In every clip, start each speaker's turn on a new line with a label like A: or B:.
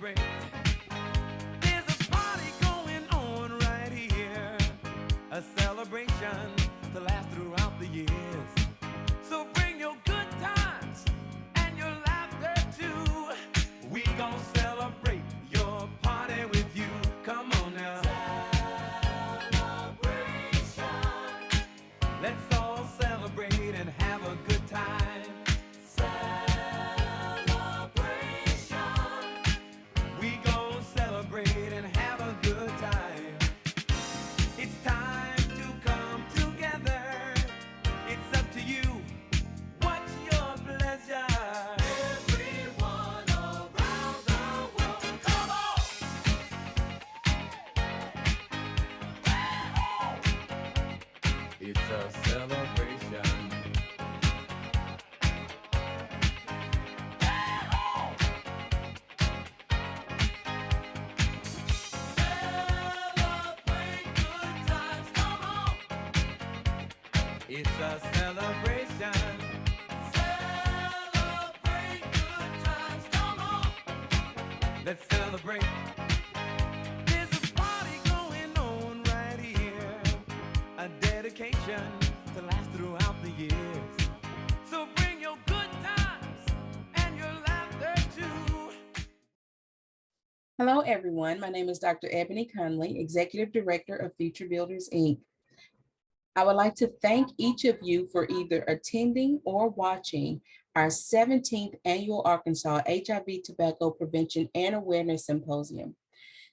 A: celebrate. There's a party going on right here, a celebration to last throughout the years. So bring your good times and your laughter too. We gon' celebrate your party with you. Come on now. Celebration. Let's all celebrate and have a good time. We gon' celebrate and have a good time. It's time to come together. It's up to you. What's your pleasure? Everyone around the world, come on! It's a celebration. It's a celebration. Celebrate good times, come on. Let's celebrate. There's a party going on right here, a dedication to last throughout the years. So bring your good times and your laughter too.
B: Hello, everyone. My name is Dr. Ebony Conley, Executive Director of Future Builders, Inc. I would like to thank each of you for either attending or watching our 17th Annual Arkansas HIV Tobacco Prevention and Awareness Symposium.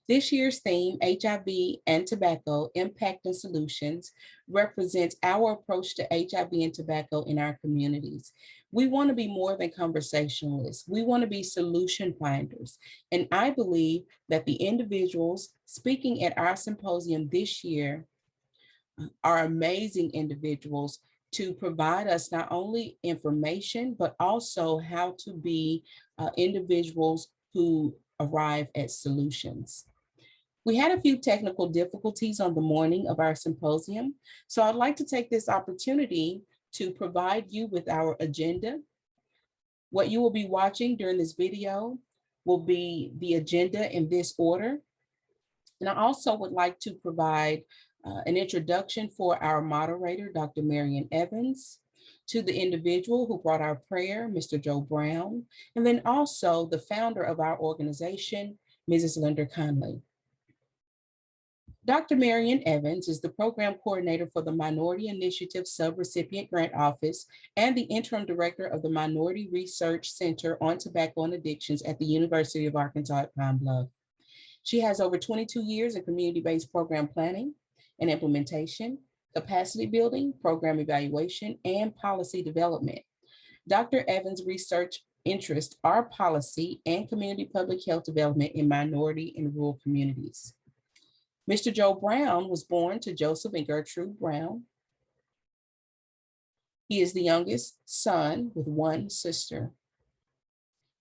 B: This year's theme, HIV and Tobacco, Impact and Solutions, represents our approach to HIV and tobacco in our communities. We want to be more than conversationalists. We want to be solution finders. And I believe that the individuals speaking at our symposium this year are amazing individuals to provide us not only information, but also how to be individuals who arrive at solutions. We had a few technical difficulties on the morning of our symposium, so I'd like to take this opportunity to provide you with our agenda. What you will be watching during this video will be the agenda in this order. And I also would like to provide an introduction for our moderator, Dr. Marion Evans, to the individual who brought our prayer, Mr. Joe Brown, and then also the founder of our organization, Mrs. Linda Conley. Dr. Marion Evans is the program coordinator for the Minority Initiative Subrecipient Grant Office and the interim director of the Minority Research Center on Tobacco and Addictions at the University of Arkansas at Pine Bluff. She has over 22 years in community-based program planning and implementation, capacity building, program evaluation, and policy development. Dr. Evans' research interests are policy and community public health development in minority and rural communities. Mr. Joe Brown was born to Joseph and Gertrude Brown. He is the youngest son with one sister.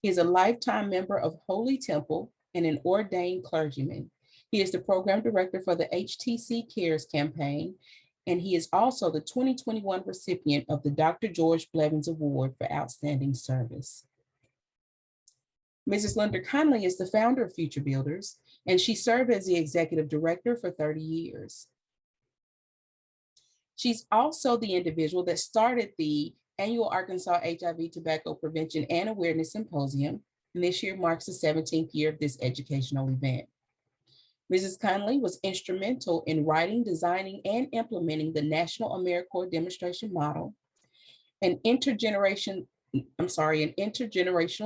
B: He is a lifetime member of Holy Temple and an ordained clergyman. He is the program director for the HTC Cares campaign, and he is also the 2021 recipient of the Dr. George Blevins Award for Outstanding Service. Mrs. Linda Conley is the founder of Future Builders, and she served as the executive director for 30 years. She's also the individual that started the annual Arkansas HIV Tobacco Prevention and Awareness Symposium, and this year marks the 17th year of this educational event. Mrs. Conley was instrumental in writing, designing, and implementing the National AmeriCorps Demonstration Model, an intergenerational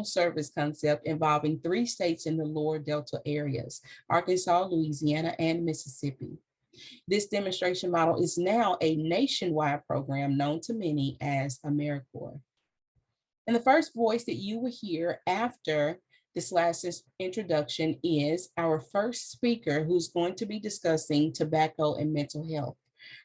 B: service concept involving 3 states in the lower Delta areas, Arkansas, Louisiana, and Mississippi. This demonstration model is now a nationwide program known to many as AmeriCorps. And the first voice that you will hear after this last introduction is our first speaker who's going to be discussing tobacco and mental health.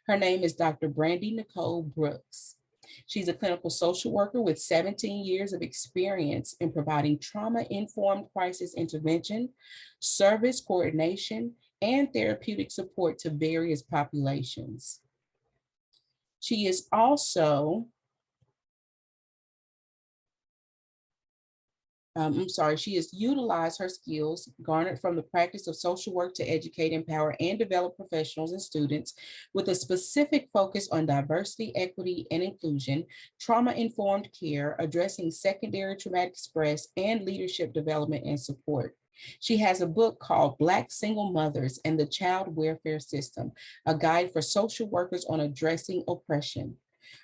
B: Her name is Dr. Brandy Nicole Brooks. She's a clinical social worker with 17 years of experience in providing trauma-informed crisis intervention, service coordination, and therapeutic support to various populations. She is also she has utilized her skills garnered from the practice of social work to educate, empower, and develop professionals and students with a specific focus on diversity, equity, and inclusion, trauma-informed care, addressing secondary traumatic stress, and leadership development and support. She has a book called Black Single Mothers and the Child Welfare System, a guide for social workers on addressing oppression.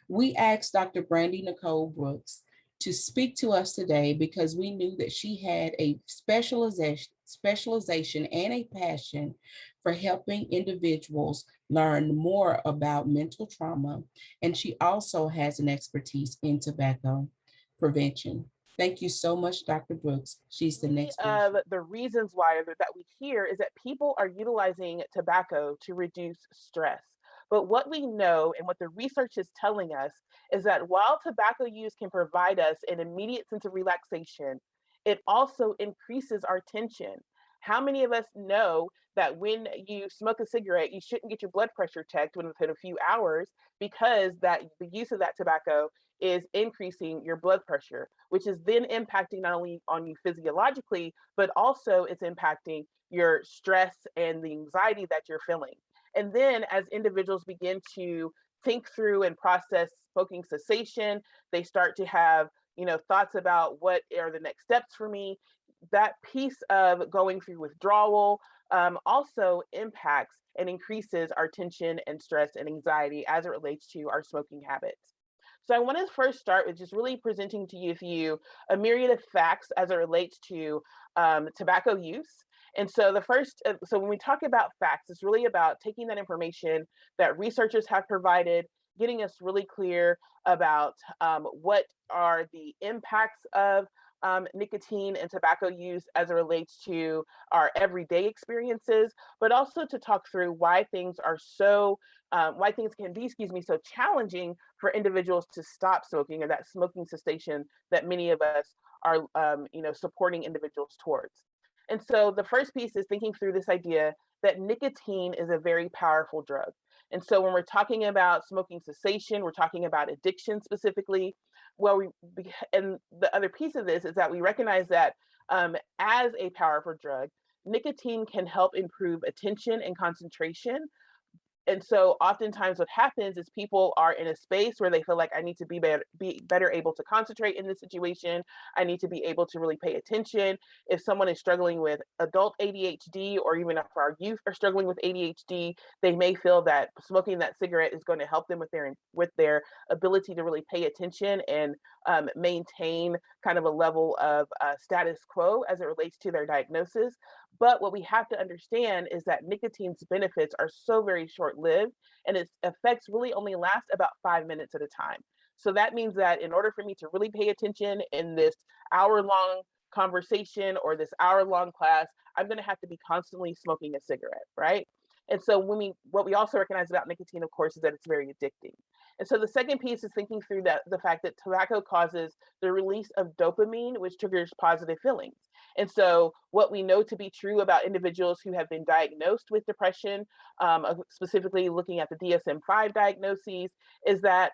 B: We asked Dr. Brandy Nicole Brooks to speak to us today because we knew that she had a specialization and a passion for helping individuals learn more about mental trauma, and she also has an expertise in tobacco prevention. Thank you so much, Dr. Brooks. She's the
C: Many
B: next
C: of
B: person.
C: the reasons why that we hear is that people are utilizing tobacco to reduce stress. But what we know and what the research is telling us is that while tobacco use can provide us an immediate sense of relaxation, it also increases our tension. How many of us know that when you smoke a cigarette, you shouldn't get your blood pressure checked within a few hours because that the use of that tobacco is increasing your blood pressure, which is then impacting not only on you physiologically, but also it's impacting your stress and the anxiety that you're feeling. And then as individuals begin to think through and process smoking cessation, they start to have, thoughts about what are the next steps for me. That piece of going through withdrawal also impacts and increases our tension and stress and anxiety as it relates to our smoking habits. So I want to first start with just really presenting to you a myriad of facts as it relates to tobacco use. And so so when we talk about facts, it's really about taking that information that researchers have provided, getting us really clear about what are the impacts of nicotine and tobacco use as it relates to our everyday experiences, but also to talk through why things are why things can be, so challenging for individuals to stop smoking, or that smoking cessation that many of us are, supporting individuals towards. And so the first piece is thinking through this idea that nicotine is a very powerful drug. And so when we're talking about smoking cessation, we're talking about addiction specifically. And the other piece of this is that we recognize that as a powerful drug, nicotine can help improve attention and concentration. And so oftentimes what happens is people are in a space where they feel like I need to be better able to concentrate in this situation. I need to be able to really pay attention. If someone is struggling with adult ADHD, or even if our youth are struggling with ADHD, they may feel that smoking that cigarette is going to help them with their ability to really pay attention and maintain kind of a level of status quo as it relates to their diagnosis. But what we have to understand is that nicotine's benefits are so very short-lived, and its effects really only last about 5 minutes at a time. So that means that in order for me to really pay attention in this hour-long conversation or this hour-long class, I'm going to have to be constantly smoking a cigarette, right? And so what we also recognize about nicotine, of course, is that it's very addicting. And so the second piece is thinking through the fact that tobacco causes the release of dopamine, which triggers positive feelings. And so what we know to be true about individuals who have been diagnosed with depression, specifically looking at the DSM-5 diagnoses, is that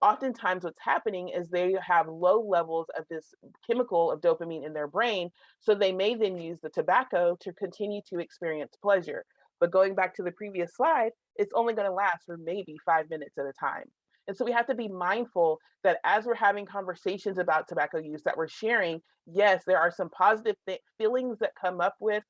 C: oftentimes what's happening is they have low levels of this chemical of dopamine in their brain. So they may then use the tobacco to continue to experience pleasure. But going back to the previous slide, it's only going to last for maybe 5 minutes at a time. And so we have to be mindful that as we're having conversations about tobacco use, that we're sharing, yes, there are some positive feelings that come up with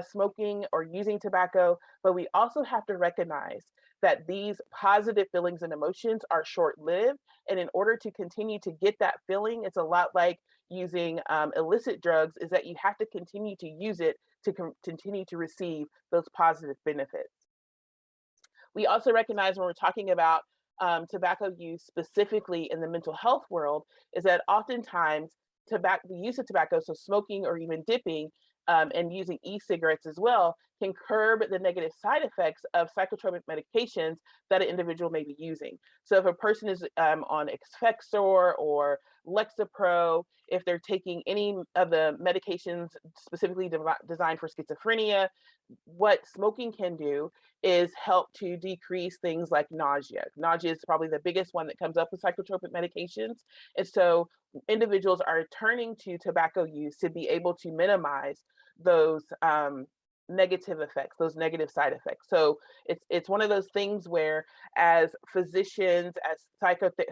C: smoking or using tobacco, but we also have to recognize that these positive feelings and emotions are short-lived. And in order to continue to get that feeling, it's a lot like using illicit drugs, is that you have to continue to use it to continue to receive those positive benefits. We also recognize when we're talking about tobacco use specifically in the mental health world, is that oftentimes the use of tobacco, so smoking or even dipping, and using e-cigarettes as well, can curb the negative side effects of psychotropic medications that an individual may be using. So if a person is on Effexor or Lexapro, if they're taking any of the medications specifically designed for schizophrenia, what smoking can do is help to decrease things like nausea. Nausea is probably the biggest one that comes up with psychotropic medications. And so individuals are turning to tobacco use to be able to minimize those negative effects, those negative side effects. So it's one of those things where as physicians, as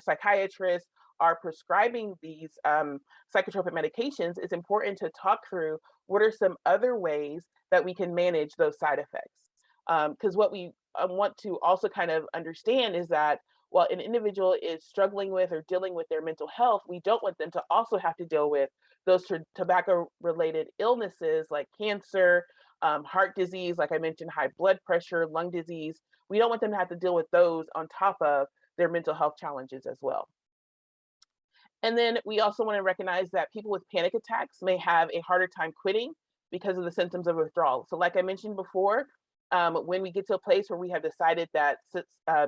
C: psychiatrists are prescribing these psychotropic medications, it's important to talk through what are some other ways that we can manage those side effects. Because what we want to also kind of understand is that while an individual is struggling with or dealing with their mental health, we don't want them to also have to deal with those tobacco related illnesses like cancer, heart disease, like I mentioned, high blood pressure, lung disease. We don't want them to have to deal with those on top of their mental health challenges as well. And then we also want to recognize that people with panic attacks may have a harder time quitting because of the symptoms of withdrawal. So like I mentioned before, when we get to a place where we have decided that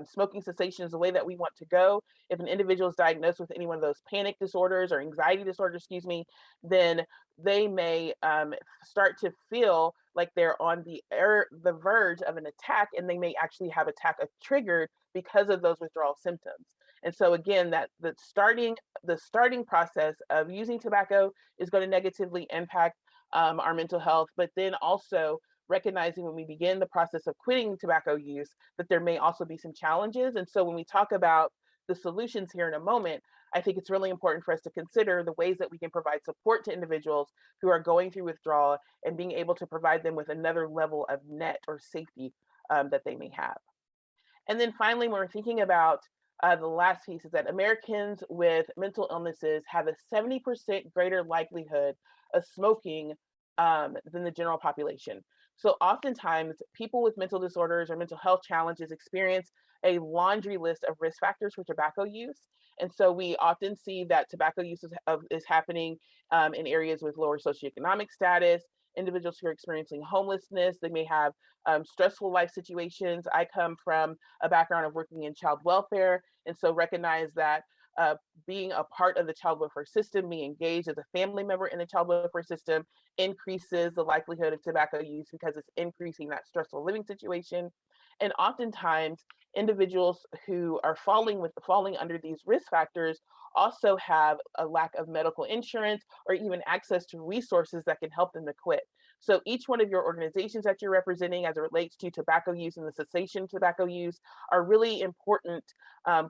C: smoking cessation is the way that we want to go, if an individual is diagnosed with any one of those panic disorders or anxiety disorders, excuse me, then they may start to feel like they're on the verge of an attack, and they may actually have attack triggered because of those withdrawal symptoms. And so again, that the starting process of using tobacco is going to negatively impact our mental health, but then also recognizing when we begin the process of quitting tobacco use that there may also be some challenges. And so when we talk about the solutions here in a moment, I think it's really important for us to consider the ways that we can provide support to individuals who are going through withdrawal and being able to provide them with another level of net or safety that they may have. And then finally, when we're thinking about the last piece is that Americans with mental illnesses have a 70% greater likelihood of smoking than the general population. So oftentimes people with mental disorders or mental health challenges experience a laundry list of risk factors for tobacco use. And so we often see that tobacco use is happening in areas with lower socioeconomic status, individuals who are experiencing homelessness. They may have stressful life situations. I come from a background of working in child welfare, and so recognize that being a part of the child welfare system, being engaged as a family member in the child welfare system increases the likelihood of tobacco use because it's increasing that stressful living situation. And oftentimes, individuals who are falling under these risk factors also have a lack of medical insurance or even access to resources that can help them to quit. So each one of your organizations that you're representing as it relates to tobacco use and the cessation of tobacco use are really important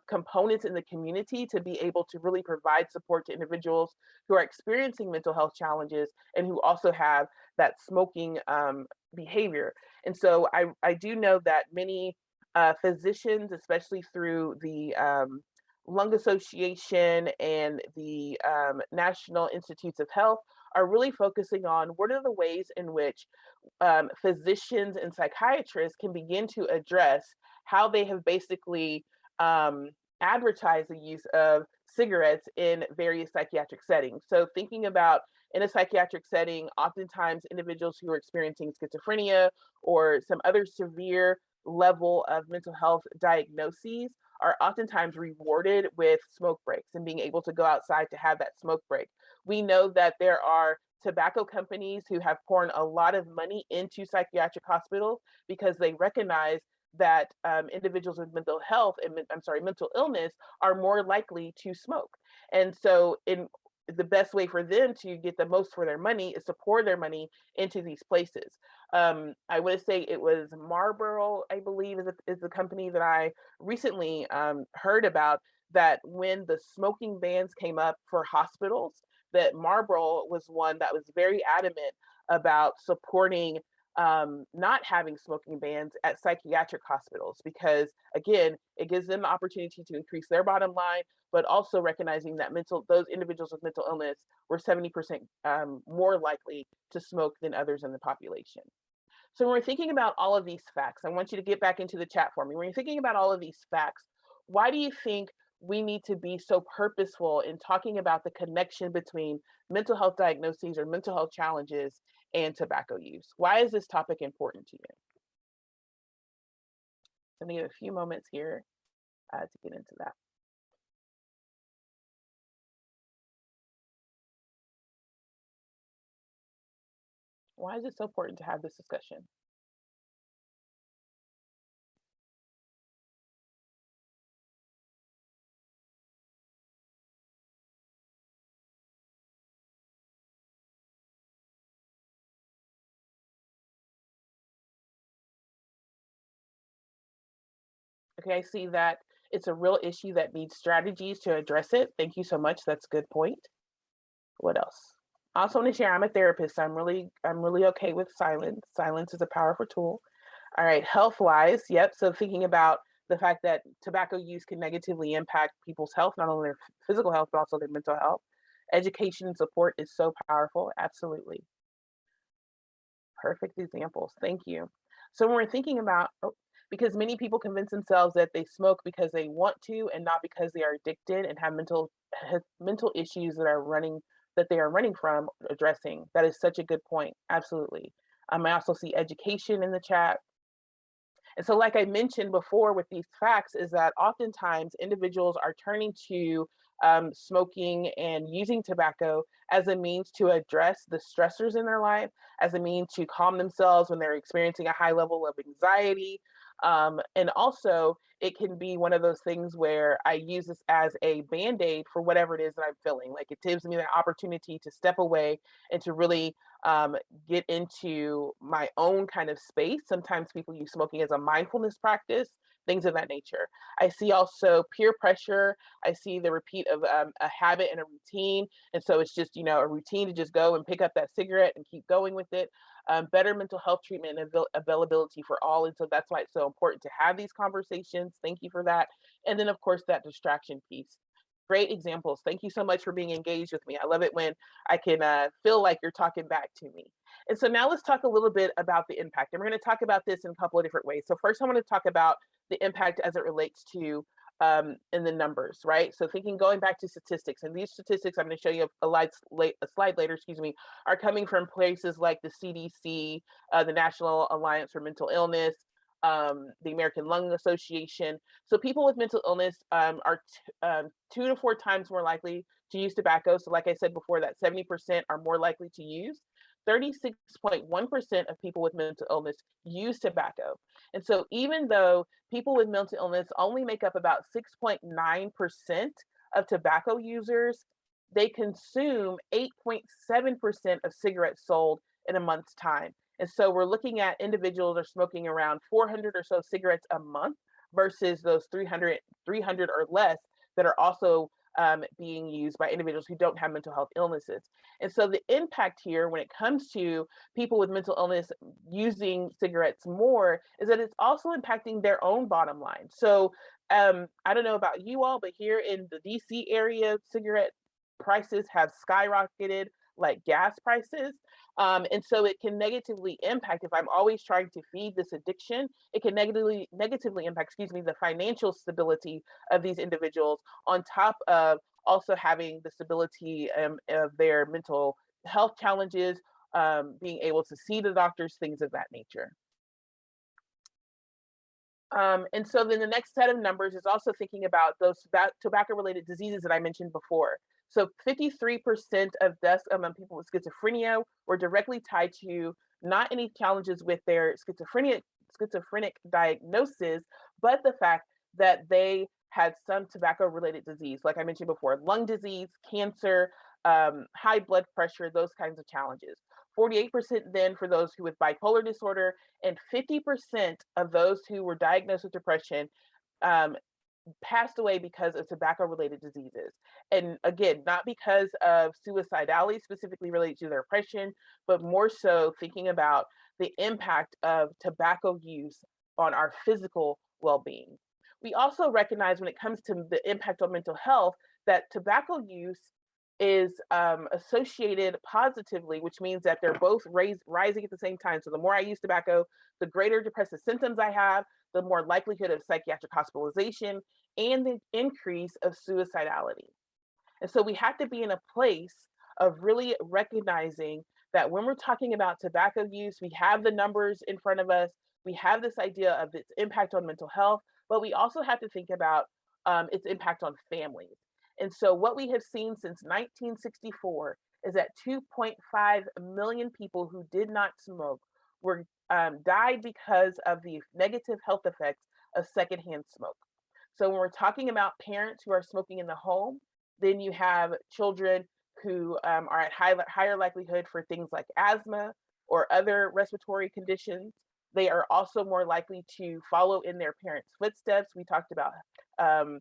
C: components in the community to be able to really provide support to individuals who are experiencing mental health challenges and who also have that smoking behavior. And so I do know that many physicians, especially through the Lung Association and the National Institutes of Health, are really focusing on what are the ways in which physicians and psychiatrists can begin to address how they have basically advertised the use of cigarettes in various psychiatric settings. So thinking about in a psychiatric setting, oftentimes individuals who are experiencing schizophrenia or some other severe level of mental health diagnoses are oftentimes rewarded with smoke breaks and being able to go outside to have that smoke break. We know that there are tobacco companies who have poured a lot of money into psychiatric hospitals because they recognize that individuals with mental health and mental illness are more likely to smoke. And so the best way for them to get the most for their money is to pour their money into these places. I would say it was Marlboro, I believe, is the company that I recently heard about, that when the smoking bans came up for hospitals, that Marlboro was one that was very adamant about supporting not having smoking bans at psychiatric hospitals, because again, it gives them the opportunity to increase their bottom line, but also recognizing that those individuals with mental illness were 70% more likely to smoke than others in the population. So when we're thinking about all of these facts, I want you to get back into the chat for me. When you're thinking about all of these facts, why do you think we need to be so purposeful in talking about the connection between mental health diagnoses or mental health challenges and tobacco use? Why is this topic important to you? Let me give a few moments here to get into that. Why is it so important to have this discussion? Okay, I see that it's a real issue that needs strategies to address it. Thank you so much. That's a good point. What else? I also want to share I'm a therapist. So I'm really okay with silence. Silence is a powerful tool. All right, health wise, yep. So thinking about the fact that tobacco use can negatively impact people's health, not only their physical health, but also their mental health. Education and support is so powerful. Absolutely. Perfect examples. Thank you. So when we're thinking about, because many people convince themselves that they smoke because they want to and not because they are addicted and have mental issues that they are running from addressing. That is such a good point. Absolutely. I also see education in the chat. And so, like I mentioned before with these facts, is that oftentimes individuals are turning to smoking and using tobacco as a means to address the stressors in their life, as a means to calm themselves when they're experiencing a high level of anxiety. And also, it can be one of those things where I use this as a band aid for whatever it is that I'm feeling. Like it gives me the opportunity to step away and to really get into my own kind of space. Sometimes people use smoking as a mindfulness practice, things of that nature. I see also peer pressure. I see the repeat of a habit and a routine. And so it's just, a routine to just go and pick up that cigarette and keep going with it. Better mental health treatment and availability for all. And so that's why it's so important to have these conversations. Thank you for that. And then, of course, that distraction piece. Great examples. Thank you so much for being engaged with me. I love it when I can feel like you're talking back to me. And so now let's talk a little bit about the impact. And we're going to talk about this in a couple of different ways. So first, I want to talk about the impact as it relates to in the numbers, right? So going back to statistics, and these statistics I'm going to show you a slide later, are coming from places like the CDC, the National Alliance for Mental Illness, the American Lung Association. So people with mental illness are 2 to 4 times more likely to use tobacco. So like I said before, that 70% are more likely to use. 36.1% of people with mental illness use tobacco. And so even though people with mental illness only make up about 6.9% of tobacco users, they consume 8.7% of cigarettes sold in a month's time. And so we're looking at individuals are smoking around 400 or so cigarettes a month versus those 300 or less that are also being used by individuals who don't have mental health illnesses. And so the impact here when it comes to people with mental illness using cigarettes more is that it's also impacting their own bottom line. So I don't know about you all, but here in the DC area, cigarette prices have skyrocketed like gas prices. And so it can negatively impact if I'm always trying to feed this addiction, it can negatively impact, the financial stability of these individuals on top of also having the stability of their mental health challenges, being able to see the doctors, things of that nature. And so then the next set of numbers is also thinking about those tobacco-related diseases that I mentioned before. So 53% of deaths among people with schizophrenia were directly tied to not any challenges with their schizophrenic diagnosis, but the fact that they had some tobacco-related disease, like I mentioned before, lung disease, cancer, high blood pressure, those kinds of challenges. 48% then for those who with bipolar disorder, and 50% of those who were diagnosed with depression passed away because of tobacco-related diseases. And again, not because of suicidality specifically related to their depression, but more so thinking about the impact of tobacco use on our physical well-being. We also recognize when it comes to the impact on mental health that tobacco use is associated positively, which means that they're both rising at the same time. So the more I use tobacco, the greater depressive symptoms I have, the more likelihood of psychiatric hospitalization, and the increase of suicidality. And so we have to be in a place of really recognizing that when we're talking about tobacco use, we have the numbers in front of us, we have this idea of its impact on mental health, but we also have to think about its impact on families. And so what we have seen since 1964 is that 2.5 million people who did not smoke were died because of the negative health effects of secondhand smoke. So when we're talking about parents who are smoking in the home, then you have children who are at higher likelihood for things like asthma or other respiratory conditions. They are also more likely to follow in their parents' footsteps. We talked about um,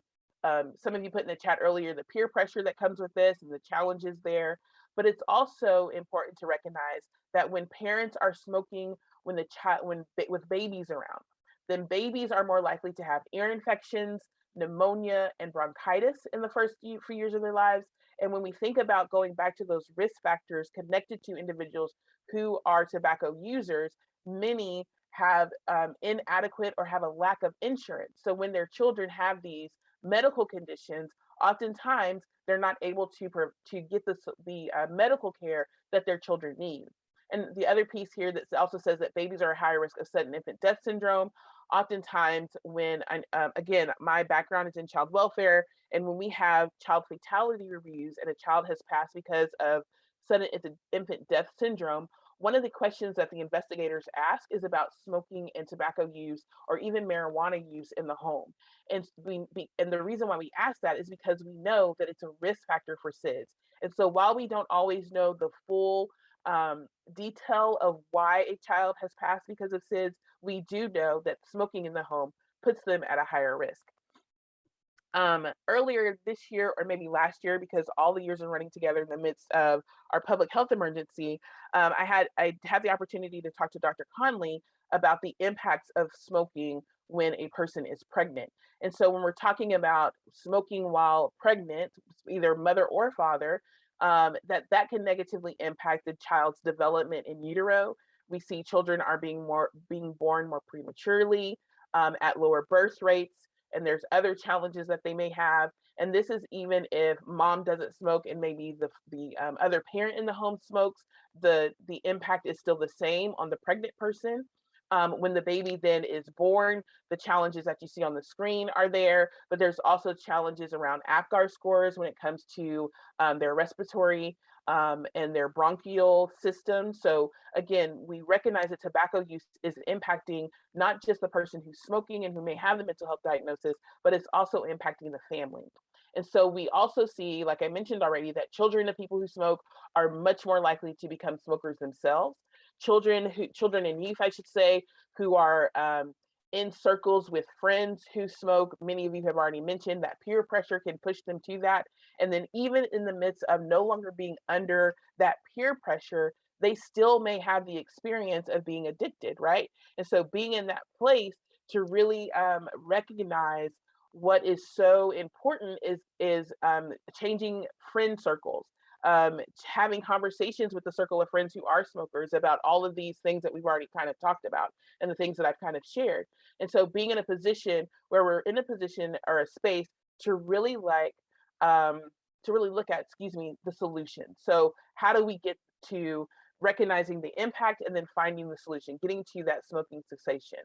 C: some of you put in the chat earlier the peer pressure that comes with this and the challenges there. But it's also important to recognize that when parents are smoking when the child with babies around, then babies are more likely to have ear infections, pneumonia, and bronchitis in the first few years of their lives. And when we think about going back to those risk factors connected to individuals who are tobacco users, many have inadequate or have a lack of insurance. So when their children have these medical conditions, oftentimes they're not able to get the medical care that their children need. And the other piece here that also says that babies are at higher risk of sudden infant death syndrome. Oftentimes, when again, my background is in child welfare, and when we have child fatality reviews and a child has passed because of sudden infant death syndrome, one of the questions that the investigators ask is about smoking and tobacco use or even marijuana use in the home. And and the reason why we ask that is because we know that it's a risk factor for SIDS. And so while we don't always know the full detail of why a child has passed because of SIDS, we do know that smoking in the home puts them at a higher risk. Earlier this year, or maybe last year, because all the years are running together in the midst of our public health emergency, I had the opportunity to talk to Dr. Conley about the impacts of smoking when a person is pregnant. And so when we're talking about smoking while pregnant, either mother or father, that can negatively impact the child's development in utero. We see children are being born more prematurely, at lower birth rates, and there's other challenges that they may have. And this is even if mom doesn't smoke and maybe the other parent in the home smokes, the impact is still the same on the pregnant person. When the baby then is born, the challenges that you see on the screen are there, but there's also challenges around APGAR scores when it comes to their respiratory and their bronchial system. So again, we recognize that tobacco use is impacting not just the person who's smoking and who may have the mental health diagnosis, but it's also impacting the family. And so we also see, like I mentioned already, that children of people who smoke are much more likely to become smokers themselves. Children and youth, I should say, who are in circles with friends who smoke. Many of you have already mentioned that peer pressure can push them to that. And then even in the midst of no longer being under that peer pressure, they still may have the experience of being addicted, right? And so being in that place to really recognize what is so important is changing friend circles, having conversations with the circle of friends who are smokers about all of these things that we've already kind of talked about and the things that I've kind of shared. And so being in a position where we're in a position or a space to really look at, the solution. So how do we get to recognizing the impact and then finding the solution, getting to that smoking cessation?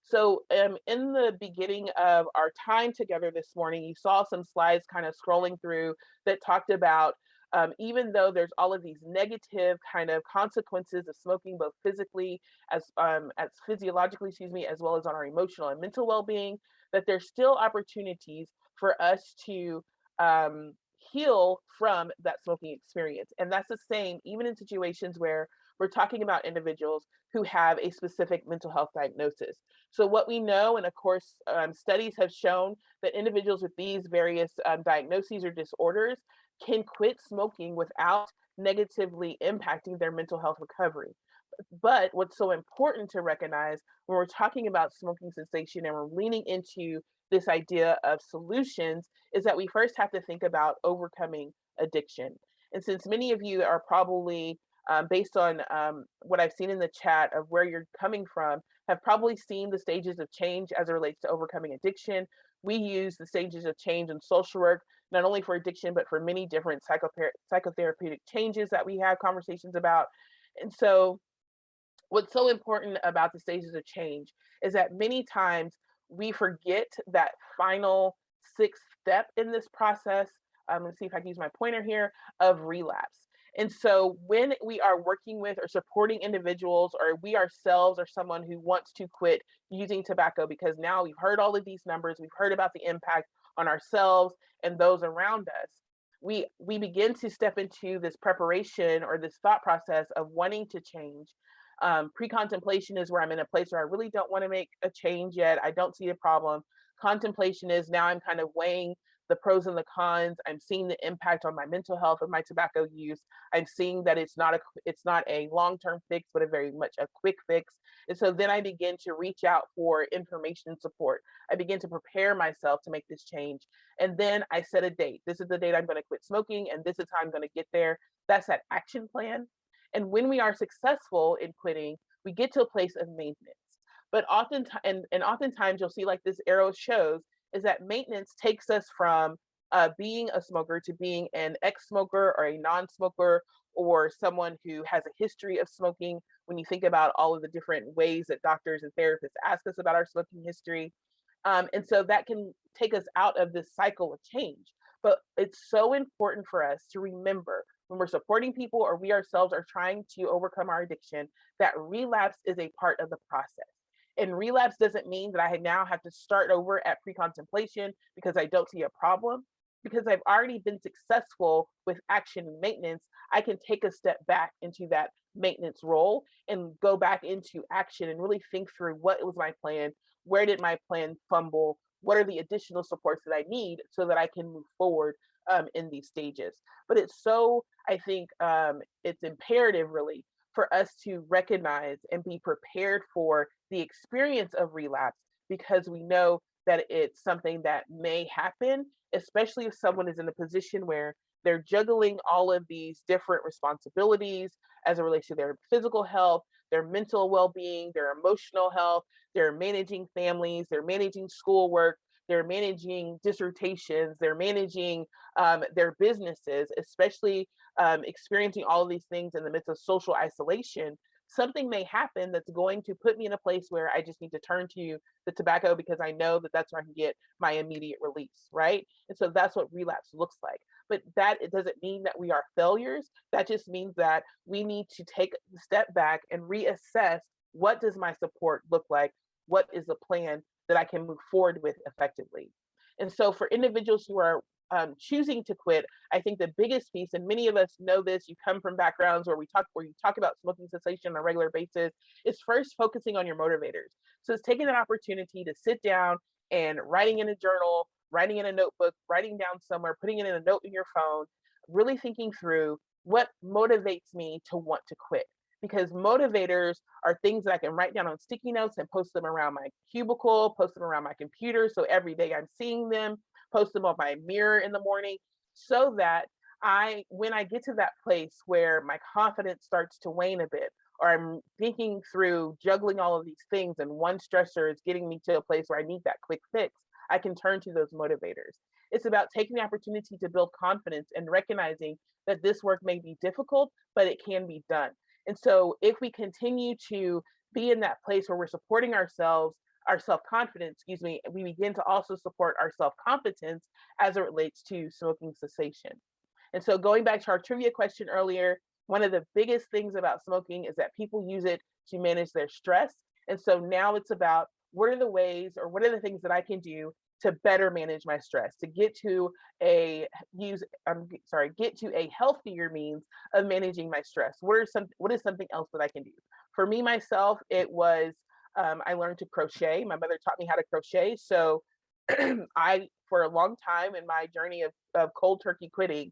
C: So in the beginning of our time together this morning, you saw some slides kind of scrolling through that talked about even though there's all of these negative kind of consequences of smoking, both physically as physiologically, as well as on our emotional and mental well-being, that there's still opportunities for us to heal from that smoking experience. And that's the same even in situations where we're talking about individuals who have a specific mental health diagnosis. So what we know, and of course, studies have shown that individuals with these various diagnoses or disorders can quit smoking without negatively impacting their mental health recovery. But what's so important to recognize when we're talking about smoking cessation and we're leaning into this idea of solutions is that we first have to think about overcoming addiction. And since many of you are probably, based on what I've seen in the chat of where you're coming from, have probably seen the stages of change as it relates to overcoming addiction. We use the stages of change in social work, not only for addiction, but for many different psychotherapeutic changes that we have conversations about. And so what's so important about the stages of change is that many times we forget that final sixth step in this process. Let's see if I can use my pointer here, of relapse. And so when we are working with or supporting individuals, or we ourselves are someone who wants to quit using tobacco, because now we've heard all of these numbers, we've heard about the impact on ourselves and those around us, we begin to step into this preparation or this thought process of wanting to change. Pre-contemplation is where I'm in a place where I really don't want to make a change yet. I don't see a problem. Contemplation is now I'm kind of weighing the pros and the cons. I'm seeing the impact on my mental health of my tobacco use. I'm seeing that it's not a long-term fix, but a very much a quick fix. And so then I begin to reach out for information and support. I begin to prepare myself to make this change. And then I set a date. This is the date I'm going to quit smoking, and this is how I'm going to get there. That's that action plan. And when we are successful in quitting, we get to a place of maintenance. But oftentimes, and oftentimes you'll see like this arrow shows, is that maintenance takes us from being a smoker to being an ex-smoker or a non-smoker, or someone who has a history of smoking. When you think about all of the different ways that doctors and therapists ask us about our smoking history. And so that can take us out of this cycle of change. But it's so important for us to remember when we're supporting people or we ourselves are trying to overcome our addiction, that relapse is a part of the process. And relapse doesn't mean that I now have to start over at pre-contemplation because I don't see a problem. Because I've already been successful with action and maintenance, I can take a step back into that maintenance role and go back into action and really think through what was my plan, where did my plan fumble, what are the additional supports that I need so that I can move forward in these stages. But it's so, I think it's imperative really for us to recognize and be prepared for the experience of relapse, because we know that it's something that may happen, especially if someone is in a position where they're juggling all of these different responsibilities as it relates to their physical health, their mental well-being, their emotional health, they're managing families, they're managing schoolwork, they're managing dissertations, they're managing their businesses, especially experiencing all of these things in the midst of social isolation. Something may happen that's going to put me in a place where I just need to turn to the tobacco because I know that that's where I can get my immediate release, right? And so that's what relapse looks like. But that it doesn't mean that we are failures. That just means that we need to take a step back and reassess, what does my support look like? What is the plan that I can move forward with effectively? And so for individuals who are choosing to quit, I think the biggest piece, and many of us know this, you come from backgrounds where you talk about smoking cessation on a regular basis, is first focusing on your motivators. So it's taking an opportunity to sit down and writing in a journal, writing in a notebook, writing down somewhere, putting it in a note in your phone, really thinking through what motivates me to want to quit. Because motivators are things that I can write down on sticky notes and post them around my cubicle, post them around my computer. So every day I'm seeing them, post them on my mirror in the morning, so that when I get to that place where my confidence starts to wane a bit, or I'm thinking through juggling all of these things and one stressor is getting me to a place where I need that quick fix, I can turn to those motivators. It's about taking the opportunity to build confidence and recognizing that this work may be difficult, but it can be done. And so if we continue to be in that place where we're supporting ourselves, our self-confidence, excuse me, we begin to also support our self-competence as it relates to smoking cessation. And so going back to our trivia question earlier, one of the biggest things about smoking is that people use it to manage their stress. And so now it's about, what are the ways or what are the things that I can do to better manage my stress, to get to get to a healthier means of managing my stress. What is something else that I can do? For me myself, it was I learned to crochet. My mother taught me how to crochet. So I, for a long time in my journey of cold turkey quitting,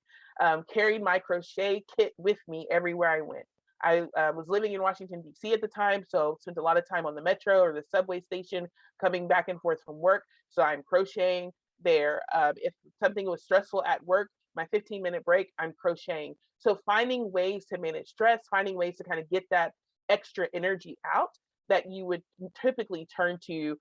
C: carried my crochet kit with me everywhere I went. I was living in Washington, D.C. at the time, so spent a lot of time on the metro or the subway station coming back and forth from work. So I'm crocheting there. If something was stressful at work, my 15-minute break, I'm crocheting. So finding ways to manage stress, finding ways to kind of get that extra energy out that you would typically turn to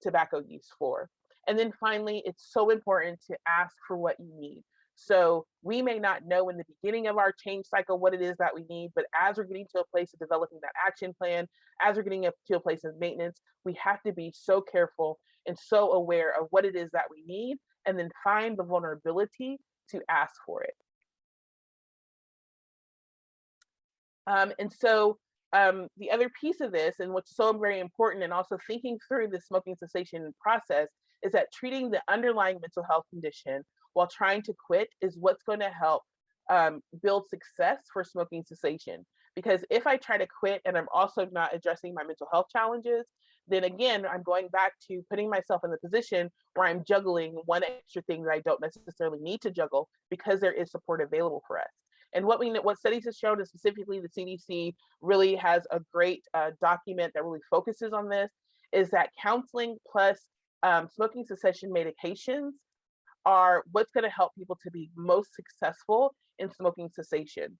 C: tobacco use for. And then finally, it's so important to ask for what you need. So we may not know in the beginning of our change cycle what it is that we need, but as we're getting to a place of developing that action plan, as we're getting up to a place of maintenance, we have to be so careful and so aware of what it is that we need, and then find the vulnerability to ask for it. And so the other piece of this, and what's so very important, and also thinking through the smoking cessation process, is that treating the underlying mental health condition while trying to quit is what's going to help build success for smoking cessation. Because if I try to quit and I'm also not addressing my mental health challenges, then again, I'm going back to putting myself in the position where I'm juggling one extra thing that I don't necessarily need to juggle because there is support available for us. And what studies have shown, and specifically the CDC really has a great document that really focuses on this, is that counseling plus smoking cessation medications are what's going to help people to be most successful in smoking cessation.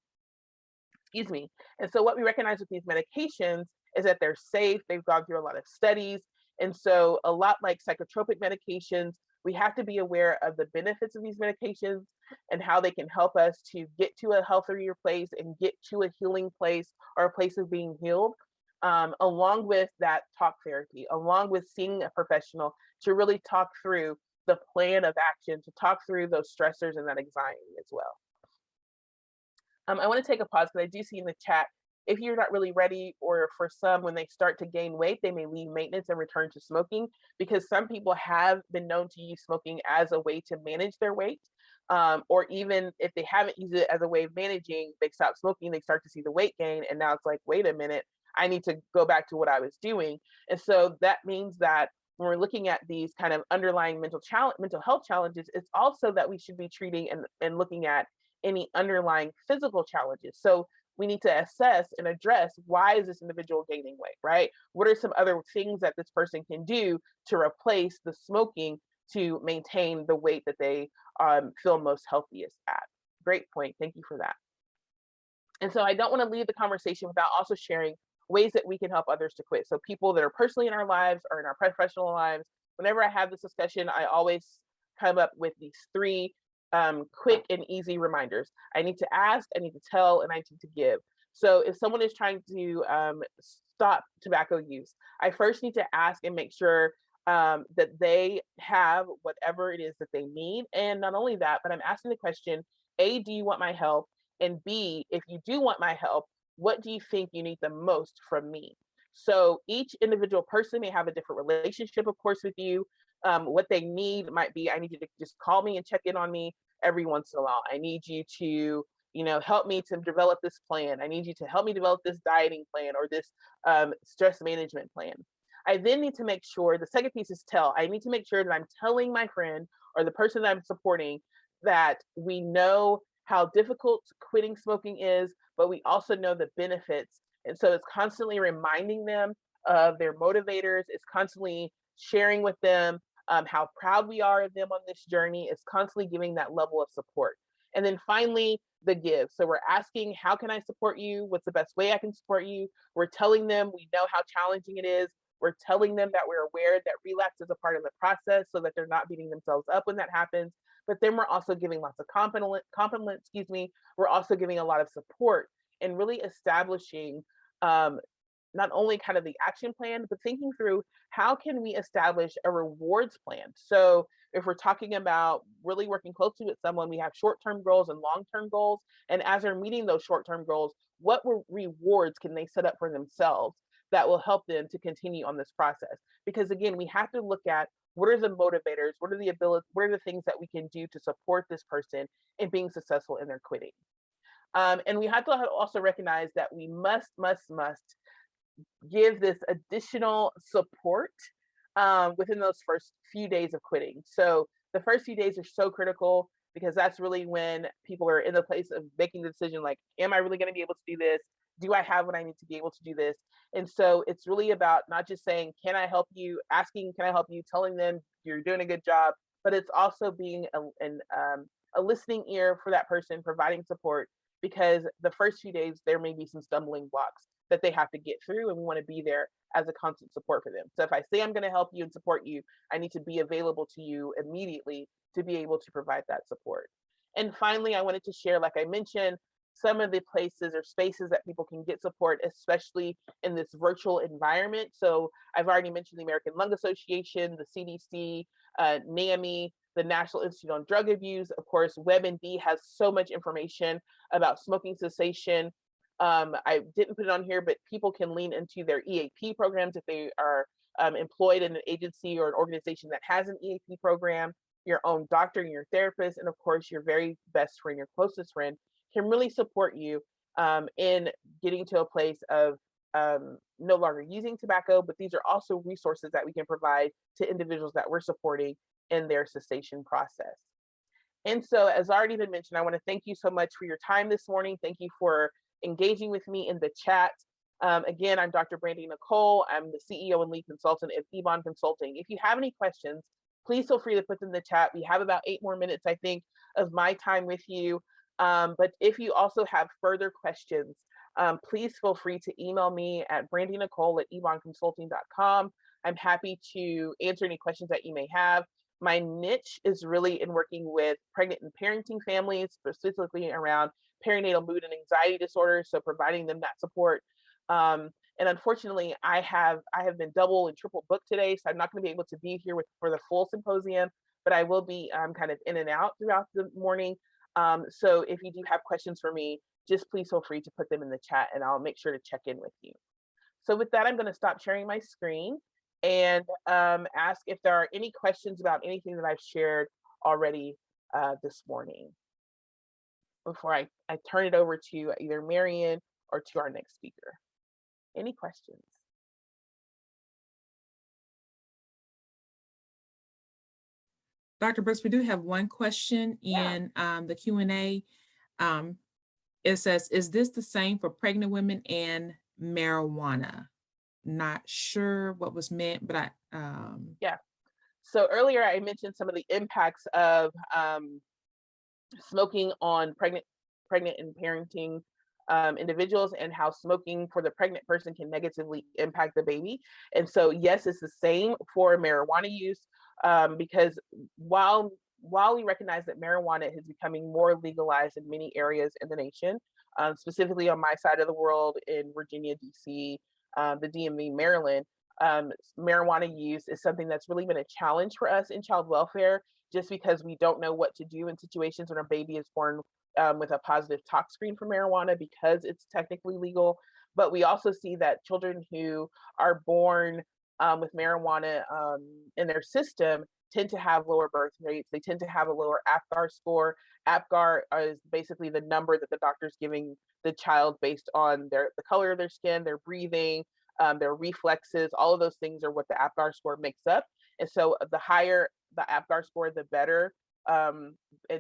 C: Excuse me. And so what we recognize with these medications is that they're safe. They've gone through a lot of studies. And so a lot like psychotropic medications, we have to be aware of the benefits of these medications and how they can help us to get to a healthier place and get to a healing place or a place of being healed, along with that talk therapy, along with seeing a professional to really talk through the plan of action, to talk through those stressors and that anxiety as well. I want to take a pause because I do see in the chat, if you're not really ready, or for some, when they start to gain weight, they may leave maintenance and return to smoking, because some people have been known to use smoking as a way to manage their weight. Or even if they haven't used it as a way of managing, they stop smoking, they start to see the weight gain. And now it's like, wait a minute, I need to go back to what I was doing. And so that means that when we're looking at these kind of underlying mental health challenges, it's also that we should be treating and looking at any underlying physical challenges. So we need to assess and address, why is this individual gaining weight, right? What are some other things that this person can do to replace the smoking to maintain the weight that they feel most healthiest at? Great point. Thank you for that. And so I don't want to leave the conversation without also sharing ways that we can help others to quit. So people that are personally in our lives or in our professional lives, whenever I have this discussion, I always come up with these three quick and easy reminders. I need to ask, I need to tell, and I need to give. So if someone is trying to stop tobacco use, I first need to ask and make sure that they have whatever it is that they need. And not only that, but I'm asking the question, A, do you want my help? And B, if you do want my help, what do you think you need the most from me? So each individual person may have a different relationship, of course, with you. What they need might be, I need you to just call me and check in on me every once in a while. I need you to, help me to develop this plan. I need you to help me develop this dieting plan or this stress management plan. I then need to make sure, the second piece is tell. I need to make sure that I'm telling my friend or the person that I'm supporting that we know how difficult quitting smoking is, but we also know the benefits. And so it's constantly reminding them of their motivators. It's constantly sharing with them how proud we are of them on this journey. It's constantly giving that level of support. And then finally, the give. So we're asking, how can I support you? What's the best way I can support you? We're telling them we know how challenging it is. We're telling them that we're aware that relapse is a part of the process so that they're not beating themselves up when that happens. But then we're also giving lots of compliments, We're also giving a lot of support and really establishing not only kind of the action plan, but thinking through, how can we establish a rewards plan? So if we're talking about really working closely with someone, we have short-term goals and long-term goals. And as they're meeting those short-term goals, what rewards can they set up for themselves that will help them to continue on this process? Because again, we have to look at, what are the motivators? What are the abilities? What are the things that we can do to support this person in being successful in their quitting? And we have to also recognize that we must give this additional support within those first few days of quitting. So the first few days are so critical, because that's really when people are in the place of making the decision, like, am I really going to be able to do this? Do I have what I need to be able to do this? And so it's really about not just saying, can I help you? Asking, can I help you? Telling them you're doing a good job, but it's also being a listening ear for that person, providing support, because the first few days, there may be some stumbling blocks that they have to get through, and we want to be there as a constant support for them. So if I say I'm going to help you and support you, I need to be available to you immediately to be able to provide that support. And finally, I wanted to share, like I mentioned, some of the places or spaces that people can get support, especially in this virtual environment. So I've already mentioned the American Lung Association, the CDC, NAMI, the National Institute on Drug Abuse. Of course, WebMD has so much information about smoking cessation. I didn't put it on here, but people can lean into their EAP programs if they are employed in an agency or an organization that has an EAP program. Your own doctor and your therapist, and of course your very best friend, your closest friend, can really support you in getting to a place of no longer using tobacco. But these are also resources that we can provide to individuals that we're supporting in their cessation process. And so, as already been mentioned, I want to thank you so much for your time this morning. Thank you for engaging with me in the chat. Again, I'm Dr. Brandy Nicole. I'm the CEO and lead consultant of Ebon Consulting. If you have any questions, please feel free to put them in the chat. We have about 8 more minutes, I think, of my time with you. But if you also have further questions, please feel free to email me at brandynicole@ebonconsulting.com. I'm happy to answer any questions that you may have. My niche is really in working with pregnant and parenting families, specifically around perinatal mood and anxiety disorders, so providing them that support. And unfortunately, I have been double and triple booked today, so I'm not going to be able to be here for the full symposium, but I will be kind of in and out throughout the morning. So if you do have questions for me, just please feel free to put them in the chat, and I'll make sure to check in with you. So with that, I'm going to stop sharing my screen and ask if there are any questions about anything that I've shared already this morning before I turn it over to either Marian or to our next speaker. Any questions?
D: Dr. Brooks, we do have one question in the Q&A. It says, is this the same for pregnant women and marijuana? Not sure what was meant, but
C: Yeah. So earlier I mentioned some of the impacts of smoking on pregnant and parenting individuals, and how smoking for the pregnant person can negatively impact the baby. And so yes, it's the same for marijuana use, because while we recognize that marijuana is becoming more legalized in many areas in the nation, specifically on my side of the world in Virginia, DC, the DMV, Maryland, marijuana use is something that's really been a challenge for us in child welfare, just because we don't know what to do in situations when a baby is born with a positive tox screen for marijuana, because it's technically legal. But we also see that children who are born with marijuana in their system tend to have lower birth rates. They tend to have a lower APGAR score. APGAR is basically the number that the doctor's giving the child based on the color of their skin, their breathing, their reflexes. All of those things are what the APGAR score makes up. And so the higher the APGAR score, the better. And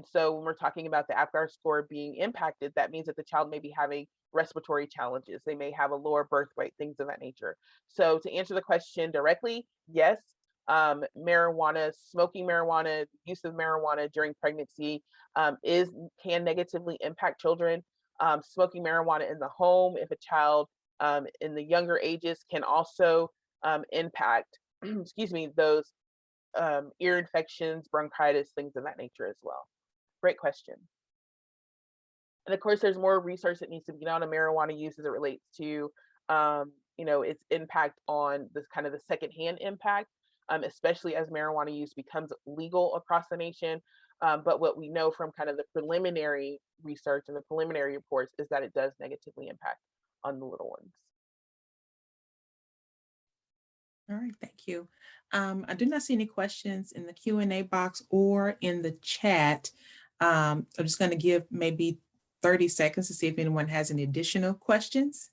C: so when we're talking about the APGAR score being impacted, that means that the child may be having respiratory challenges. They may have a lower birth weight, things of that nature. So to answer the question directly, yes, marijuana, smoking marijuana, use of marijuana during pregnancy can negatively impact children. Smoking marijuana in the home, if a child in the younger ages, can also impact, excuse me, those ear infections, bronchitis, things of that nature as well. Great question. And of course, there's more research that needs to be done on marijuana use as it relates to, its impact on this kind of the secondhand impact, especially as marijuana use becomes legal across the nation. But what we know from kind of the preliminary research and the preliminary reports is that it does negatively impact on the little ones.
D: all right, thank you. I do not see any questions in the Q&A box or in the chat. I'm just going to give maybe 30 seconds to see if anyone has any additional questions.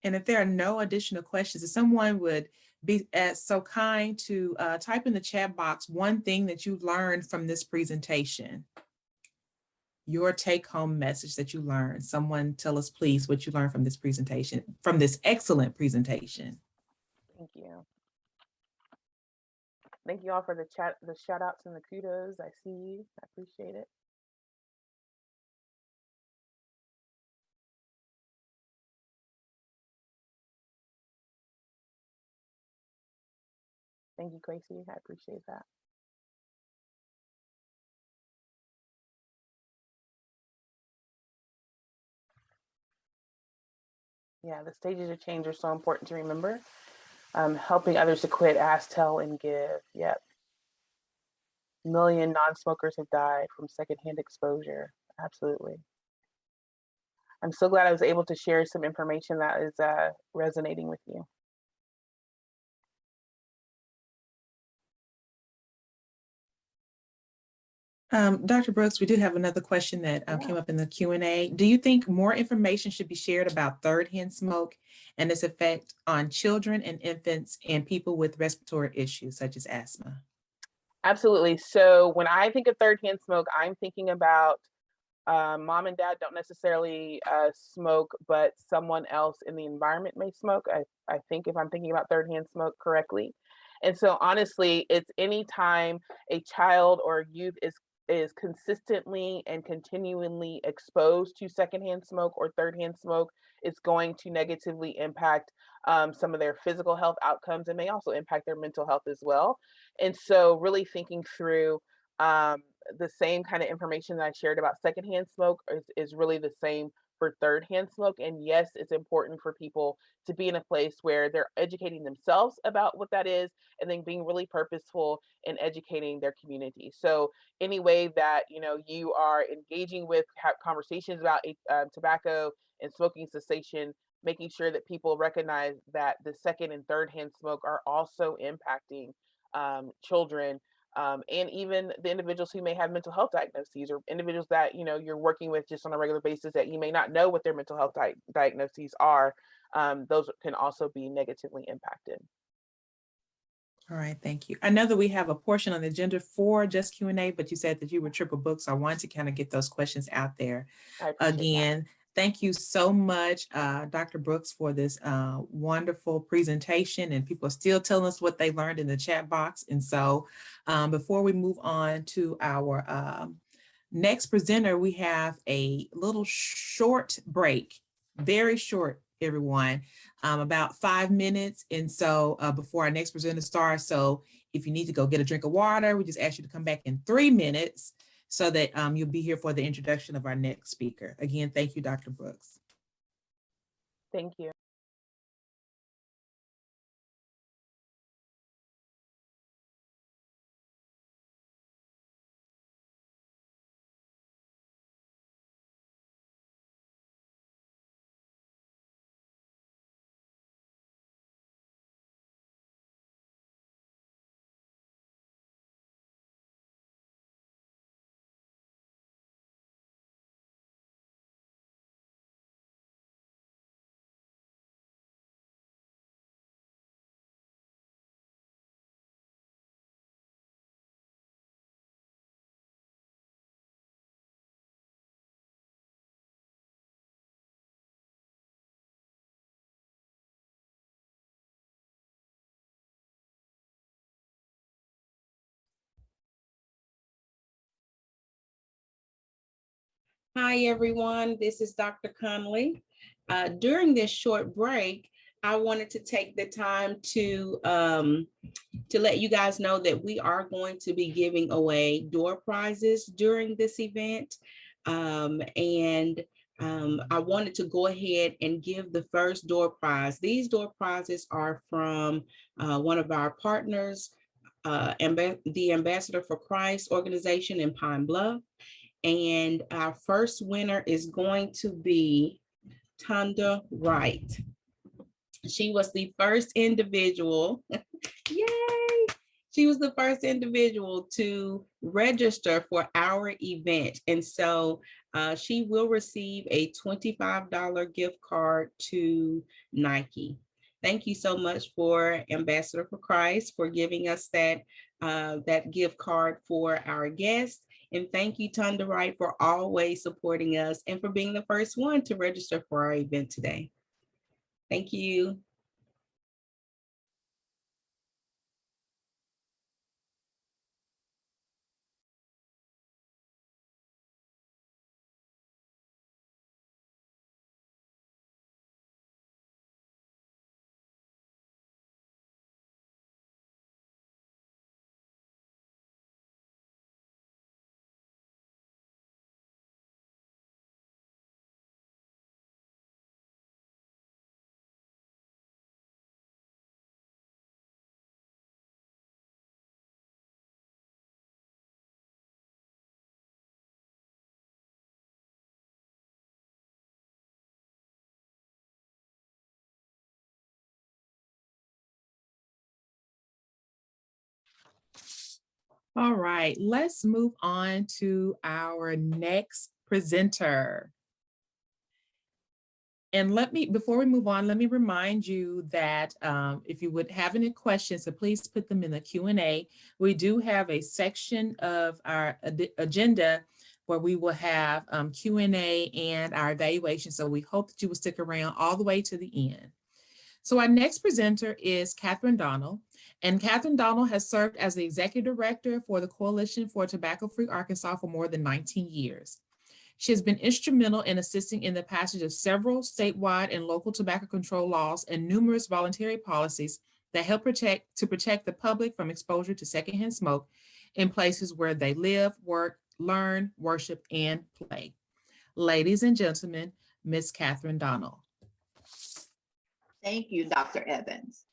D: And if there are no additional questions, if someone would be so kind to type in the chat box one thing that you learned from this presentation, your take-home message that you learned. Someone tell us, please, what you learned from this presentation, from this excellent presentation.
C: Thank you. Thank you all for the chat, the shout outs and the kudos. I see you. I appreciate it. Thank you, Quacey. I appreciate that. Yeah, the stages of change are so important to remember. Helping others to quit, ask, tell, and give. Yep. million non-smokers have died from secondhand exposure. Absolutely. I'm so glad I was able to share some information that is resonating with you.
D: Dr. Brooks, we do have another question that came up in the Q&A. Do you think more information should be shared about third-hand smoke and its effect on children and infants and people with respiratory issues such as asthma?
C: Absolutely. So when I think of third-hand smoke, I'm thinking about mom and dad don't necessarily smoke, but someone else in the environment may smoke. I think if I'm thinking about third-hand smoke correctly. And so honestly, it's any time a child or youth is consistently and continually exposed to secondhand smoke or third-hand smoke, it's going to negatively impact some of their physical health outcomes and may also impact their mental health as well. And so really thinking through the same kind of information that I shared about secondhand smoke is really the same for third-hand smoke. And yes, it's important for people to be in a place where they're educating themselves about what that is, and then being really purposeful in educating their community. So any way that you are engaging with conversations about tobacco and smoking cessation, making sure that people recognize that the second and third-hand smoke are also impacting children, and even the individuals who may have mental health diagnoses, or individuals that you're working with just on a regular basis that you may not know what their mental health diagnoses are. Those can also be negatively impacted.
D: All right, thank you. I know that we have a portion on the agenda for just Q&A, but you said that you were triple booked, so I wanted to kind of get those questions out there. Again, thank you so much, Dr. Brooks, for this wonderful presentation. And people are still telling us what they learned in the chat box. And so before we move on to our next presenter, we have a little short break, very short, everyone, about 5 minutes. And so before our next presenter starts, so if you need to go get a drink of water, we just ask you to come back in 3 minutes so that you'll be here for the introduction of our next speaker. Again, thank you, Dr. Brooks.
C: Thank you.
B: Hi, everyone. This is Dr. Conley. During this short break, I wanted to take the time to let you guys know that we are going to be giving away door prizes during this event. I wanted to go ahead and give the first door prize. These door prizes are from one of our partners, the Ambassador for Christ organization in Pine Bluff. And our first winner is going to be Tonda Wright. She was the first individual, yay! She was the first individual to register for our event. And so she will receive a $25 gift card to Nike. Thank you so much for Ambassador for Christ for giving us that gift card for our guests. And thank you, Tonda Wright, for always supporting us and for being the first one to register for our event today. Thank you.
D: All right, let's move on to our next presenter. And before we move on, let me remind you that if you would have any questions, so please put them in the Q&A. We do have a section of our agenda where we will have Q&A and our evaluation. So we hope that you will stick around all the way to the end. So our next presenter is Catherine Donald. And Catherine Donald has served as the Executive Director for the Coalition for Tobacco-Free Arkansas for more than 19 years. She has been instrumental in assisting in the passage of several statewide and local tobacco control laws and numerous voluntary policies that help protect the public from exposure to secondhand smoke in places where they live, work, learn, worship, and play. Ladies and gentlemen, Ms. Catherine Donald.
E: Thank you, Dr. Evans.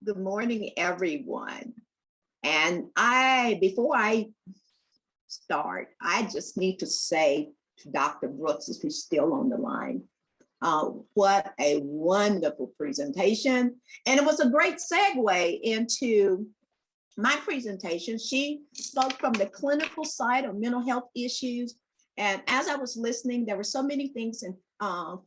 E: Good morning, everyone. And before I start, I just need to say to Dr. Brooks, if he's still on the line, what a wonderful presentation. And it was a great segue into my presentation. She spoke from the clinical side of mental health issues. And as I was listening, there were so many things and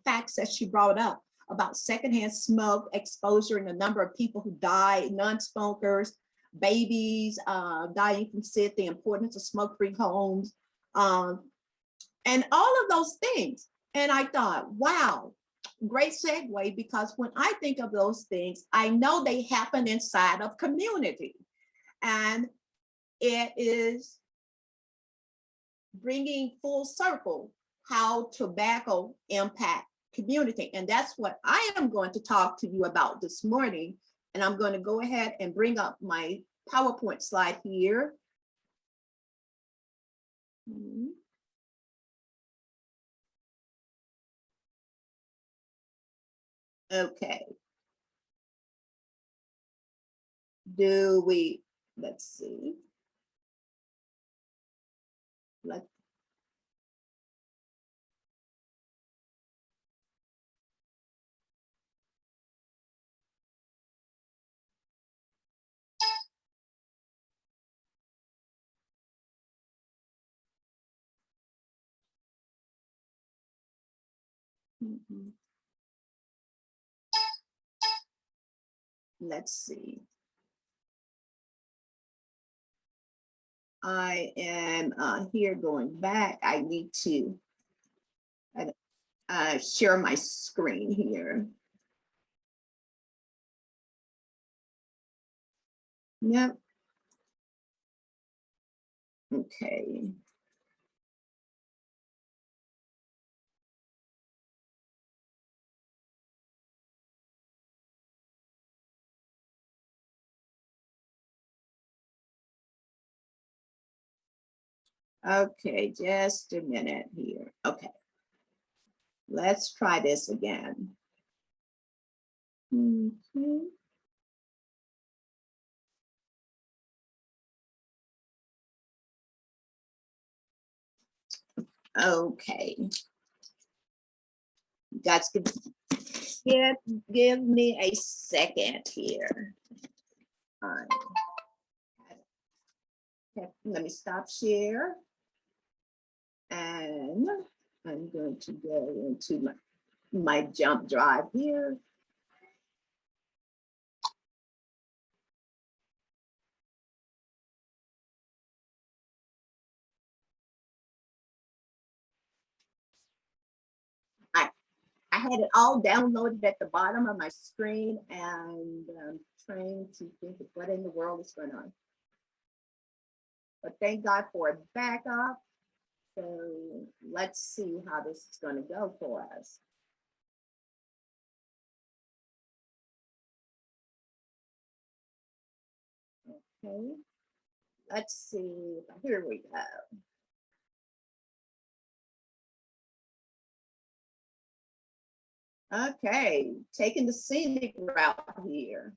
E: facts that she brought up about secondhand smoke exposure and the number of people who died, non-smokers, babies dying from SIDS, the importance of smoke-free homes, and all of those things. And I thought, wow, great segue, because when I think of those things, I know they happen inside of community. And it is bringing full circle how tobacco impact community. And that's what I am going to talk to you about this morning. And I'm going to go ahead and bring up my PowerPoint slide here. Okay. Let's see. Let's see. I am here going back. I need to share my screen here. Yep. Okay. Okay, just a minute here. Okay. Let's try this again. Okay. Guys, give me a second here. All right. Okay, let me stop share. And I'm going to go into my jump drive here. I had it all downloaded at the bottom of my screen, and I'm trying to think of what in the world is going on. But thank God for a backup. So let's see how this is going to go for us. Okay, let's see. Here we go. Okay, taking the scenic route here.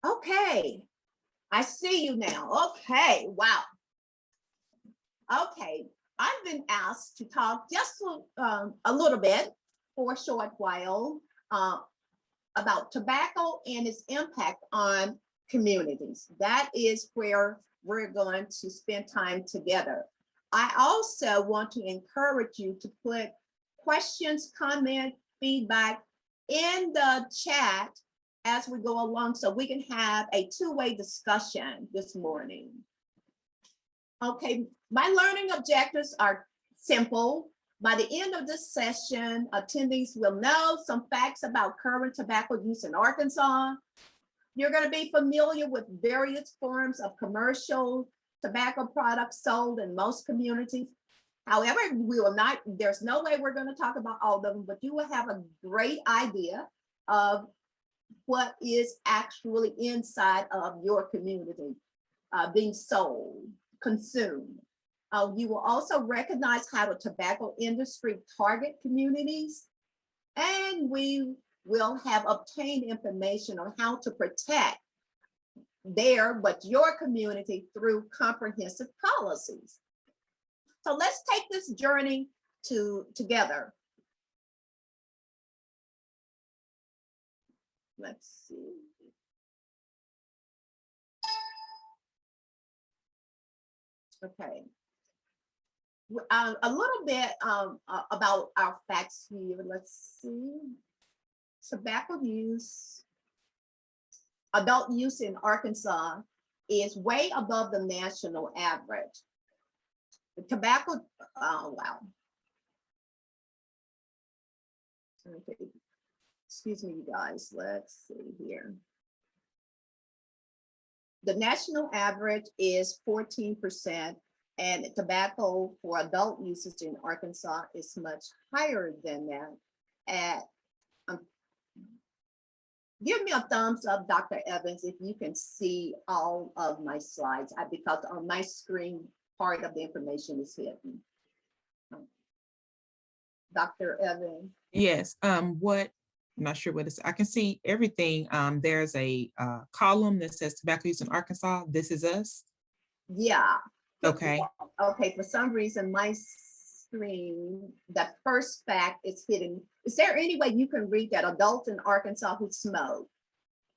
E: Okay, I see you now. Okay, wow. Okay, I've been asked to talk just a little bit for a short while about tobacco and its impact on communities. That is where we're going to spend time together. I also want to encourage you to put questions, comment, feedback in the chat as we go along so we can have a two-way discussion this morning. Okay, my learning objectives are simple. By the end of this session, attendees will know some facts about current tobacco use in Arkansas. You're going to be familiar with various forms of commercial tobacco products sold in most communities. However, we will not, there's no way we're going to talk about all of them, but you will have a great idea of what is actually inside of your community being sold, consumed. You will also recognize how the tobacco industry target communities, and we will have obtained information on how to protect your community through comprehensive policies. So let's take this journey together. Let's see. Okay. A little bit about our facts here. Let's see. Tobacco use, adult use in Arkansas is way above the national average. The tobacco, oh, wow. Okay. Excuse me, you guys. Let's see here. The national average is 14%, and tobacco for adult usage in Arkansas is much higher than that. Give me a thumbs up, Dr. Evans, if you can see all of my slides, because on my screen, part of the information is hidden. Dr. Evans.
D: Yes, I'm not sure what it's, I can see everything. There's a column that says tobacco use in Arkansas. This is us.
E: Yeah.
D: Okay.
E: Okay, for some reason, my screen, the first fact is hidden. Is there any way you can read that adults in Arkansas who smoke?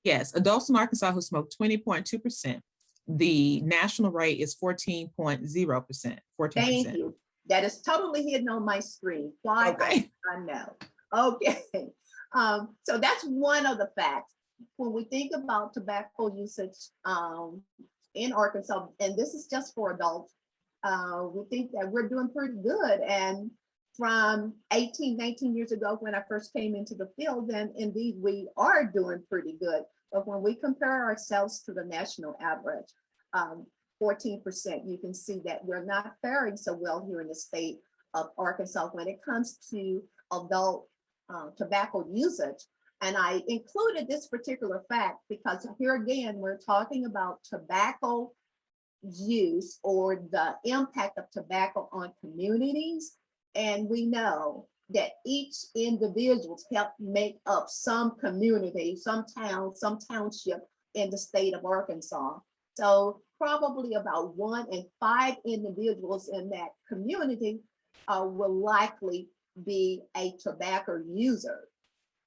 D: Yes, adults in Arkansas who smoke 20.2%. The national rate is 14.0%. 14%.
E: Thank you. That is totally hidden on my screen. Why?
D: Okay.
E: I know. Okay. So that's one of the facts. When we think about tobacco usage in Arkansas, and this is just for adults, we think that we're doing pretty good. And from 18, 19 years ago, when I first came into the field, then indeed we are doing pretty good. But when we compare ourselves to the national average, 14%, you can see that we're not faring so well here in the state of Arkansas when it comes to adult tobacco usage. And I included this particular fact because here again, we're talking about tobacco use or the impact of tobacco on communities. And we know that each individual help make up some community, some town, some township in the state of Arkansas. So probably about 1 in 5 individuals in that community will likely be a tobacco user.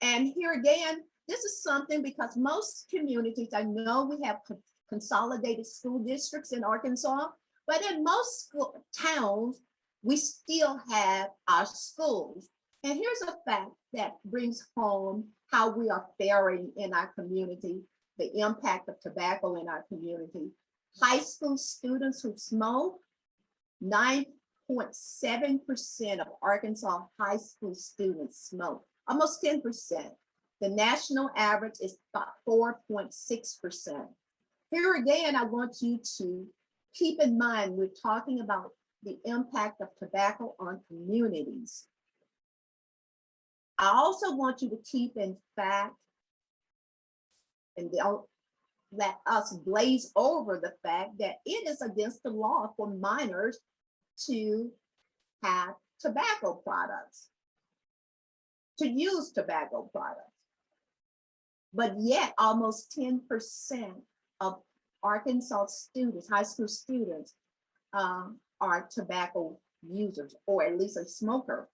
E: And here again, this is something because most communities, I know we have consolidated school districts in Arkansas, but in most towns, we still have our schools. And here's a fact that brings home how we are faring in our community, the impact of tobacco in our community. High school students who smoke, 9.7% of Arkansas high school students smoke, almost 10%. The national average is 4.6%. Here again, I want you to keep in mind, we're talking about the impact of tobacco on communities. I also want you to keep in fact, and let us glaze over the fact that it is against the law for minors to have tobacco products, to use tobacco products. But yet almost 10% of Arkansas students, high school students, are tobacco users, or at least a smoker.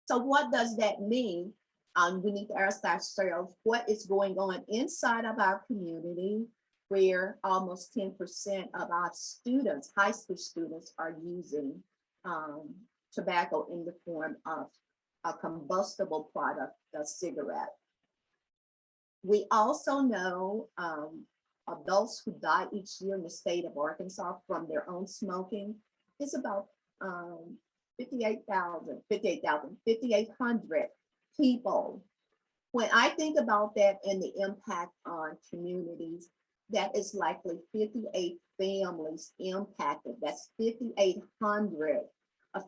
E: So what does that mean? We need to ask ourselves what is going on inside of our community, where almost 10% of our students, high school students, are using tobacco in the form of a combustible product, a cigarette. We also know adults who die each year in the state of Arkansas from their own smoking is about 5,800 people. When I think about that and the impact on communities, that is likely 58 families impacted. That's 5,800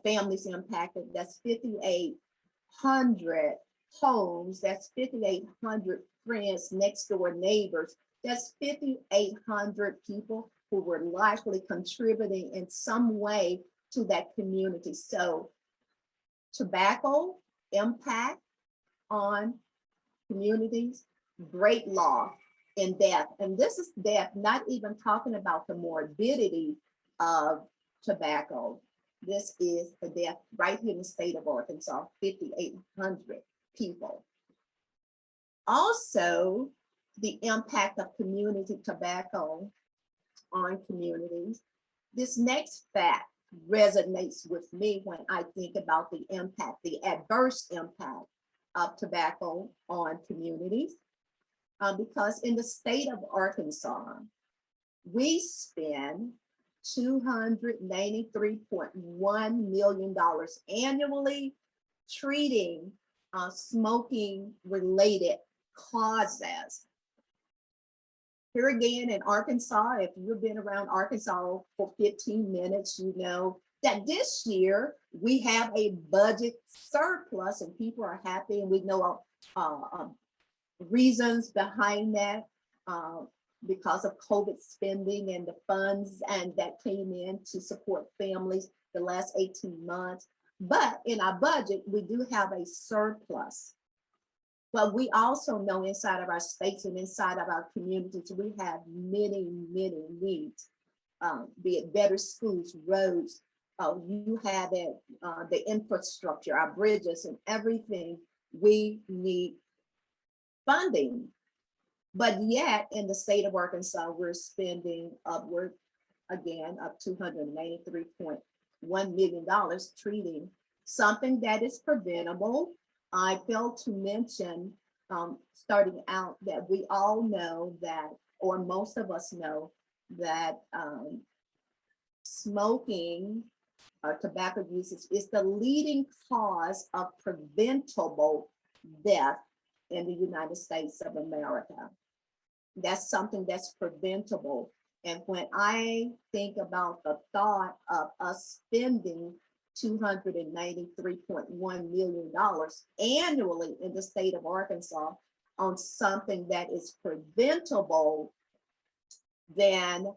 E: families impacted. That's 5,800 homes. That's 5,800 friends, next door neighbors. That's 5,800 people who were likely contributing in some way to that community. So tobacco impact on communities, great law in death. And this is death, not even talking about the morbidity of tobacco. This is the death right here in the state of Arkansas, 5,800 people. Also, the impact of community tobacco on communities. This next fact resonates with me when I think about the impact, the adverse impact of tobacco on communities. Because in the state of Arkansas, we spend $293.1 million annually treating smoking related causes. Here again in Arkansas, if you've been around Arkansas for 15 minutes, you know that this year we have a budget surplus and people are happy, and we know reasons behind that because of COVID spending and the funds and that came in to support families the last 18 months. But in our budget, we do have a surplus. But we also know inside of our states and inside of our communities, we have many, many needs, be it better schools, roads, you have it, the infrastructure, our bridges and everything. We need funding. But yet in the state of Arkansas, we're spending upward, again, of $293.1 million treating something that is preventable. I failed to mention starting out that we all know that, or most of us know that smoking or tobacco usage is the leading cause of preventable death in the United States of America. That's something that's preventable. And when I think about the thought of us spending $293.1 million annually in the state of Arkansas on something that is preventable, then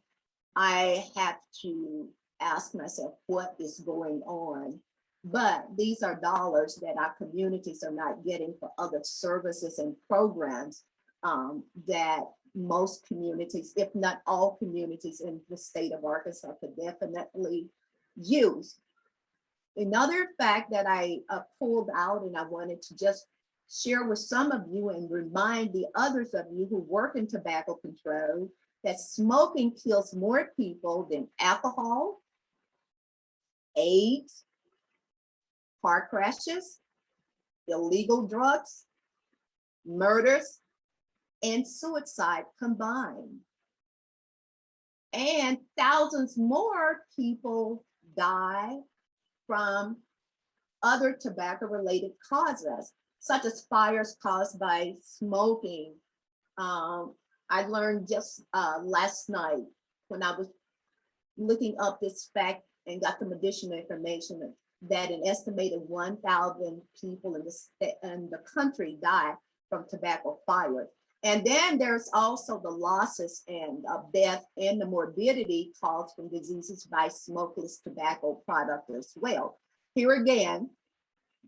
E: I have to ask myself what is going on. But these are dollars that our communities are not getting for other services and programs that most communities, if not all communities in the state of Arkansas, could definitely use. Another fact that I pulled out and I wanted to just share with some of you and remind the others of you who work in tobacco control that smoking kills more people than alcohol, AIDS, car crashes, illegal drugs, murders, and suicide combined. And thousands more people die from other tobacco-related causes, such as fires caused by smoking. I learned just last night when I was looking up this fact and got some additional information that an estimated 1,000 people in the country die from tobacco fires. And then there's also the losses and death and the morbidity caused from diseases by smokeless tobacco product as well. Here again,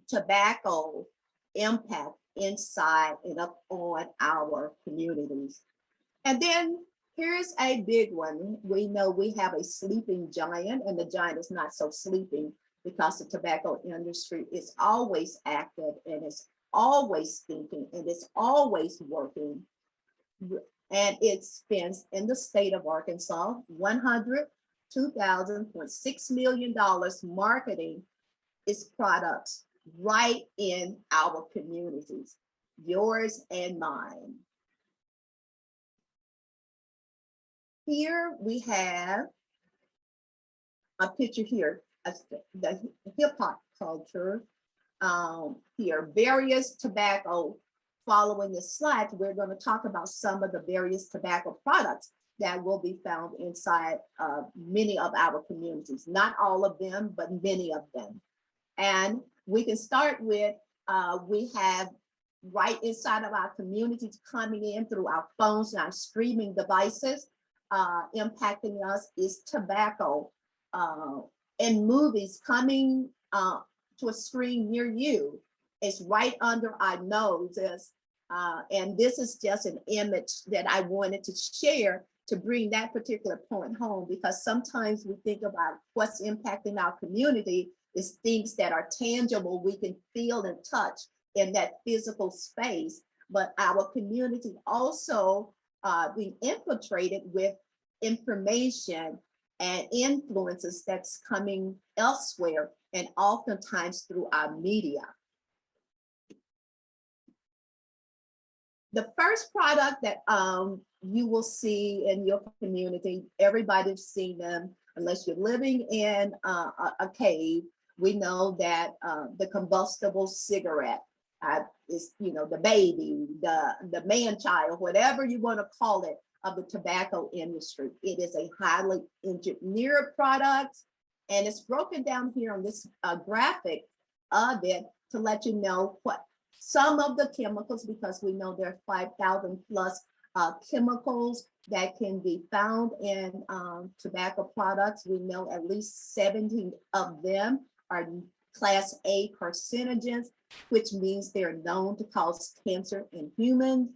E: tobacco impact inside and up on our communities. And then Here's a big one. We know we have a sleeping giant, and the giant is not so sleeping because the tobacco industry is always active and is always thinking and is always working. And it spends in the state of Arkansas $102,000.6 million marketing its products right in our communities, yours and mine. Here we have a picture here of the hip hop culture. Here, various tobacco. Following the slides, we're going to talk about some of the various tobacco products that will be found inside many of our communities. Not all of them, but many of them. And we can start with, we have right inside of our communities coming in through our phones and our streaming devices, impacting us is tobacco. And movies coming to a screen near you. It's right under our noses. And this is just an image that I wanted to share to bring that particular point home, because sometimes we think about what's impacting our community is things that are tangible, we can feel and touch in that physical space, but our community also being infiltrated with information and influences that's coming elsewhere, and oftentimes through our media. The first product that you will see in your community, everybody's seen them, unless you're living in a cave. We know that the combustible cigarette is, the baby, the man-child, whatever you want to call it, of the tobacco industry. It is a highly engineered product, and it's broken down here on this graphic of it to let you know what some of the chemicals, because we know there are 5,000 plus chemicals that can be found in tobacco products. We know at least 17 of them are class A carcinogens, which means they're known to cause cancer in humans.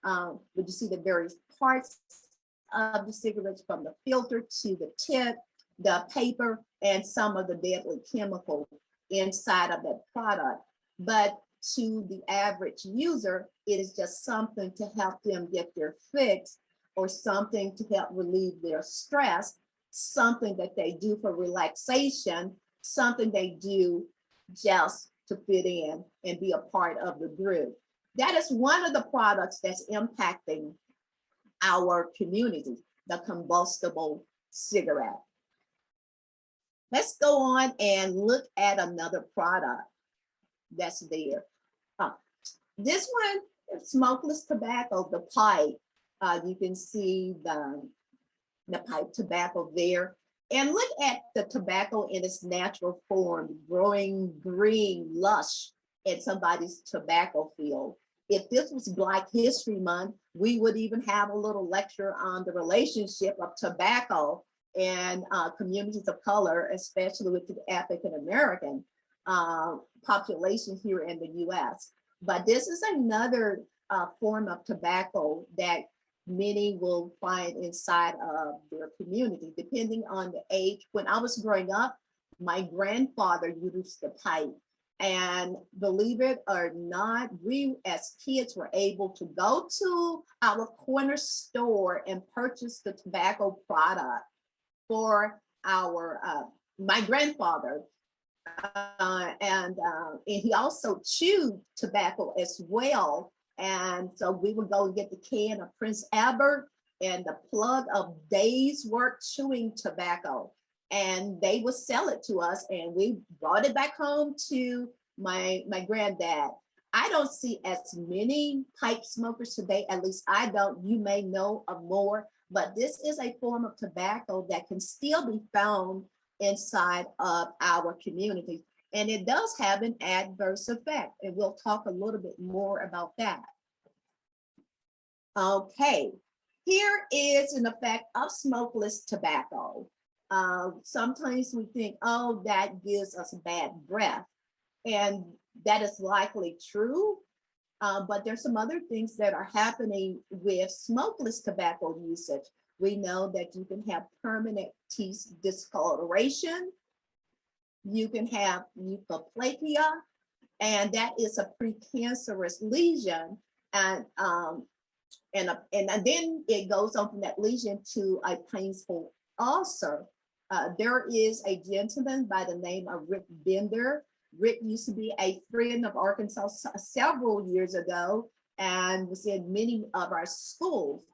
E: But you see the various parts of the cigarettes, from the filter to the tip, the paper, and some of the deadly chemicals inside of that product. But to the average user, it is just something to help them get their fix, or something to help relieve their stress, something that they do for relaxation, something they do just to fit in and be a part of the group. That is one of the products that's impacting our community, the combustible cigarette. Let's go on and look at another product that's there. This one, smokeless tobacco, the pipe. You can see the pipe tobacco there. And look at the tobacco in its natural form, growing green, lush in somebody's tobacco field. If this was Black History Month, we would even have a little lecture on the relationship of tobacco and communities of color, especially with the African American population here in the US. But this is another form of tobacco that many will find inside of their community, depending on the age. When I was growing up, my grandfather used the pipe. And believe it or not, we as kids were able to go to our corner store and purchase the tobacco product for my grandfather. And he also chewed tobacco as well. And so we would go and get the can of Prince Albert and the plug of days work chewing tobacco. And they would sell it to us, and we brought it back home to my granddad. I don't see as many pipe smokers today, at least I don't. You may know of more, but this is a form of tobacco that can still be found inside of our community. And it does have an adverse effect, and we'll talk a little bit more about that. Okay, here is an effect of smokeless tobacco. Sometimes we think, oh, that gives us bad breath. And that is likely true. But there's some other things that are happening with smokeless tobacco usage. We know that you can have permanent teeth discoloration. You can have mucoplakia, and that is a precancerous lesion. And then it goes on from that lesion to a painful ulcer. There is a gentleman by the name of Rick Bender. Rick used to be a friend of Arkansas several years ago and was in many of our schools.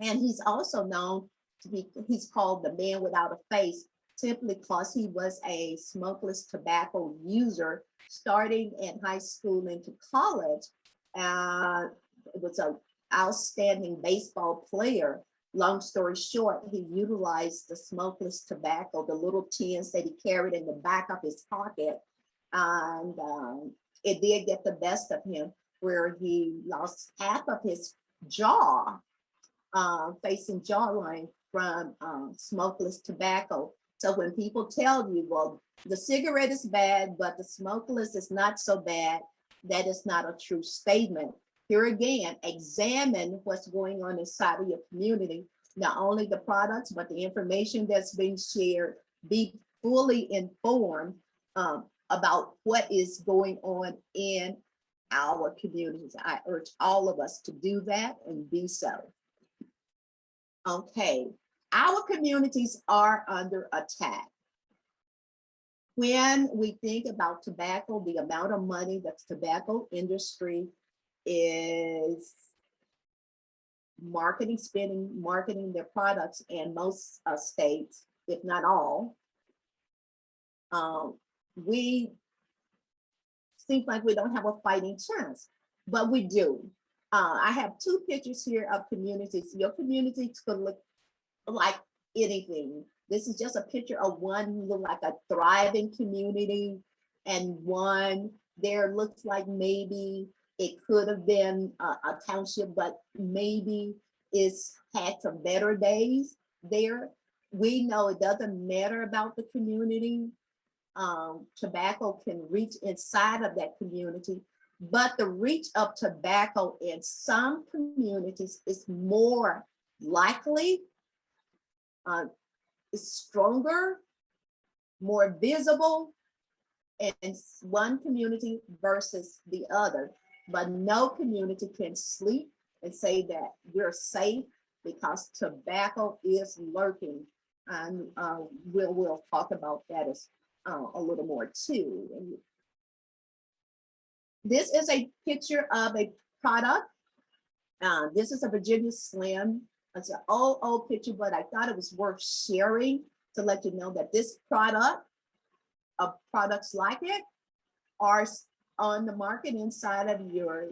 E: And he's also known to be, he's called the man without a face, simply because he was a smokeless tobacco user starting in high school into college. It was an outstanding baseball player. Long story short, he utilized the smokeless tobacco, the little tins that he carried in the back of his pocket. And it did get the best of him, where he lost half of his jaw, facing jawline from smokeless tobacco. So when people tell you, well, the cigarette is bad, but the smokeless is not so bad, that is not a true statement. Here again, examine what's going on inside of your community, not only the products, but the information that's being shared. Be fully informed about what is going on in our communities. I urge all of us to do that and be so. Okay, our communities are under attack. When we think about tobacco, the amount of money that the tobacco industry is marketing their products in most states, if not all, we seem like we don't have a fighting chance, but we do. I have two pictures here of communities. Your communities could look like anything. This is just a picture of one look like a thriving community, and one there looks like maybe it could have been a township, but maybe it's had some better days there. We know it doesn't matter about the community. Tobacco can reach inside of that community, but the reach of tobacco in some communities is more likely, is stronger, more visible in one community versus the other. But no community can sleep and say that we're safe, because tobacco is lurking. And we'll talk about that as a little more too. This is a picture of a product. This is a Virginia Slim. It's an old picture, but I thought it was worth sharing to let you know that this product, products like it, are on the market inside of your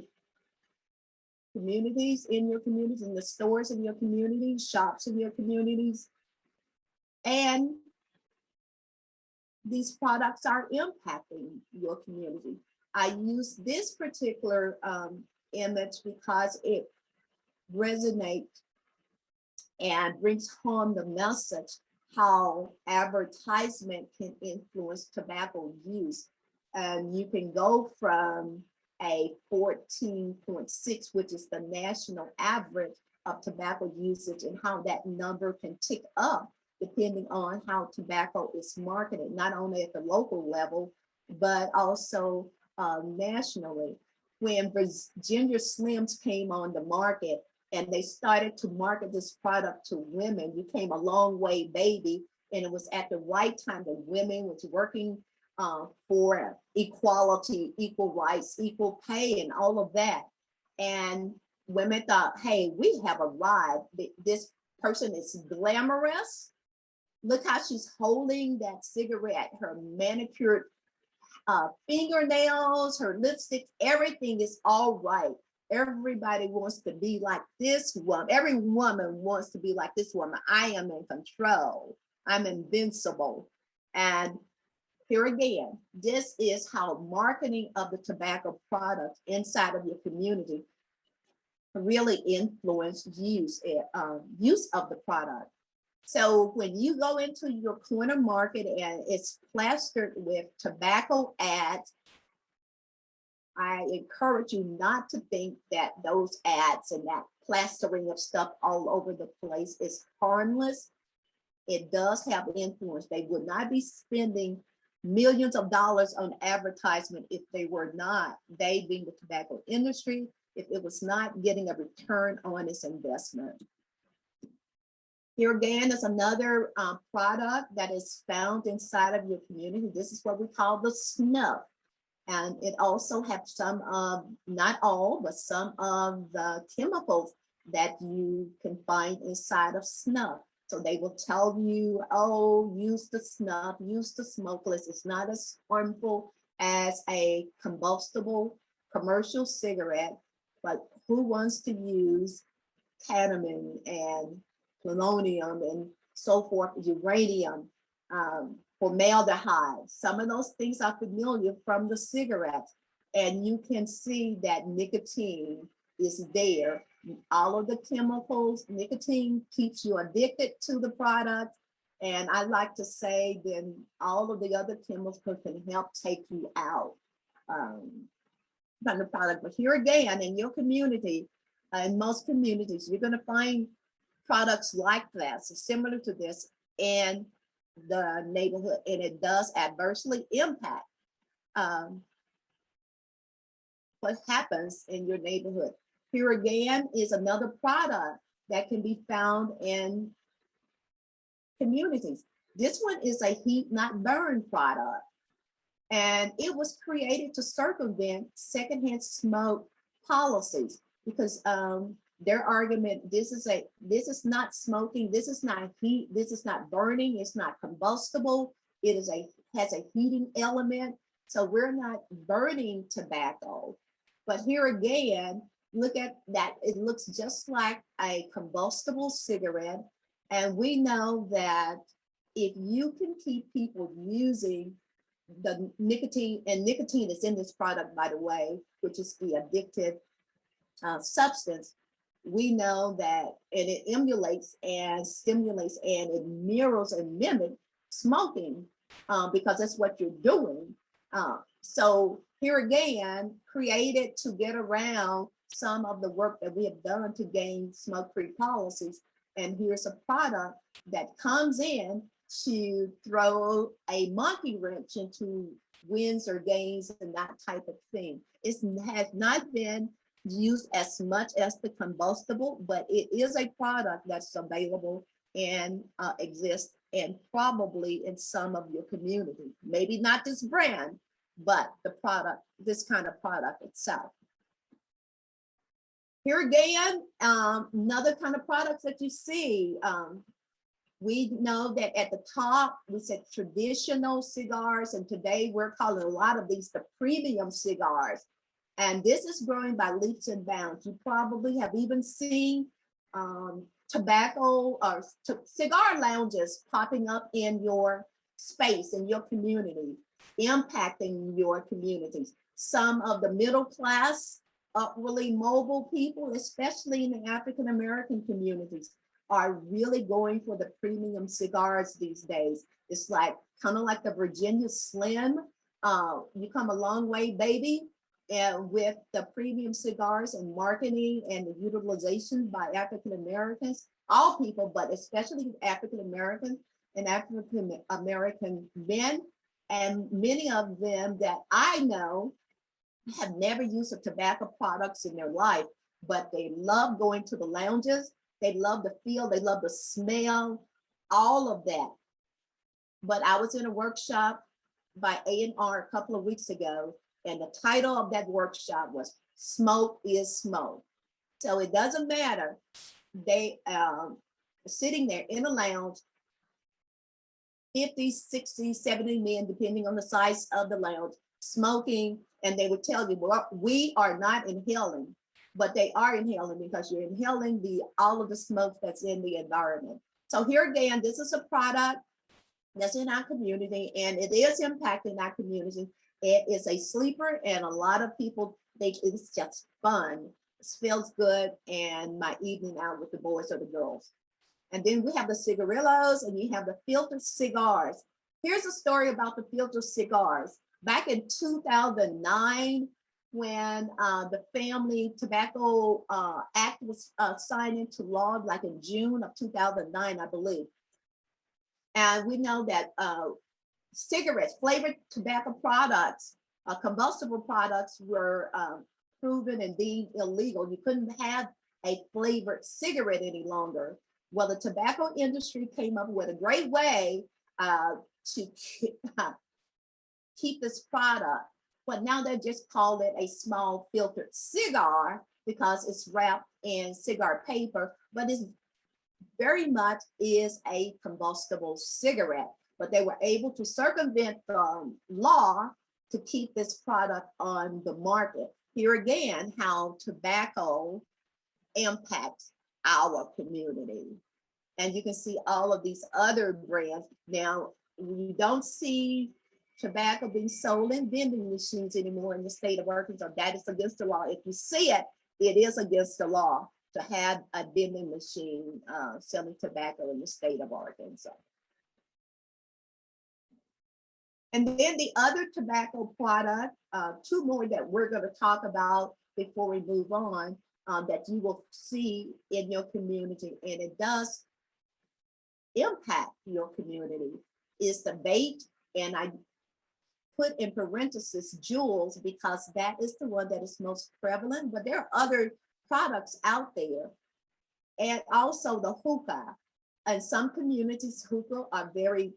E: communities, in the stores in your communities, shops in your communities. And these products are impacting your community. I use this particular image because it resonates and brings home the message how advertisement can influence tobacco use. And you can go from a 14.6, which is the national average of tobacco usage, and how that number can tick up depending on how tobacco is marketed, not only at the local level, but also nationally. When Virginia Slims came on the market and they started to market this product to women, you came a long way, baby, and it was at the right time that women was working for equality, equal rights, equal pay, and all of that. And women thought, hey, we have arrived. This person is glamorous. Look how she's holding that cigarette, her manicured fingernails, her lipstick, everything is all right. Everybody wants to be like this woman. Every woman wants to be like this woman. I am in control. I'm invincible. And here again, this is how marketing of the tobacco products inside of your community really influence use of the product. So when you go into your corner market and it's plastered with tobacco ads, I encourage you not to think that those ads and that plastering of stuff all over the place is harmless. It does have influence. They would not be spending millions of dollars on advertisement if they were not, they being the tobacco industry, if it was not getting a return on its investment. Here again is another product that is found inside of your community. This is what we call the snuff. And it also has some of, not all, but some of the chemicals that you can find inside of snuff. So they will tell you, oh, use the snuff, use the smokeless. It's not as harmful as a combustible commercial cigarette, but who wants to use cadmium and polonium and so forth, uranium, formaldehyde? Some of those things are familiar from the cigarettes, and you can see that nicotine is there. All of the chemicals, nicotine keeps you addicted to the product. And I like to say then all of the other chemicals can help take you out from the product. But here again, in your community, in most communities, you're gonna find products like that, so similar to this in the neighborhood, and it does adversely impact what happens in your neighborhood. Here again is another product that can be found in communities. This one is a heat not burn product, and it was created to circumvent secondhand smoke policies, because their argument, this is not smoking, this is not heat, this is not burning, it's not combustible, it is has a heating element, so we're not burning tobacco. But here again, look at that, it looks just like a combustible cigarette. And we know that if you can keep people using the nicotine, and nicotine is in this product, by the way, which is the addictive substance, we know that, and it emulates and stimulates and it mirrors and mimics smoking, because that's what you're doing. So here again, created to get around some of the work that we have done to gain smoke-free policies. And here's a product that comes in to throw a monkey wrench into wins or gains and that type of thing. It has not been used as much as the combustible, but it is a product that's available and exists, and probably in some of your community. Maybe not this brand, but the product, this kind of product itself. Here again, another kind of products that you see. We know that at the top, we said traditional cigars, and today we're calling a lot of these the premium cigars. And this is growing by leaps and bounds. You probably have even seen tobacco or cigar lounges popping up in your space, in your community, impacting your communities. Some of the middle class, upwardly mobile people, especially in the African American communities, are really going for the premium cigars these days. It's like kind of like the Virginia Slim. You come a long way, baby, and with the premium cigars and marketing and the utilization by African Americans, all people, but especially African Americans and African American men. And many of them that I know have never used a tobacco products in their life, but they love going to the lounges. They love the feel, they love the smell, all of that. But I was in a workshop by A&R a couple of weeks ago, and the title of that workshop was Smoke is Smoke. So it doesn't matter. They sitting there in a lounge, 50, 60, 70 men, depending on the size of the lounge, smoking, and they would tell you, well, we are not inhaling, but they are inhaling because you're inhaling all of the smoke that's in the environment. So here again, this is a product that's in our community, and it is impacting our community. It is a sleeper, and a lot of people think it's just fun. It feels good, and my evening out with the boys or the girls. And then we have the cigarillos, and you have the filtered cigars. Here's a story about the filtered cigars. Back in 2009, when the Family Tobacco Act was signed into law, like in June of 2009, I believe. And we know that cigarettes, flavored tobacco products, combustible products were proven and deemed illegal. You couldn't have a flavored cigarette any longer. Well, the tobacco industry came up with a great way to keep this product, but now they just call it a small filtered cigar because it's wrapped in cigar paper, but it's very much is a combustible cigarette. But they were able to circumvent the law to keep this product on the market. Here again, how tobacco impacts our community. And you can see all of these other brands. Now, you don't see tobacco being sold in vending machines anymore in the state of Arkansas. That is against the law. If you see it, it is against the law to have a vending machine selling tobacco in the state of Arkansas. And then the other tobacco product, two more that we're going to talk about before we move on, that you will see in your community, and it does impact your community, is the vape. And I put in parentheses Juuls because that is the one that is most prevalent, but there are other products out there. And also the hookah. In some communities, hookah are very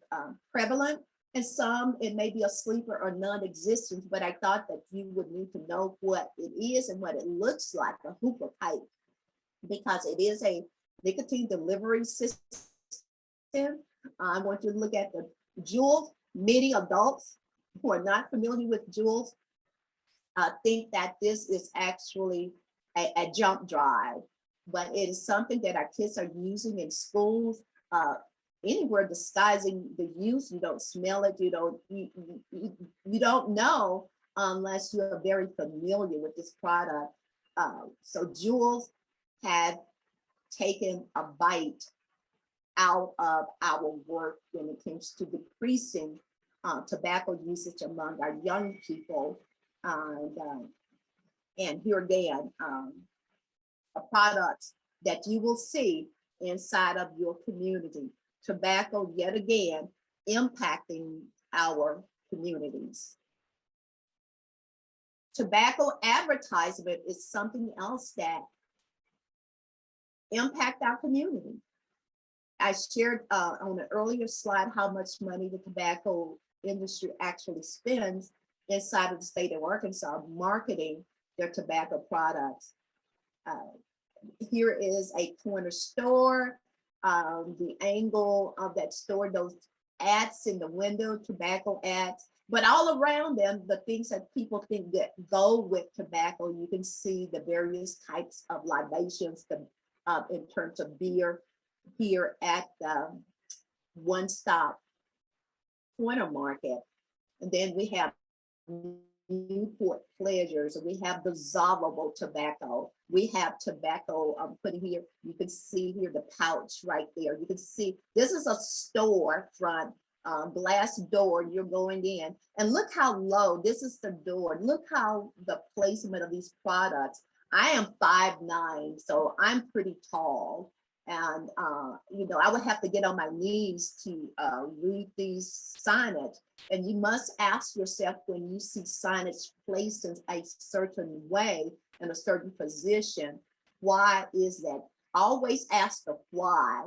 E: prevalent, and some it may be a sleeper or non-existent, but I thought that you would need to know what it is and what it looks like, a hookah pipe, because it is a nicotine delivery system. I want you to look at the Juuls. Many adults who are not familiar with Juuls think that this is actually a jump drive, but it is something that our kids are using in schools, anywhere, disguising the use. You don't smell it, you don't know unless you are very familiar with this product. So Juuls have taken a bite out of our work when it comes to decreasing tobacco usage among our young people. And here again, products that you will see inside of your community. Tobacco, yet again, impacting our communities. Tobacco advertisement is something else that impact our community. I shared on an earlier slide how much money the tobacco industry actually spends inside of the state of Arkansas marketing their tobacco products. Here is a corner store. The angle of that store, those ads in the window, tobacco ads, but all around them, the things that people think that go with tobacco, you can see the various types of libations in terms of beer here at the One Stop Corner Market. And then we have Newport Pleasures, and we have dissolvable tobacco. We have tobacco, I'm putting here, you can see here the pouch right there. You can see this is a store front, glass door, you're going in. And look how low, this is the door. Look how the placement of these products. I am 5'9", so I'm pretty tall. And, I would have to get on my knees to read these signage. And you must ask yourself, when you see signage placed in a certain way, in a certain position, why is that? Always ask the why.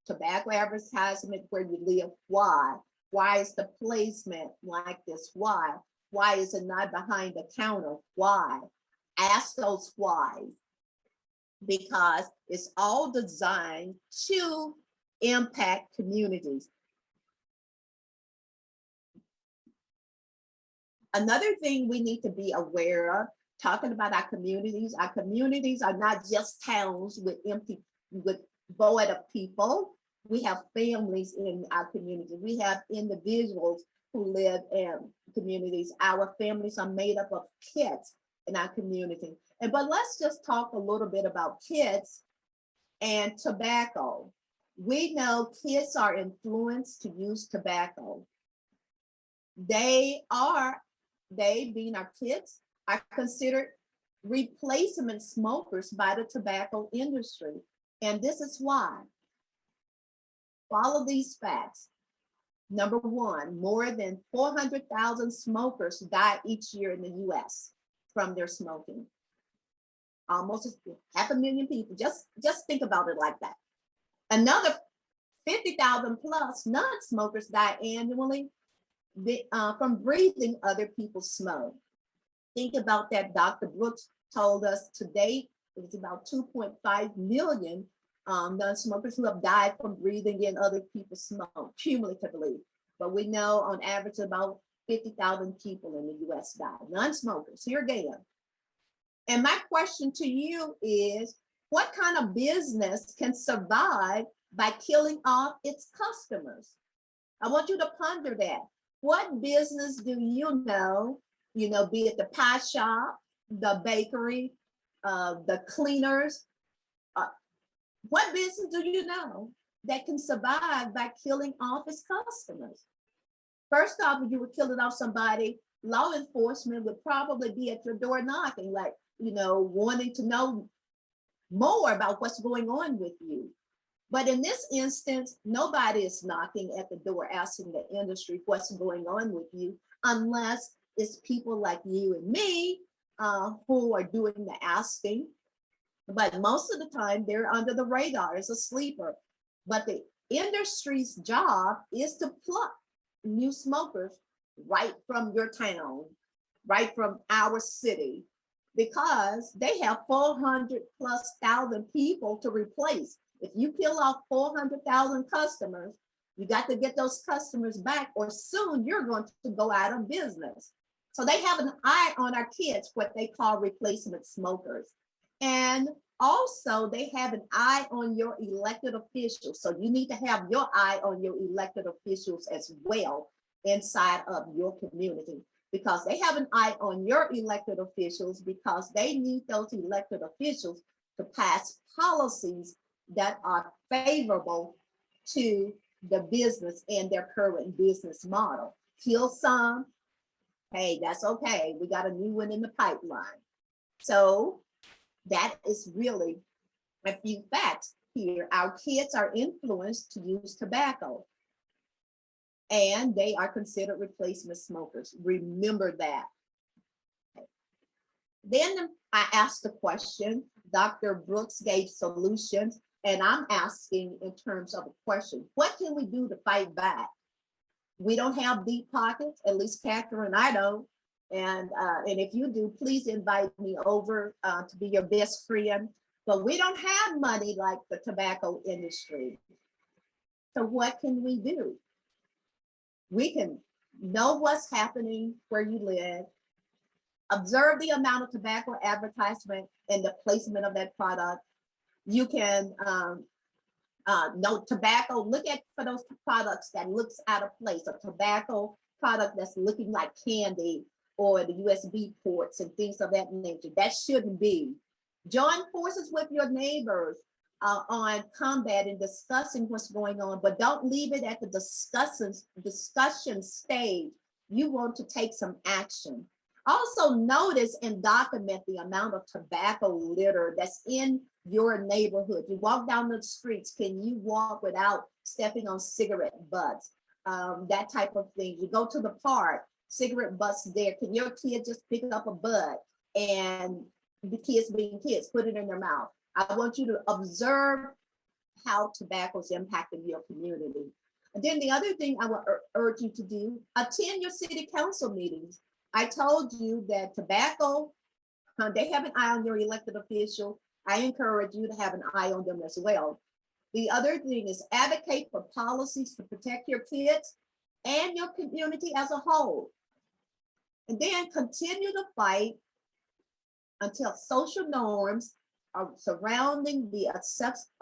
E: Tobacco advertisement where you live, why? Why is the placement like this? Why? Why is it not behind the counter? Why? Ask those whys, because it's all designed to impact communities. Another thing we need to be aware of, talking about our communities are not just towns with void of people. We have families in our community. We have individuals who live in communities. Our families are made up of kids in our community. But let's just talk a little bit about kids and tobacco. We know kids are influenced to use tobacco. They being our kids, are considered replacement smokers by the tobacco industry. And this is why. Follow these facts. Number one, more than 400,000 smokers die each year in the US from their smoking. Almost 500,000 people. Just think about it like that. Another 50,000 plus non-smokers die annually from breathing other people's smoke. Think about that. Dr. Brooks told us today it's about 2.5 million non-smokers who have died from breathing in other people's smoke cumulatively. But we know on average about 50,000 people in the US die, non-smokers. Here again. And my question to you is, what kind of business can survive by killing off its customers? I want you to ponder that. What business do you know, be it the pie shop, the bakery, the cleaners, what business do you know that can survive by killing off its customers? First off, if you were killing off somebody, law enforcement would probably be at your door knocking, like, wanting to know more about what's going on with you. But in this instance, nobody is knocking at the door asking the industry what's going on with you, unless it's people like you and me who are doing the asking. But most of the time, they're under the radar as a sleeper. But the industry's job is to pluck new smokers right from your town, right from our city, because they have 400 plus thousand people to replace. If you kill off 400,000 customers, you got to get those customers back, or soon you're going to go out of business. So they have an eye on our kids, what they call replacement smokers. And also they have an eye on your elected officials. So you need to have your eye on your elected officials as well inside of your community, because they have an eye on your elected officials, because they need those elected officials to pass policies that are favorable to the business and their current business model. Kill some, hey, that's okay. We got a new one in the pipeline. So that is really a few facts here. Our kids are influenced to use tobacco, and they are considered replacement smokers. Remember that. Then I asked the question, Dr. Brooks gave solutions, and I'm asking in terms of a question, what can we do to fight back? We don't have deep pockets, at least Catherine, I don't. And if you do, please invite me over to be your best friend. But we don't have money like the tobacco industry. So what can we do? We can know what's happening where you live, observe the amount of tobacco advertisement and the placement of that product. You can know tobacco, look at for those products that looks out of place, a tobacco product that's looking like candy or the USB ports and things of that nature. That shouldn't be. Join forces with your neighbors on combat and discussing what's going on, but don't leave it at the discussion stage. You want to take some action. Also notice and document the amount of tobacco litter that's in your neighborhood. You walk down the streets, can you walk without stepping on cigarette butts? That type of thing. You go to the park, cigarette butts there. Can your kid just pick up a butt and the kids being kids, put it in their mouth? I want you to observe how tobacco is impacting your community. And then the other thing I would urge you to do, attend your city council meetings. I told you that tobacco, they have an eye on your elected official. I encourage you to have an eye on them as well. The other thing is advocate for policies to protect your kids and your community as a whole. And then continue to fight until social norms surrounding the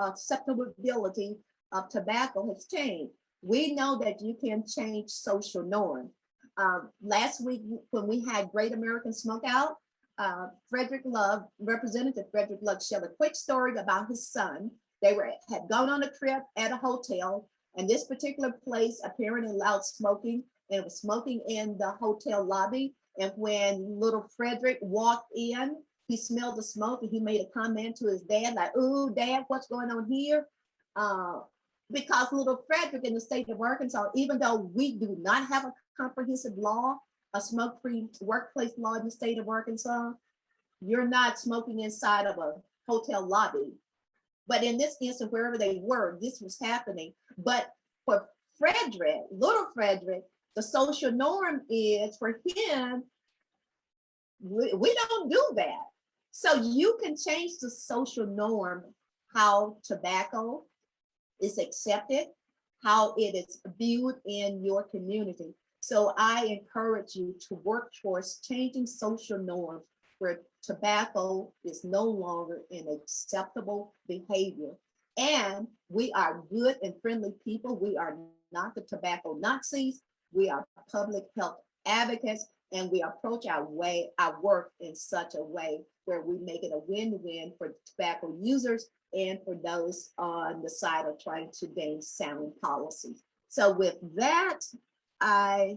E: acceptability of tobacco has changed. We know that you can change social norms. Last week, when we had Great American Smokeout, Frederick Love, Representative Frederick Love, shared a quick story about his son. They had gone on a trip at a hotel, and this particular place apparently allowed smoking, and it was smoking in the hotel lobby. And when little Frederick walked in, he smelled the smoke and he made a comment to his dad, like, "Ooh, Dad, what's going on here?" Because little Frederick in the state of Arkansas, even though we do not have a comprehensive law, a smoke-free workplace law in the state of Arkansas, you're not smoking inside of a hotel lobby. But in this instance, wherever they were, this was happening. But for Frederick, little Frederick, the social norm is for him, we don't do that. So you can change the social norm, how tobacco is accepted, how it is viewed in your community. So I encourage you to work towards changing social norms where tobacco is no longer an acceptable behavior. And we are good and friendly people. We are not the tobacco Nazis. We are public health advocates, and we approach our work in such a way where we make it a win-win for tobacco users and for those on the side of trying to gain sound policies. So with that, I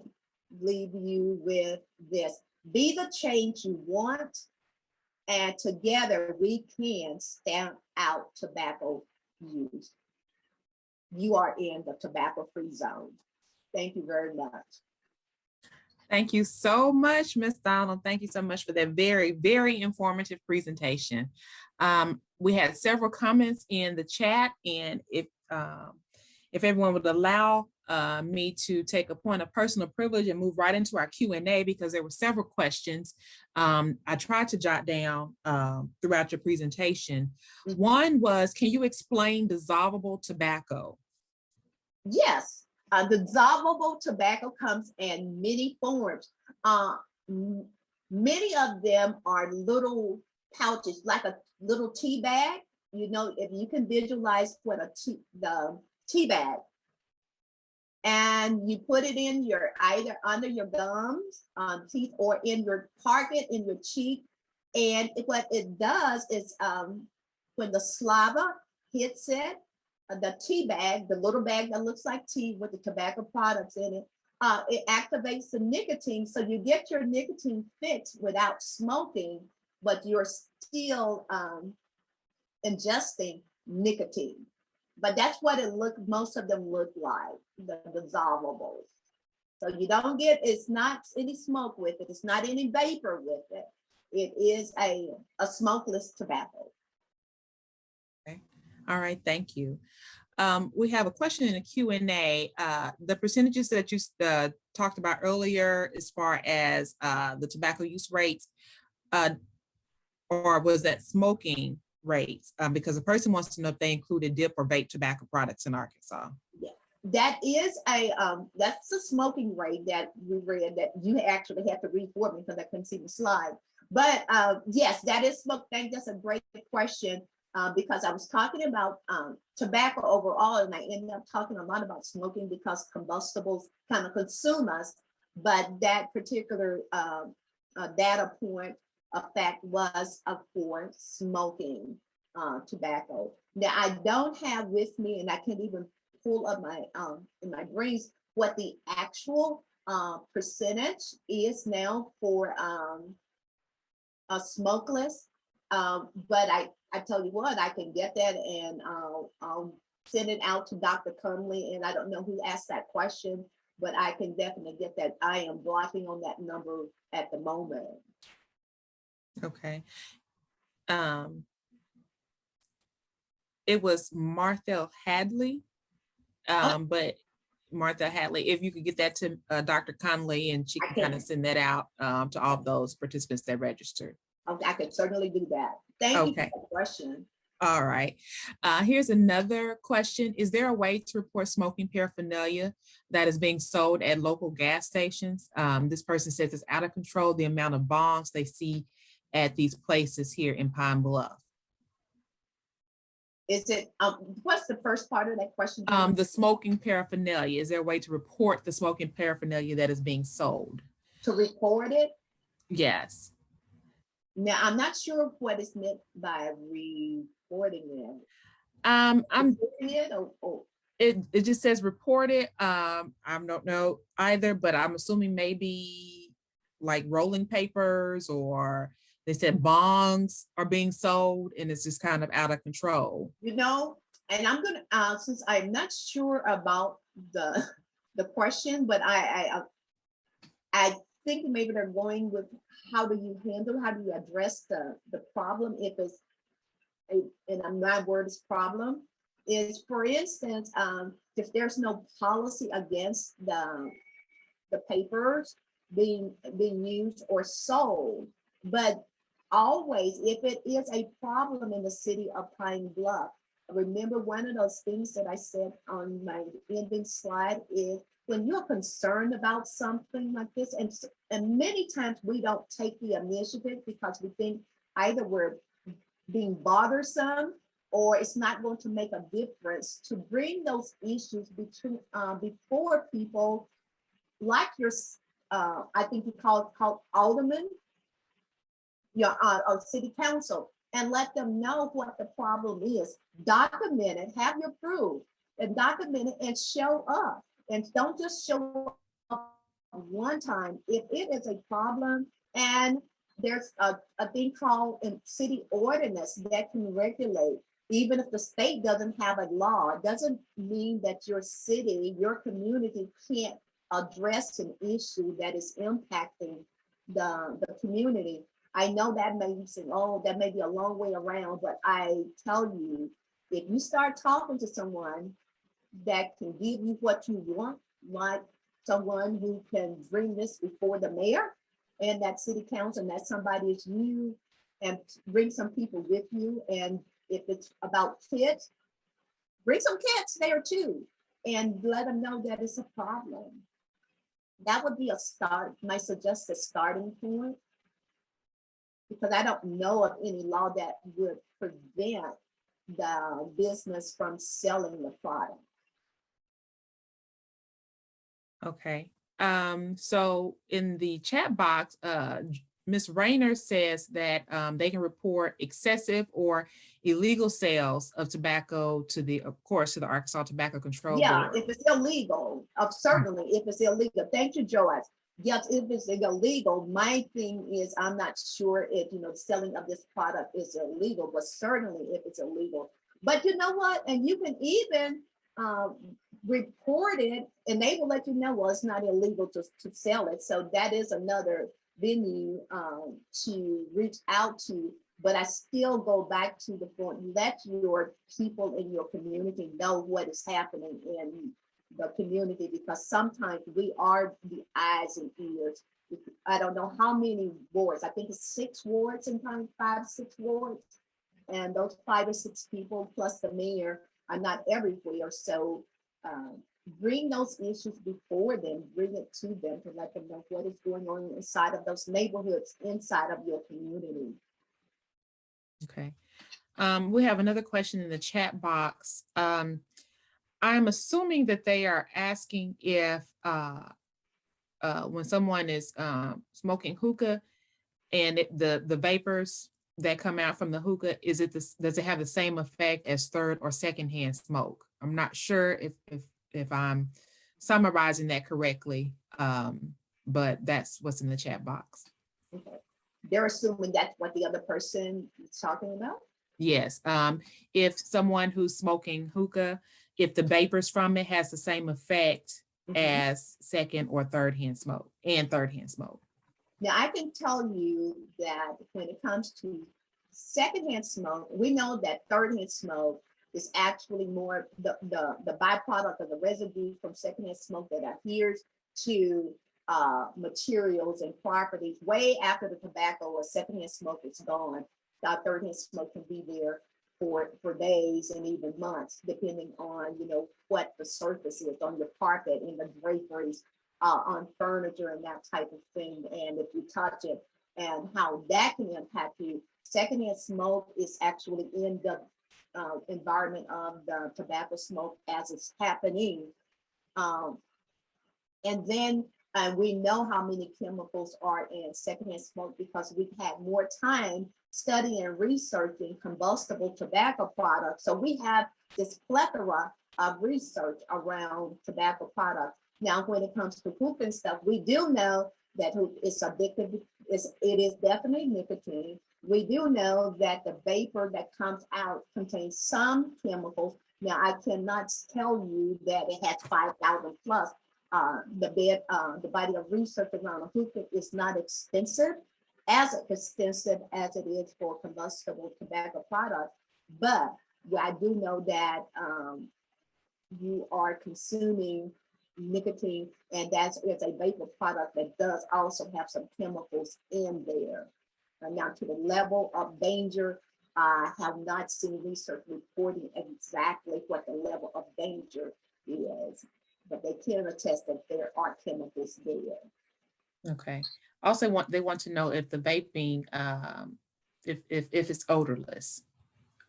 E: leave you with this. Be the change you want, and together we can stamp out tobacco use. You are in the tobacco-free zone. Thank you very much.
D: Thank you so much, Ms. Donald. Thank you so much for that very, very informative presentation. We had several comments in the chat, and if everyone would allow me to take a point of personal privilege and move right into our Q&A, because there were several questions I tried to jot down throughout your presentation. One was, can you explain dissolvable tobacco?
E: Yes, dissolvable tobacco comes in many forms. Many of them are little pouches, like a little tea bag. You know, if you can visualize what the tea bag, and you put it in your either under your gums, teeth, or in your pocket in your cheek. And what it does is when the saliva hits it, the tea bag, the little bag that looks like tea with the tobacco products in it, it activates the nicotine. So you get your nicotine fix without smoking, but you're still ingesting nicotine. But that's what most of them look like, the dissolvables. So you don't get, it's not any smoke with it. It's not any vapor with it. It is a smokeless tobacco.
D: Okay. All right, thank you. We have a question in the Q&A. The percentages that you talked about earlier as far as the tobacco use rates, or was that smoking rates? Because the person wants to know if they included dip or vape tobacco products in Arkansas. Yeah.
E: That is that's the smoking rate that we read, that you actually have to read for me because I couldn't see the slide. But yes, that is smoke. I think that's a great question because I was talking about tobacco overall, and I ended up talking a lot about smoking because combustibles kind of consume us. But that particular data point effect was for smoking tobacco. Now I don't have with me, and I can't even pull up my in my brains what the actual percentage is now for a smokeless. But I tell you what, I can get that and I'll send it out to Dr. Cunley. And I don't know who asked that question, but I can definitely get that. I am blocking on that number at the moment.
D: Okay. It was Martha Hadley, but Martha Hadley, if you could get that to Dr. Conley, and she can kind of send that out to all those participants that registered.
E: Okay, I can certainly do that. Thank you for the question. All
D: right. Here's another question. Is there a way to report smoking paraphernalia that is being sold at local gas stations? This person says it's out of control, the amount of bongs they see at these places here in Pine Bluff.
E: Is it, what's the first part of that question?
D: The smoking paraphernalia. Is there a way to report the smoking paraphernalia that is being sold?
E: To report it?
D: Yes.
E: Now, I'm not sure what is meant by reporting
D: it. It just says report it. I don't know either, but I'm assuming maybe like rolling papers, or they said bongs are being sold and it's just kind of out of control.
E: You know, and I'm gonna, since I'm not sure about the question, but I think maybe they're going with how do you address the problem if it's and my word is problem is, for instance, if there's no policy against the papers being used or sold, but always if it is a problem in the city of Pine Bluff, remember one of those things that I said on my ending slide is when you're concerned about something like this, and many times we don't take the initiative because we think either we're being bothersome or it's not going to make a difference, to bring those issues between before people like your I think you call alderman, your or city council, and let them know what the problem is. Document it, have your proof, and document it and show up. And don't just show up one time. If it is a problem, and there's a thing called in city ordinance that can regulate, even if the state doesn't have a law, it doesn't mean that your city, your community can't address an issue that is impacting the community. I know that may seem, oh, that may be a long way around, but I tell you, if you start talking to someone that can give you what you want, like someone who can bring this before the mayor and that city council, and that somebody is you, and bring some people with you. And if it's about kids, bring some kids there too, and let them know that it's a problem. That would be a start, my suggested starting point, because I don't know of any law that would prevent the business from selling the product.
D: Okay. So in the chat box, Ms. Rayner says that they can report excessive or illegal sales of tobacco to the, of course, to the Arkansas Tobacco Control Board.
E: If it's illegal, certainly if it's illegal. Thank you, Joyce. Yes, if it's illegal, my thing is I'm not sure if selling of this product is illegal, but certainly if it's illegal. But you know what? And you can even report it, and they will let you know, well, it's not illegal to sell it. So that is another venue to reach out to. But I still go back to the point, let your people in your community know what is happening in the community, because sometimes we are the eyes and ears. I don't know how many wards, I think it's 6 wards, sometimes 5, 6 wards. And those 5 or 6 people plus the mayor are not everywhere. So bring those issues before them, bring it to them to let them know what is going on inside of those neighborhoods, inside of your community.
D: Okay. We have another question in the chat box. I'm assuming that they are asking if when someone is smoking hookah and the vapors that come out from the hookah, does it have the same effect as third or secondhand smoke? I'm not sure if I'm summarizing that correctly, but that's what's in the chat box.
E: Okay. They're assuming that's what the other person is talking about?
D: Yes. If someone who's smoking hookah, if the vapors from it has the same effect as second or third hand smoke. Now,
E: I can tell you that when it comes to secondhand smoke, we know that third-hand smoke is actually more the byproduct of the residue from secondhand smoke that adheres to materials and properties way after the tobacco or secondhand smoke is gone. That third-hand smoke can be there for days and even months, depending on what the surface is on your carpet, in the draperies, on furniture and that type of thing. And if you touch it, and how that can impact you. Secondhand smoke is actually in the environment of the tobacco smoke as it's happening. And then we know how many chemicals are in secondhand smoke because we've had more time studying and researching combustible tobacco products. So we have this plethora of research around tobacco products. Now, when it comes to hookah and stuff, we do know that it's addictive. It is definitely nicotine. We do know that the vapor that comes out contains some chemicals. Now, I cannot tell you that it has 5,000 plus. The body of research around a hookah is not as extensive as it is for combustible tobacco products. But I do know that you are consuming nicotine, and it's a vapor product that does also have some chemicals in there. Now, to the level of danger, I have not seen research reporting exactly what the level of danger is, but they can attest that there are chemicals there.
D: Okay. Also, they want to know if the vaping, if it's odorless,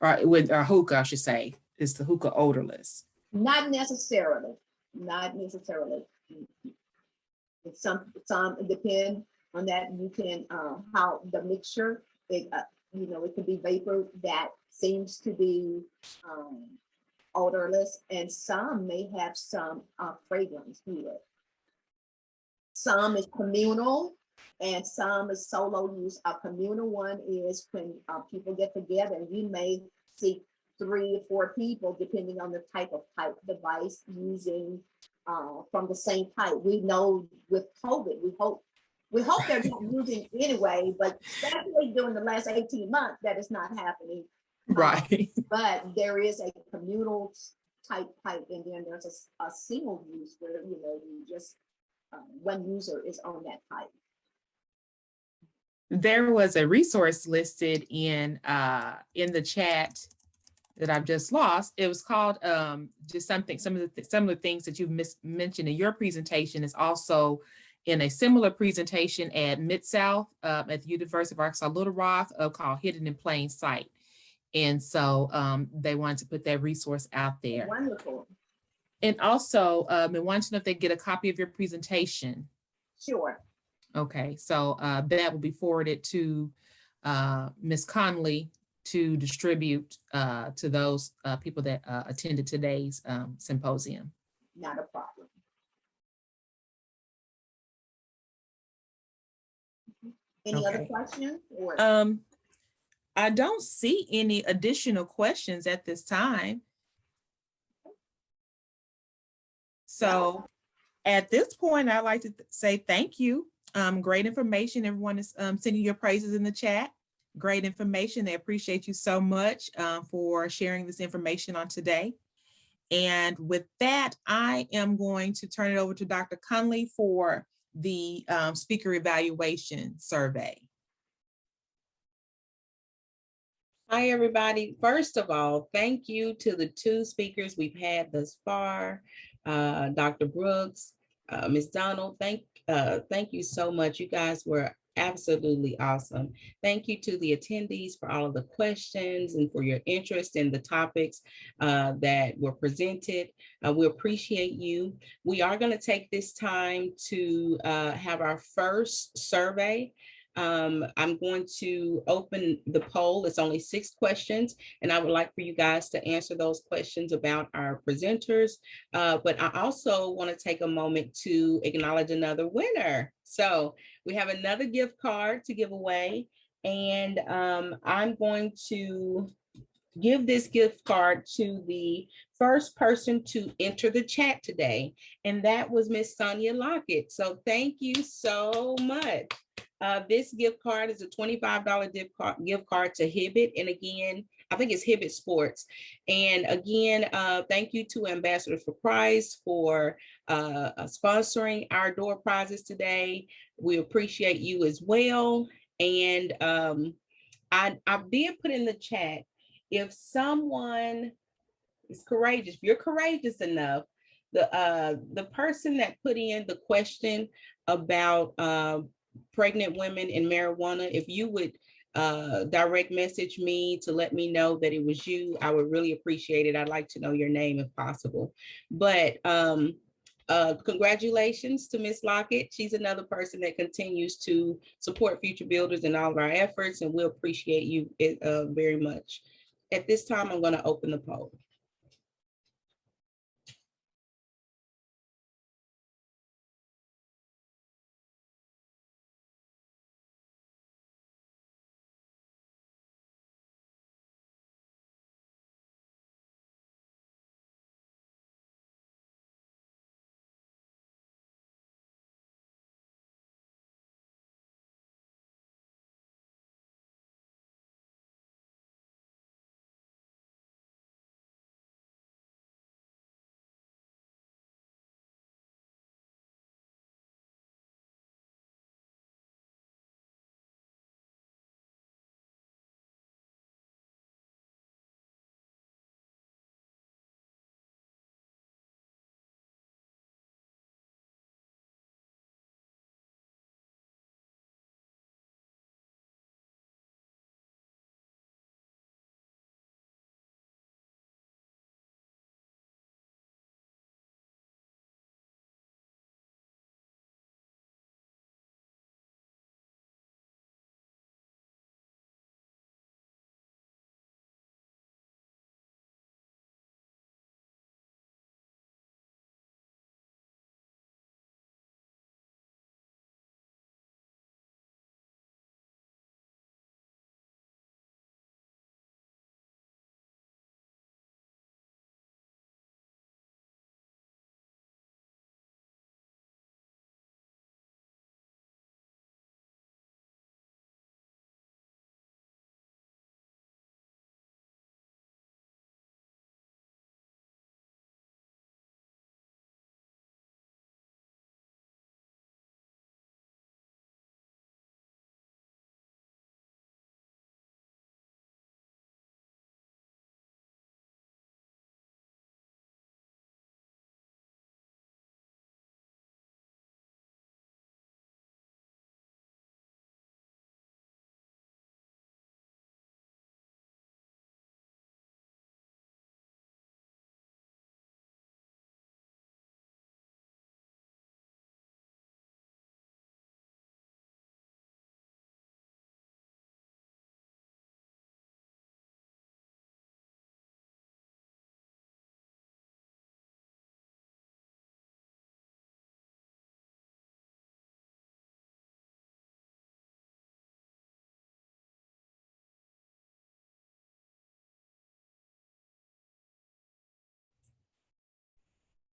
D: or hookah, I should say, is the hookah odorless?
E: Not necessarily. Not necessarily. It's some it depends on that. You can how the mixture. It it could be vapor that seems to be odorless, and some may have some fragrance to it. Some is communal, and some is solo use. A communal one is when people get together, and you may see 3 or 4 people, depending on the type of pipe device using from the same type. We know with COVID, we hope they're not using anyway, but especially during the last 18 months, that is not happening.
D: Right.
E: But there is a communal type pipe, and then there's a single use where you just one user is on that pipe.
D: There was a resource listed in the chat that I've just lost. It was called just something. Some of the things that you've mentioned in your presentation is also in a similar presentation at Mid-South at the University of Arkansas Little Rock called Hidden in Plain Sight. And so they wanted to put that resource out there.
E: Wonderful.
D: And also, they wanted to know if they get a copy of your presentation.
E: Sure.
D: Okay, so that will be forwarded to Ms. Conley to distribute to those people that attended today's symposium.
E: Not a problem. Any other questions?
D: I don't see any additional questions at this time. So at this point, I'd like to say thank you. Great information. Everyone is sending your praises in the chat. Great information. They appreciate you so much for sharing this information on today. And with that, I am going to turn it over to Dr. Conley for the speaker evaluation survey.
B: Hi, everybody. First of all, thank you to the 2 speakers we've had thus far, Dr. Brooks, Ms. Donald. Thank you so much. You guys were absolutely awesome. Thank you to the attendees for all of the questions and for your interest in the topics that were presented. We appreciate you. We are going to take this time to have our first survey. I'm going to open the poll. It's only 6 questions, and I would like for you guys to answer those questions about our presenters. But I also want to take a moment to acknowledge another winner. So we have another gift card to give away, and I'm going to give this gift card to the first person to enter the chat today, and that was Miss Sonia Lockett. So thank you so much. This gift card is a $25 gift card to Hibbett. And again, I think it's Hibbett Sports. And again, thank you to Ambassador for Christ for sponsoring our door prizes today. We appreciate you as well. And I did put in the chat, if someone is courageous, if you're courageous enough, the person that put in the question about pregnant women and marijuana, if you would direct message me to let me know that it was you, I would really appreciate it. I'd like to know your name if possible. But congratulations to Miss Lockett. She's another person that continues to support Future Builders in all of our efforts, and we appreciate you very much. At this time, I'm going to open the poll.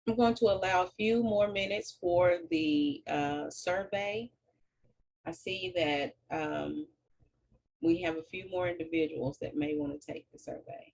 B: I'm going to allow a few more minutes for the survey. I see that we have a few more individuals that may want to take the survey.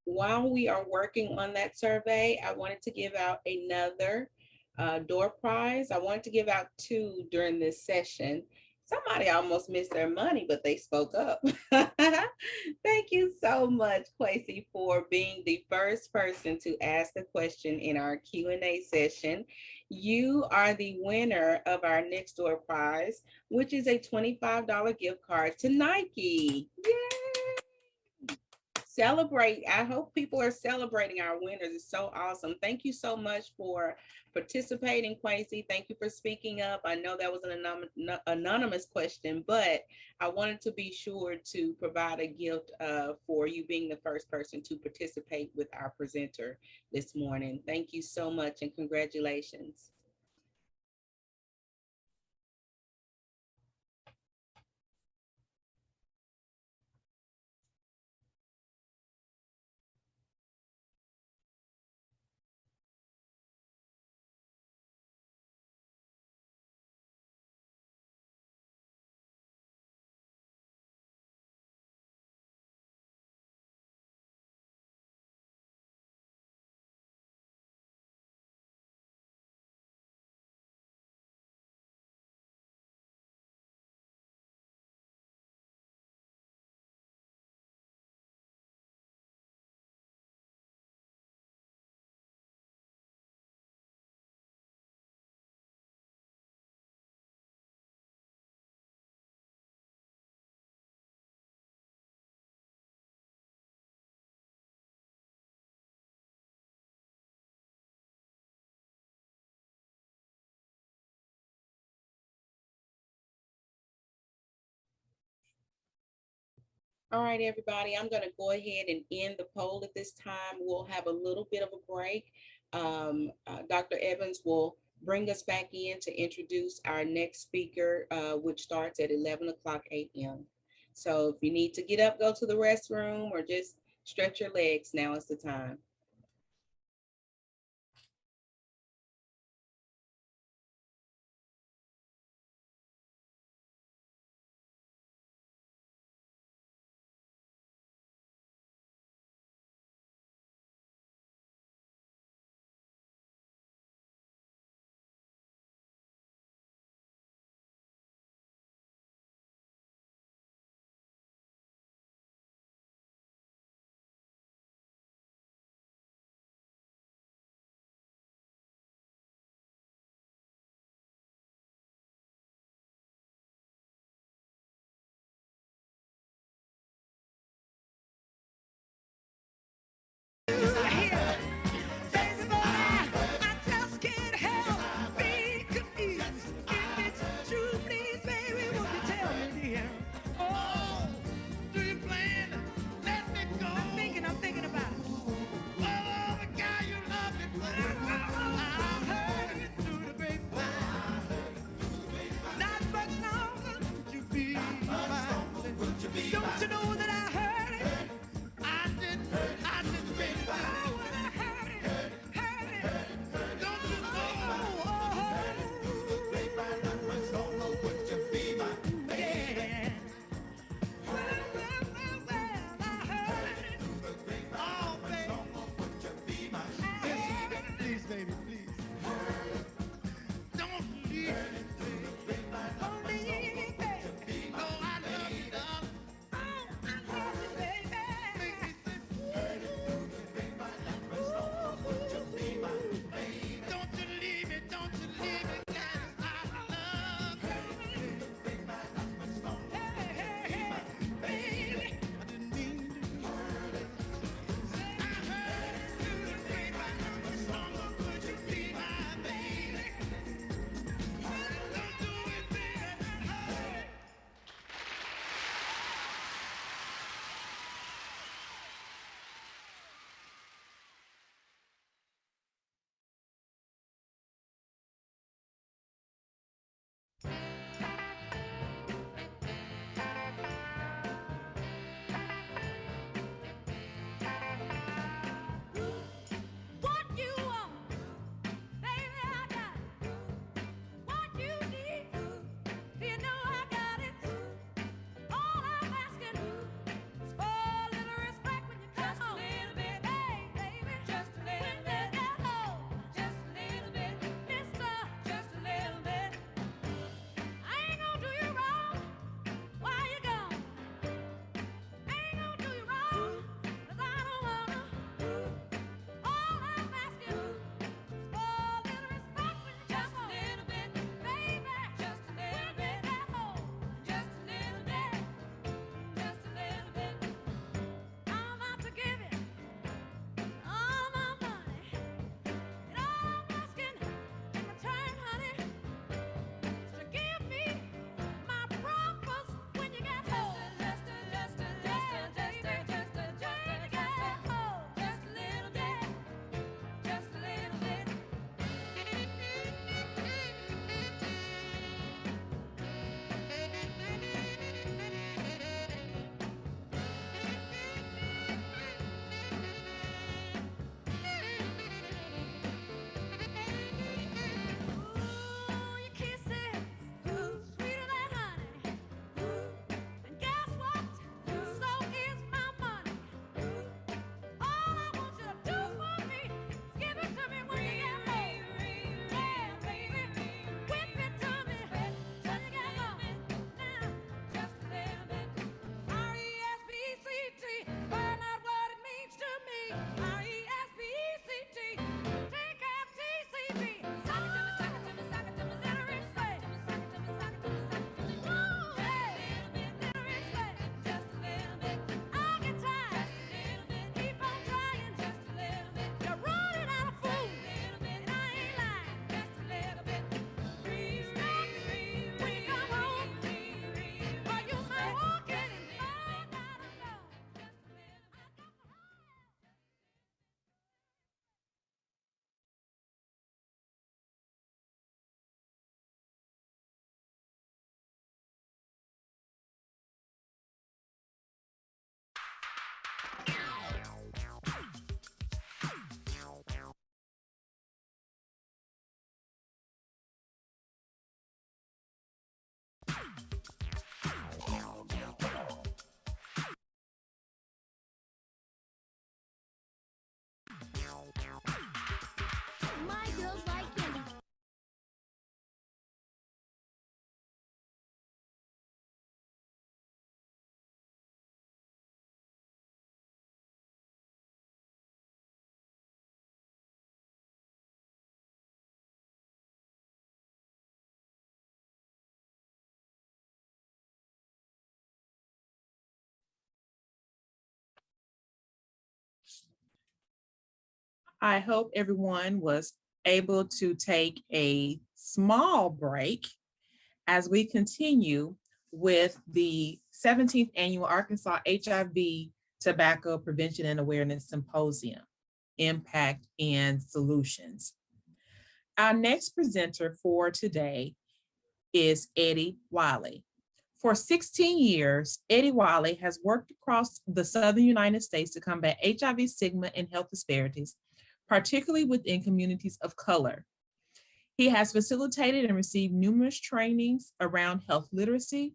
B: While we are working on that survey, I wanted to give out another door prize. I wanted to give out two during this session. Somebody almost missed their money, but they spoke up. Thank you so much, Quasi, for being the first person to ask the question in our Q&A session. You are the winner of our next door prize, which is a $25 gift card to Nike. Yay! Celebrate. I hope people are celebrating our winners. It's so awesome. Thank you so much for participating, Quasi. Thank you for speaking up. I know that was an anonymous question, but I wanted to be sure to provide a gift for you being the first person to participate with our presenter this morning. Thank you so much and congratulations. All right, everybody, I'm going to go ahead and end the poll at this time. We'll have a little bit of a break. Dr. Evans will bring us back in to introduce our next speaker, which starts at 11 o'clock a.m. So if you need to get up, go to the restroom, or just stretch your legs, now is the time.
D: I hope everyone was able to take a small break as we continue with the 17th Annual Arkansas HIV Tobacco Prevention and Awareness Symposium, Impact and Solutions. Our next presenter for today is Eddie Wiley. For 16 years, Eddie Wiley has worked across the Southern United States to combat HIV stigma and health disparities, particularly within communities of color. He has facilitated and received numerous trainings around health literacy,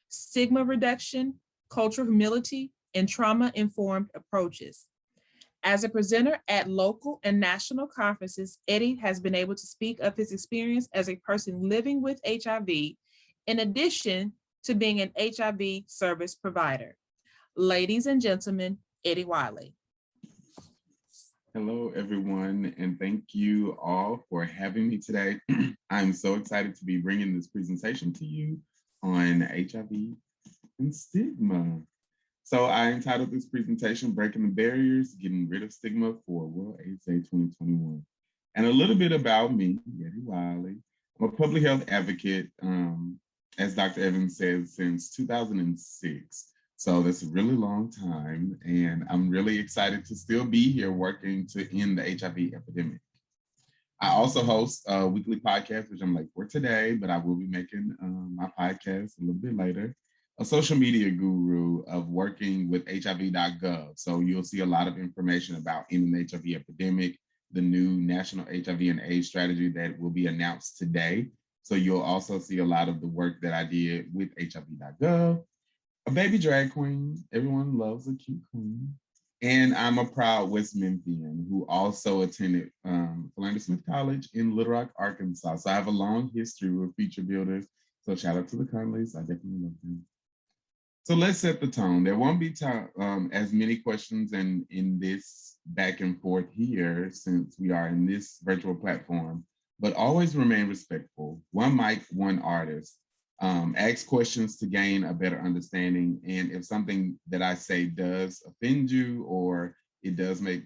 D: stigma reduction, cultural humility, and trauma-informed approaches. As a presenter at local and national conferences, Eddie has been able to speak of his experience as a person living with HIV, in addition to being an HIV service provider. Ladies and gentlemen, Eddie Wiley.
F: Hello, everyone, and thank you all for having me today. I'm so excited to be bringing this presentation to you on HIV and stigma. So I entitled this presentation, Breaking the Barriers, Getting Rid of Stigma for World AIDS Day 2021. And a little bit about me, Eddie Wiley. I'm a public health advocate, as Dr. Evans said, since 2006. So that's a really long time, and I'm really excited to still be here working to end the HIV epidemic. I also host a weekly podcast, which I'm late for today, but I will be making my podcast a little bit later. A social media guru of working with HIV.gov. So you'll see a lot of information about ending the HIV epidemic, the new national HIV and AIDS strategy that will be announced today. So you'll also see a lot of the work that I did with HIV.gov. A baby drag queen. Everyone loves a cute queen. And I'm a proud West Memphian who also attended Philander Smith College in Little Rock, Arkansas. So I have a long history with Future Builders. So shout out to the Conleys. I definitely love them. So let's set the tone. There won't be as many questions in this back and forth here since we are in this virtual platform, but always remain respectful. One mic, one artist. Ask questions to gain a better understanding. And if something that I say does offend you or it does make,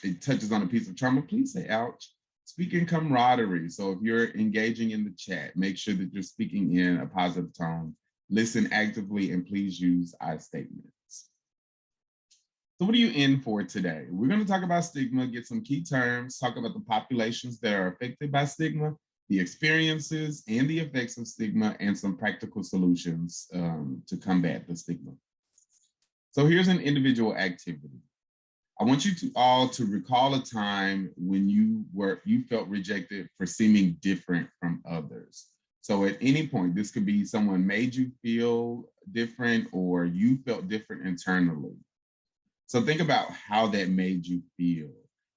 F: it touches on a piece of trauma, please say ouch. Speak in camaraderie. So if you're engaging in the chat, make sure that you're speaking in a positive tone. Listen actively and please use I statements. So what are you in for today? We're going to talk about stigma, get some key terms, talk about the populations that are affected by stigma, the experiences and the effects of stigma, and some practical solutions to combat the stigma. So here's an individual activity. I want you all to recall a time when you felt rejected for seeming different from others. So at any point, this could be someone made you feel different or you felt different internally. So think about how that made you feel.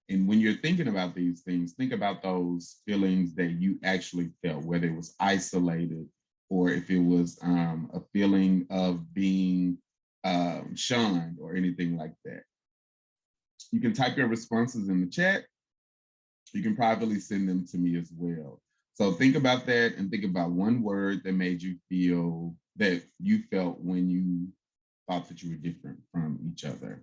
F: And when you're thinking about these things, think about those feelings that you actually felt, whether it was isolated or if it was a feeling of being shunned or anything like that. You can type your responses in the chat. You can privately send them to me as well. So think about that and think about one word that made you feel that you felt when you thought that you were different from each other.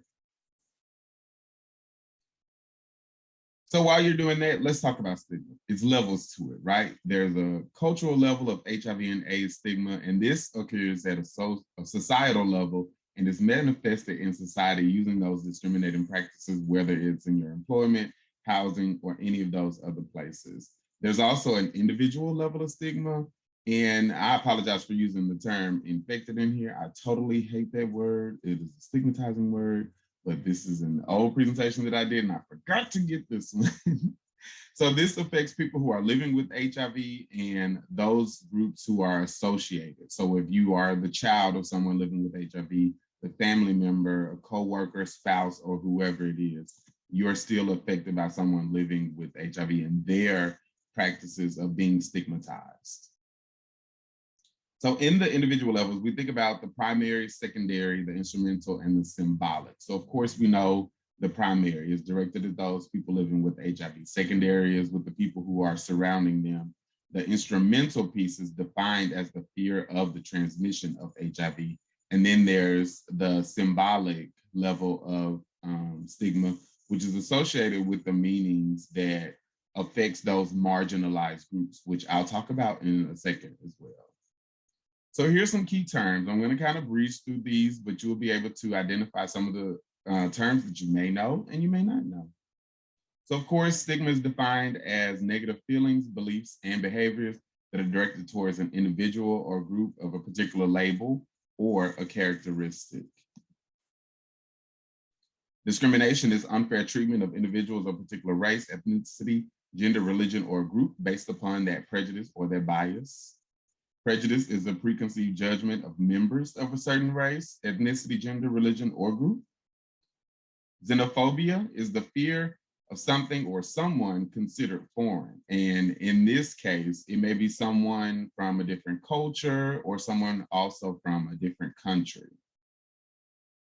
F: So while you're doing that, let's talk about stigma. It's levels to it, right? There's a cultural level of HIV and AIDS stigma, and this occurs at a societal level and is manifested in society using those discriminating practices, whether it's in your employment, housing, or any of those other places. There's also an individual level of stigma, and I apologize for using the term infected in here. I totally hate that word. It is a stigmatizing word, but this is an old presentation that I did, and I forgot to get this one. So this affects people who are living with HIV and those groups who are associated. So if you are the child of someone living with HIV, the family member, a coworker, spouse, or whoever it is, you're still affected by someone living with HIV and their practices of being stigmatized. So in the individual levels, we think about the primary, secondary, the instrumental, and the symbolic. So of course, we know the primary is directed at those people living with HIV. Secondary is with the people who are surrounding them. The instrumental piece is defined as the fear of the transmission of HIV. And then there's the symbolic level of stigma, which is associated with the meanings that affects those marginalized groups, which I'll talk about in a second as well. So here's some key terms. I'm going to kind of breeze through these, but you'll be able to identify some of the terms that you may know and you may not know. So of course, stigma is defined as negative feelings, beliefs, and behaviors that are directed towards an individual or group of a particular label or a characteristic. Discrimination is unfair treatment of individuals of a particular race, ethnicity, gender, religion, or group based upon that prejudice or their bias. Prejudice is a preconceived judgment of members of a certain race, ethnicity, gender, religion, or group. Xenophobia is the fear of something or someone considered foreign. And in this case, it may be someone from a different culture or someone also from a different country.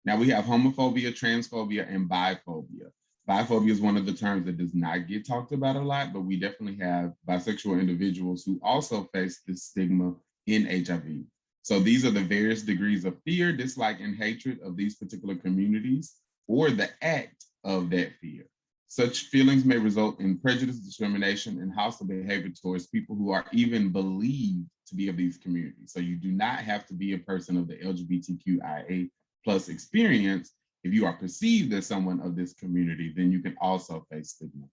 F: Now we have homophobia, transphobia, and biphobia. Biphobia is one of the terms that does not get talked about a lot, but we definitely have bisexual individuals who also face this stigma in HIV. So these are the various degrees of fear, dislike, and hatred of these particular communities, or the act of that fear. Such feelings may result in prejudice, discrimination, and hostile behavior towards people who are even believed to be of these communities. So you do not have to be a person of the LGBTQIA+ experience. If you are perceived as someone of this community, then you can also face stigma.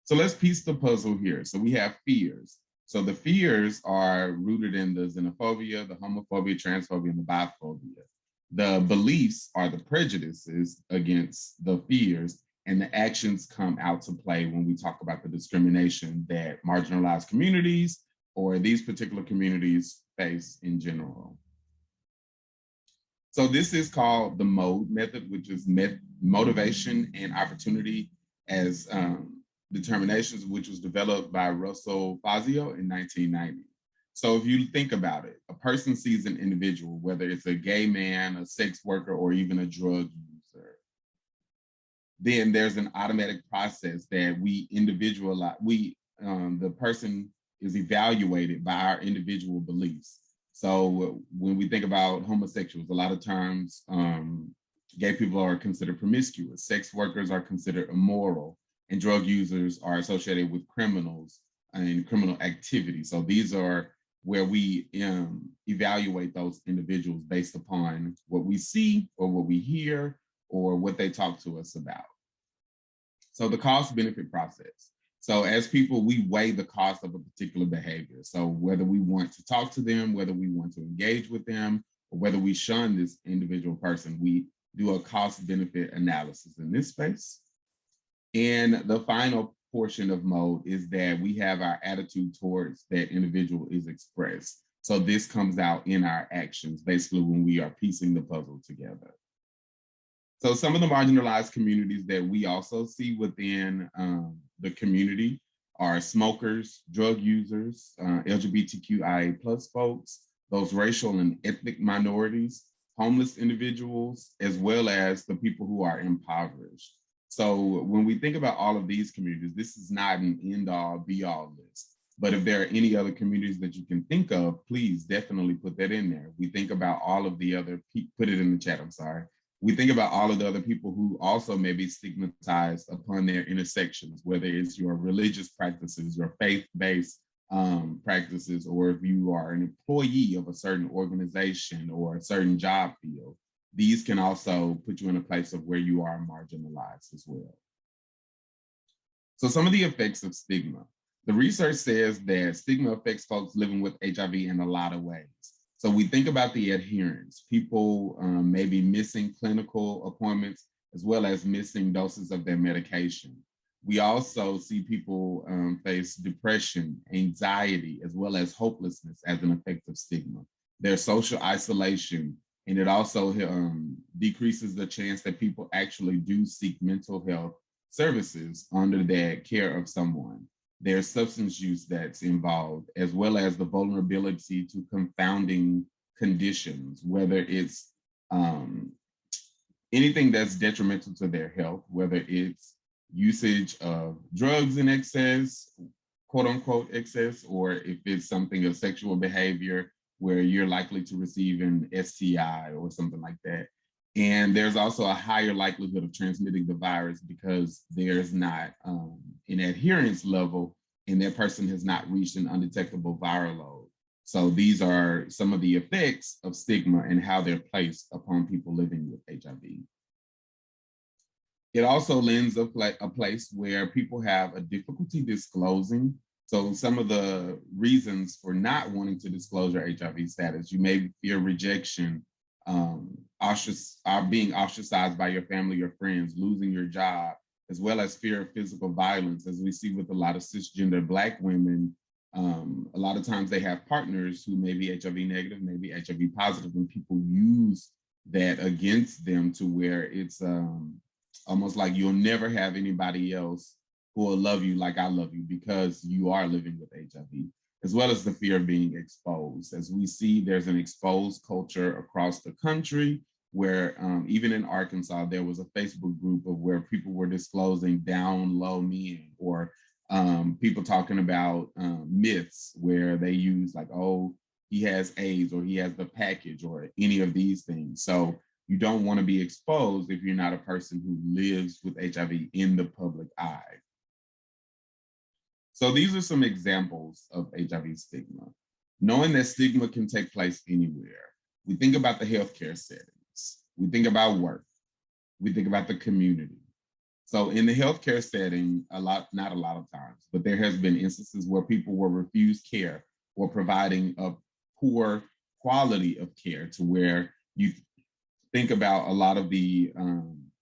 F: So let's piece the puzzle here. So we have fears. So the fears are rooted in the xenophobia, the homophobia, transphobia, and the biphobia. The beliefs are the prejudices against the fears, and the actions come out to play when we talk about the discrimination that marginalized communities or these particular communities face in general. So this is called the MODE method, which is motivation and opportunity as determinations, which was developed by Russell Fazio in 1990. So if you think about it, a person sees an individual, whether it's a gay man, a sex worker, or even a drug user, then there's an automatic process that we individualize, the person is evaluated by our individual beliefs. So when we think about homosexuals, a lot of times gay people are considered promiscuous, sex workers are considered immoral, and drug users are associated with criminals and criminal activity. So these are where we evaluate those individuals based upon what we see or what we hear or what they talk to us about. So the cost benefit process. So as people, we weigh the cost of a particular behavior. So whether we want to talk to them, whether we want to engage with them, or whether we shun this individual person, we do a cost benefit analysis in this space. And the final portion of MODE is that we have our attitude towards that individual is expressed. So this comes out in our actions, basically when we are piecing the puzzle together. So some of the marginalized communities that we also see within the community are smokers, drug users, LGBTQIA+ folks, those racial and ethnic minorities, homeless individuals, as well as the people who are impoverished. So when we think about all of these communities, this is not an end-all, be-all list. But if there are any other communities that you can think of, please definitely put that in there. We think about all of the other people, put it in the chat, I'm sorry. We think about all of the other people who also may be stigmatized upon their intersections, whether it's your religious practices, your faith-based practices, or if you are an employee of a certain organization or a certain job field. These can also put you in a place of where you are marginalized as well. So some of the effects of stigma. The research says that stigma affects folks living with HIV in a lot of ways. So we think about the adherence. People may be missing clinical appointments as well as missing doses of their medication. We also see people face depression, anxiety, as well as hopelessness as an effect of stigma. There's social isolation, and it also decreases the chance that people actually do seek mental health services under the care of someone. There's substance use that's involved, as well as the vulnerability to confounding conditions, whether it's anything that's detrimental to their health, whether it's usage of drugs in excess, quote unquote excess, or if it's something of sexual behavior where you're likely to receive an STI or something like that. And there's also a higher likelihood of transmitting the virus because there's not an adherence level and that person has not reached an undetectable viral load. So these are some of the effects of stigma and how they're placed upon people living with HIV. It also lends a place where people have a difficulty disclosing. So some of the reasons for not wanting to disclose your HIV status, you may fear rejection, being ostracized by your family or friends, losing your job, as well as fear of physical violence, as we see with a lot of cisgender Black women. A lot of times they have partners who may be HIV negative, maybe HIV positive, and people use that against them to where it's almost like you'll never have anybody else who will love you like I love you because you are living with HIV, as well as the fear of being exposed. As we see, there's an exposed culture across the country where even in Arkansas, there was a Facebook group of where people were disclosing down low men or people talking about myths where they use like, oh, he has AIDS or he has the package or any of these things. So you don't want to be exposed if you're not a person who lives with HIV in the public eye. So these are some examples of HIV stigma. Knowing that stigma can take place anywhere. We think about the healthcare settings. We think about work. We think about the community. So in the healthcare setting, not a lot of times, but there has been instances where people were refused care or providing a poor quality of care to where you think about a lot of the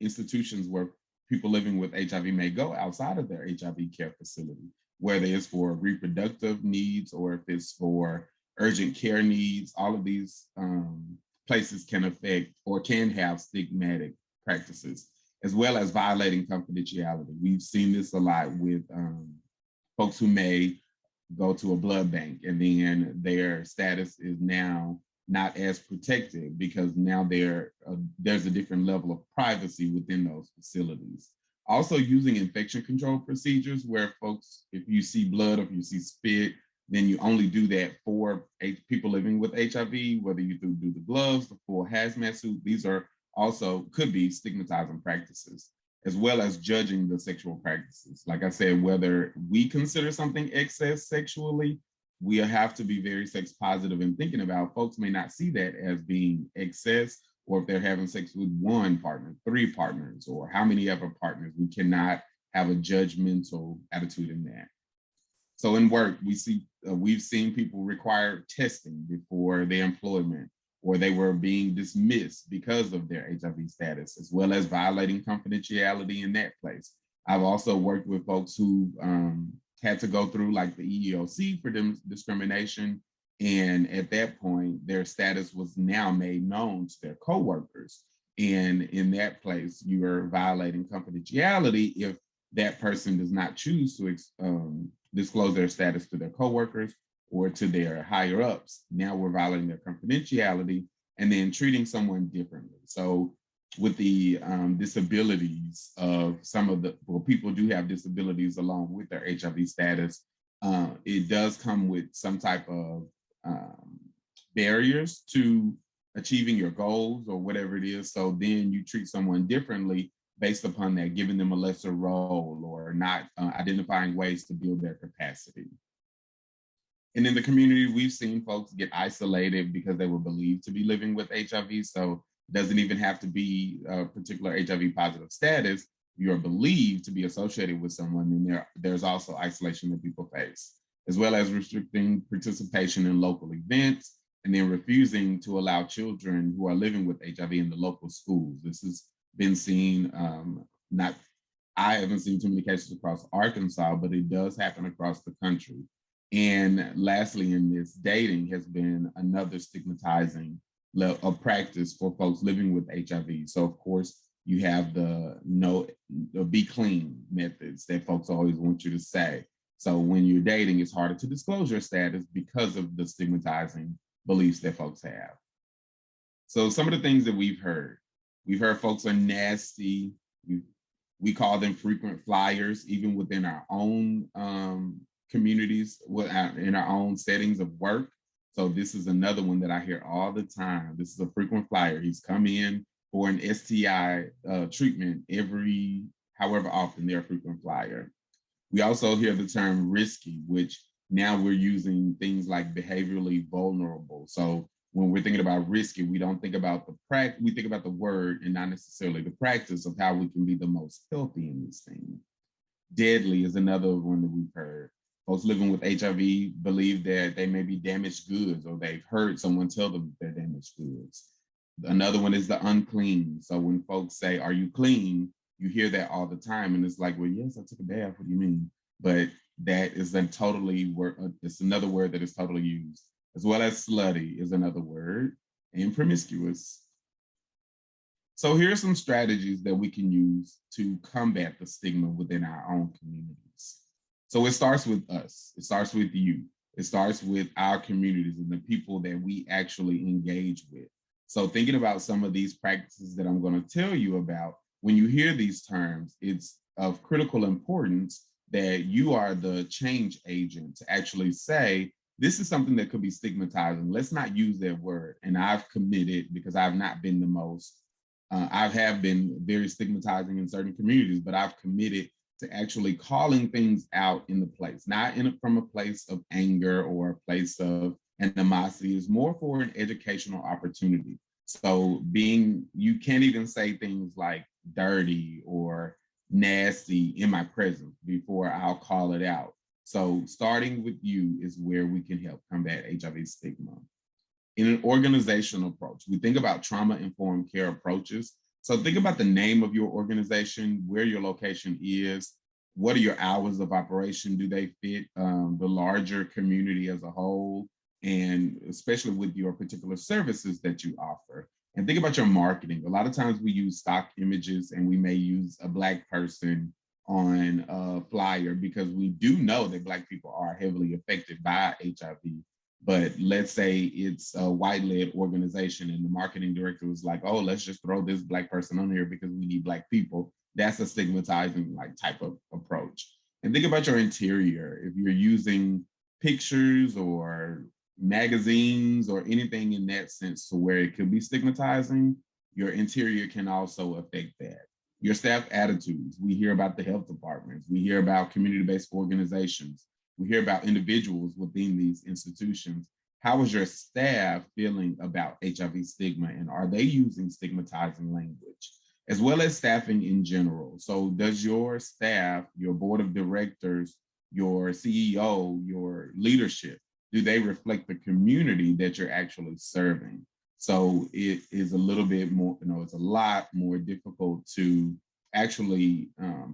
F: institutions where people living with HIV may go outside of their HIV care facility, whether it's for reproductive needs or if it's for urgent care needs. All of these places can affect or can have stigmatic practices, as well as violating confidentiality. We've seen this a lot with folks who may go to a blood bank and then their status is now not as protected because now there's a different level of privacy within those facilities. Also using infection control procedures where folks, if you see blood or if you see spit, then you only do that for people living with HIV, whether you do the gloves, the full hazmat suit. These are also could be stigmatizing practices, as well as judging the sexual practices. Like I said, whether we consider something excess sexually, we have to be very sex positive and thinking about folks may not see that as being excess, or if they're having sex with one partner, 3 partners, or how many other partners. We cannot have a judgmental attitude in that. So in work, we've seen people require testing before their employment, or they were being dismissed because of their HIV status, as well as violating confidentiality in that place. I've also worked with folks who had to go through like the EEOC for discrimination. And at that point, their status was now made known to their coworkers. And in that place, you are violating confidentiality if that person does not choose to disclose their status to their coworkers or to their higher ups. Now we're violating their confidentiality and then treating someone differently. So with the disabilities of people do have disabilities along with their HIV status, it does come with some type of barriers to achieving your goals or whatever it is. So then you treat someone differently based upon that, giving them a lesser role or not identifying ways to build their capacity. And in the community, we've seen folks get isolated because they were believed to be living with HIV. So it doesn't even have to be a particular HIV positive status. You're believed to be associated with someone, and there's also isolation that people face, as well as restricting participation in local events, and then refusing to allow children who are living with HIV in the local schools. This has been seen, I haven't seen too many cases across Arkansas, but it does happen across the country. And lastly, in this, dating has been another stigmatizing practice for folks living with HIV. So of course, you have the be clean methods that folks always want you to say. So when you're dating, it's harder to disclose your status because of the stigmatizing beliefs that folks have. So some of the things that we've heard folks are nasty. We call them frequent flyers, even within our own communities, in our own settings of work. So this is another one that I hear all the time. This is a frequent flyer. He's come in for an STI treatment however often they're a frequent flyer. We also hear the term risky, which now we're using things like behaviorally vulnerable. So when we're thinking about risky, we don't think about we think about the word and not necessarily the practice of how we can be the most healthy in this thing. Deadly is another one that we've heard. Folks living with HIV believe that they may be damaged goods, or they've heard someone tell them they're damaged goods. Another one is the unclean. So when folks say, "Are you clean?" you hear that all the time. And it's like, well, yes, I took a bath. What do you mean? But that is then it's another word that is totally used, as well as slutty is another word, and promiscuous. So here are some strategies that we can use to combat the stigma within our own communities. So it starts with us. It starts with you. It starts with our communities and the people that we actually engage with. So thinking about some of these practices that I'm going to tell you about, when you hear these terms, it's of critical importance that you are the change agent to actually say, this is something that could be stigmatizing. Let's not use that word. And I've committed, because I've not been the most, I have been very stigmatizing in certain communities, but I've committed to actually calling things out in the place, not from a place of anger or a place of animosity. Is more for an educational opportunity. So you can't even say things like dirty or nasty in my presence before I'll call it out. So starting with you is where we can help combat HIV stigma. In an organizational approach, we think about trauma-informed care approaches. So think about the name of your organization, where your location is, what are your hours of operation? Do they fit the larger community as a whole? And especially with your particular services that you offer. And think about your marketing. A lot of times we use stock images, and we may use a Black person on a flyer because we do know that Black people are heavily affected by HIV. But let's say it's a white-led organization and the marketing director was like, oh, let's just throw this Black person on here because we need Black people. That's a stigmatizing type of approach. And think about your interior. If you're using pictures or magazines or anything in that sense to where it could be stigmatizing, your interior can also affect that. Your staff attitudes. We hear about the health departments. We hear about community-based organizations. We hear about individuals within these institutions. How is your staff feeling about HIV stigma, and are they using stigmatizing language? As well as staffing in general. So does your staff, your board of directors, your CEO, your leadership, do they reflect the community that you're actually serving? So it is a little bit more, it's a lot more difficult to actually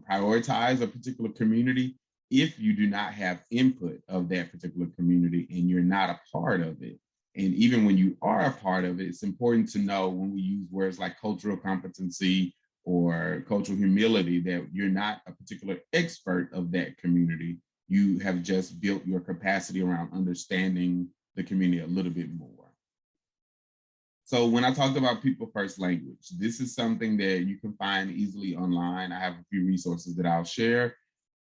F: prioritize a particular community if you do not have input of that particular community and you're not a part of it. And even when you are a part of it, it's important to know when we use words like cultural competency or cultural humility that you're not a particular expert of that community. You have just built your capacity around understanding the community a little bit more. So when I talked about people first language, this is something that you can find easily online. I have a few resources that I'll share.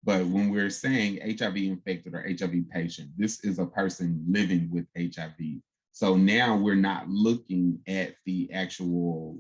F: But when we're saying HIV infected or HIV patient, this is a person living with HIV. So now we're not looking at the actual,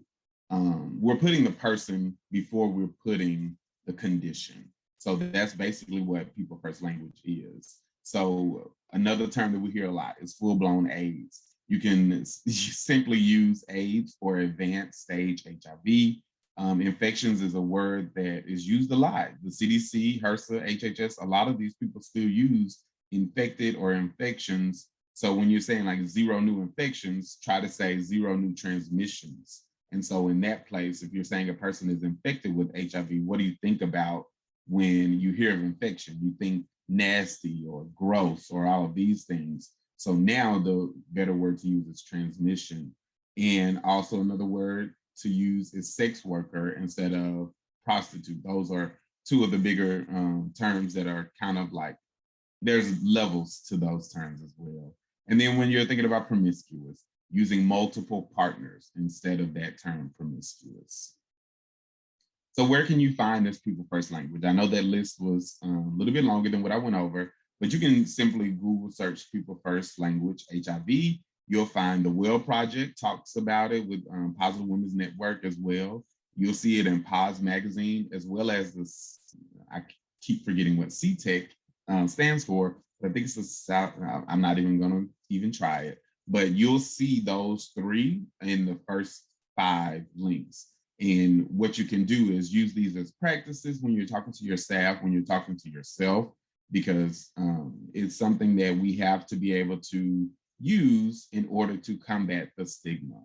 F: we're putting the person before we're putting the condition. So that's basically what people first language is. So another term that we hear a lot is full-blown AIDS. You can simply use AIDS for advanced stage HIV. Infections is a word that is used a lot. The CDC, HRSA, HHS, a lot of these people still use infected or infections. So when you're saying like 0 new infections, try to say 0 new transmissions. And so in that place, if you're saying a person is infected with HIV, what do you think about when you hear of infection? You think nasty or gross or all of these things. So now the better word to use is transmission. And also another word to use is sex worker instead of prostitute. Those are two of the bigger terms that are kind of like, there's levels to those terms as well. And then when you're thinking about promiscuous, using multiple partners instead of that term promiscuous. So where can you find this people first language? I know that list was a little bit longer than what I went over, but you can simply Google search people first language HIV, You'll find the Well Project talks about it with Positive Women's Network as well. You'll see it in Pause Magazine, as well as this, I keep forgetting what CTEC stands for. I think it's the South, I'm not even gonna even try it, but you'll see those three in the first 5 links. And what you can do is use these as practices when you're talking to your staff, when you're talking to yourself, because it's something that we have to be able to use in order to combat the stigma.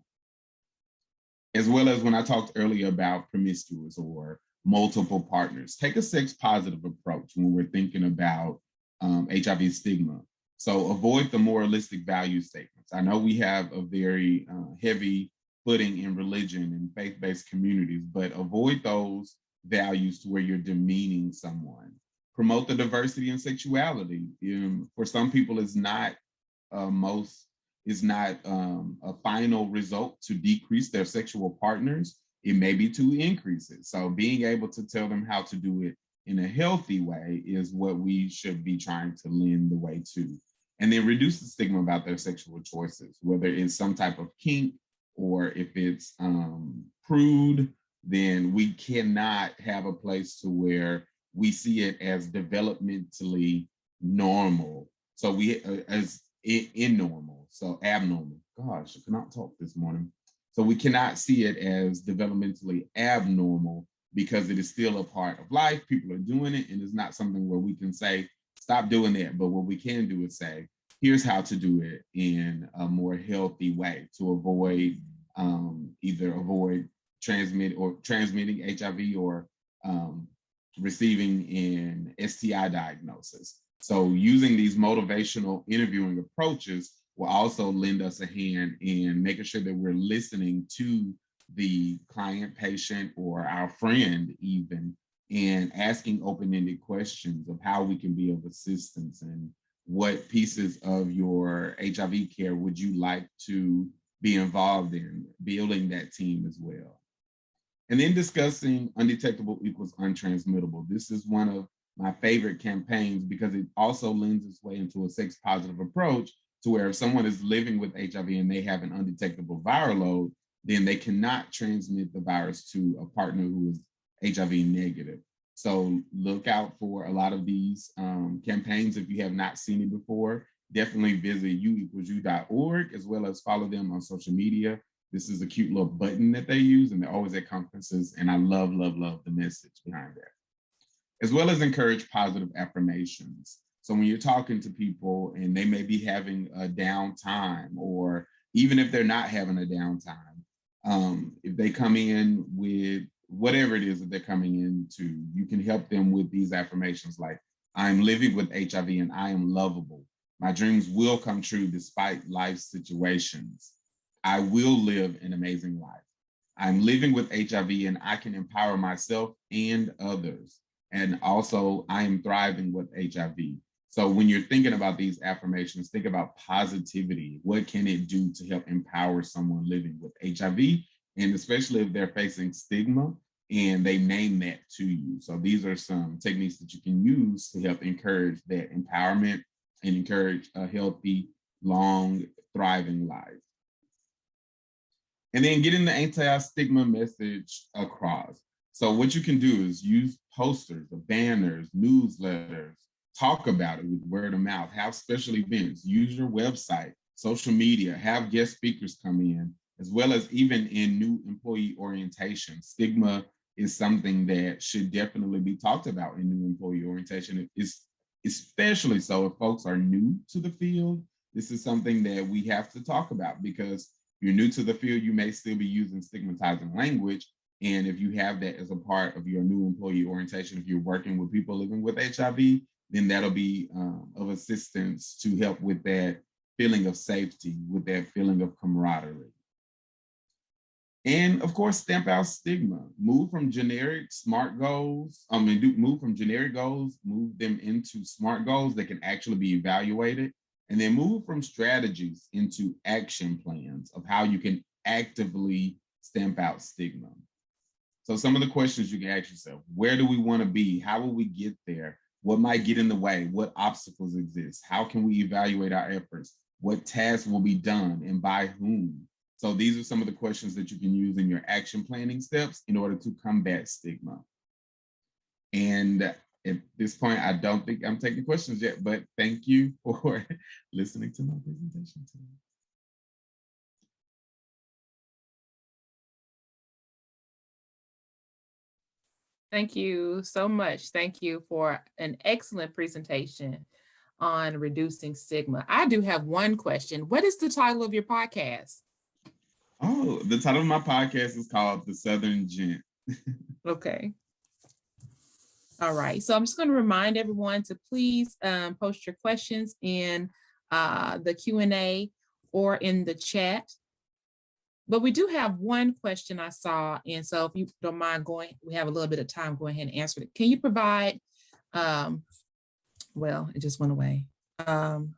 F: As well as when I talked earlier about promiscuous or multiple partners, take a sex positive approach when we're thinking about HIV stigma. So avoid the moralistic value statements. I know we have a very heavy footing in religion and faith-based communities, but avoid those values to where you're demeaning someone. Promote the diversity in sexuality. For some people, it's not a final result to decrease their sexual partners. It may be to increase it. So being able to tell them how to do it in a healthy way is what we should be trying to lend the way to. And then reduce the stigma about their sexual choices, whether it's some type of kink or if it's prude, then we cannot have a place to where we see it as developmentally normal. So as normal, so abnormal. Gosh, I cannot talk this morning. So we cannot see it as developmentally abnormal because it is still a part of life. People are doing it, and it's not something where we can say, stop doing that. But what we can do is say, here's how to do it in a more healthy way to avoid transmitting HIV or receiving an STI diagnosis. So using these motivational interviewing approaches will also lend us a hand in making sure that we're listening to the client, patient, or our friend even, and asking open-ended questions of how we can be of assistance and what pieces of your HIV care would you like to be involved in, building that team as well. And then discussing undetectable equals untransmittable. This is one of my favorite campaigns because it also lends its way into a sex positive approach to where if someone is living with HIV and they have an undetectable viral load, then they cannot transmit the virus to a partner who is HIV negative. So look out for a lot of these campaigns. If you have not seen it before, definitely visit u=u.org as well as follow them on social media. This is a cute little button that they use, and they're always at conferences, and I love, love, love the message behind that. As well as encourage positive affirmations. So when you're talking to people and they may be having a downtime, or even if they're not having a downtime, if they come in with whatever it is that they're coming into, you can help them with these affirmations like, I'm living with HIV and I am lovable. My dreams will come true despite life's situations. I will live an amazing life. I'm living with HIV and I can empower myself and others. And also, I am thriving with HIV. So when you're thinking about these affirmations, think about positivity. What can it do to help empower someone living with HIV? And especially if they're facing stigma and they name that to you. So these are some techniques that you can use to help encourage that empowerment and encourage a healthy, long, thriving life. And then getting the anti-stigma message across. So what you can do is use posters, banners, newsletters, talk about it with word of mouth, have special events, use your website, social media, have guest speakers come in, as well as even in new employee orientation. Stigma is something that should definitely be talked about in new employee orientation. It's especially so if folks are new to the field. This is something that we have to talk about because you're new to the field, you may still be using stigmatizing language. And if you have that as a part of your new employee orientation, if you're working with people living with HIV, then that'll be of assistance to help with that feeling of safety, with that feeling of camaraderie. And of course, stamp out stigma. Move from generic SMART goals. Move from generic goals, move them into SMART goals that can actually be evaluated. And then move from strategies into action plans of how you can actively stamp out stigma. So some of the questions you can ask yourself: where do we want to be? How will we get there? What might get in the way? What obstacles exist? How can we evaluate our efforts? What tasks will be done and by whom? So these are some of the questions that you can use in your action planning steps in order to combat stigma. And at this point, I don't think I'm taking questions yet, but thank you for listening to my presentation today.
D: Thank you so much. Thank you for an excellent presentation on reducing stigma. I do have one question. What is the title of your podcast?
F: Oh, the title of my podcast is called The Southern Gent.
D: Okay. All right. So I'm just going to remind everyone to please post your questions in the Q&A or in the chat. But we do have one question I saw. And so if you don't mind going, we have a little bit of time, go ahead and answer it. Can you provide, well, it just went away. Can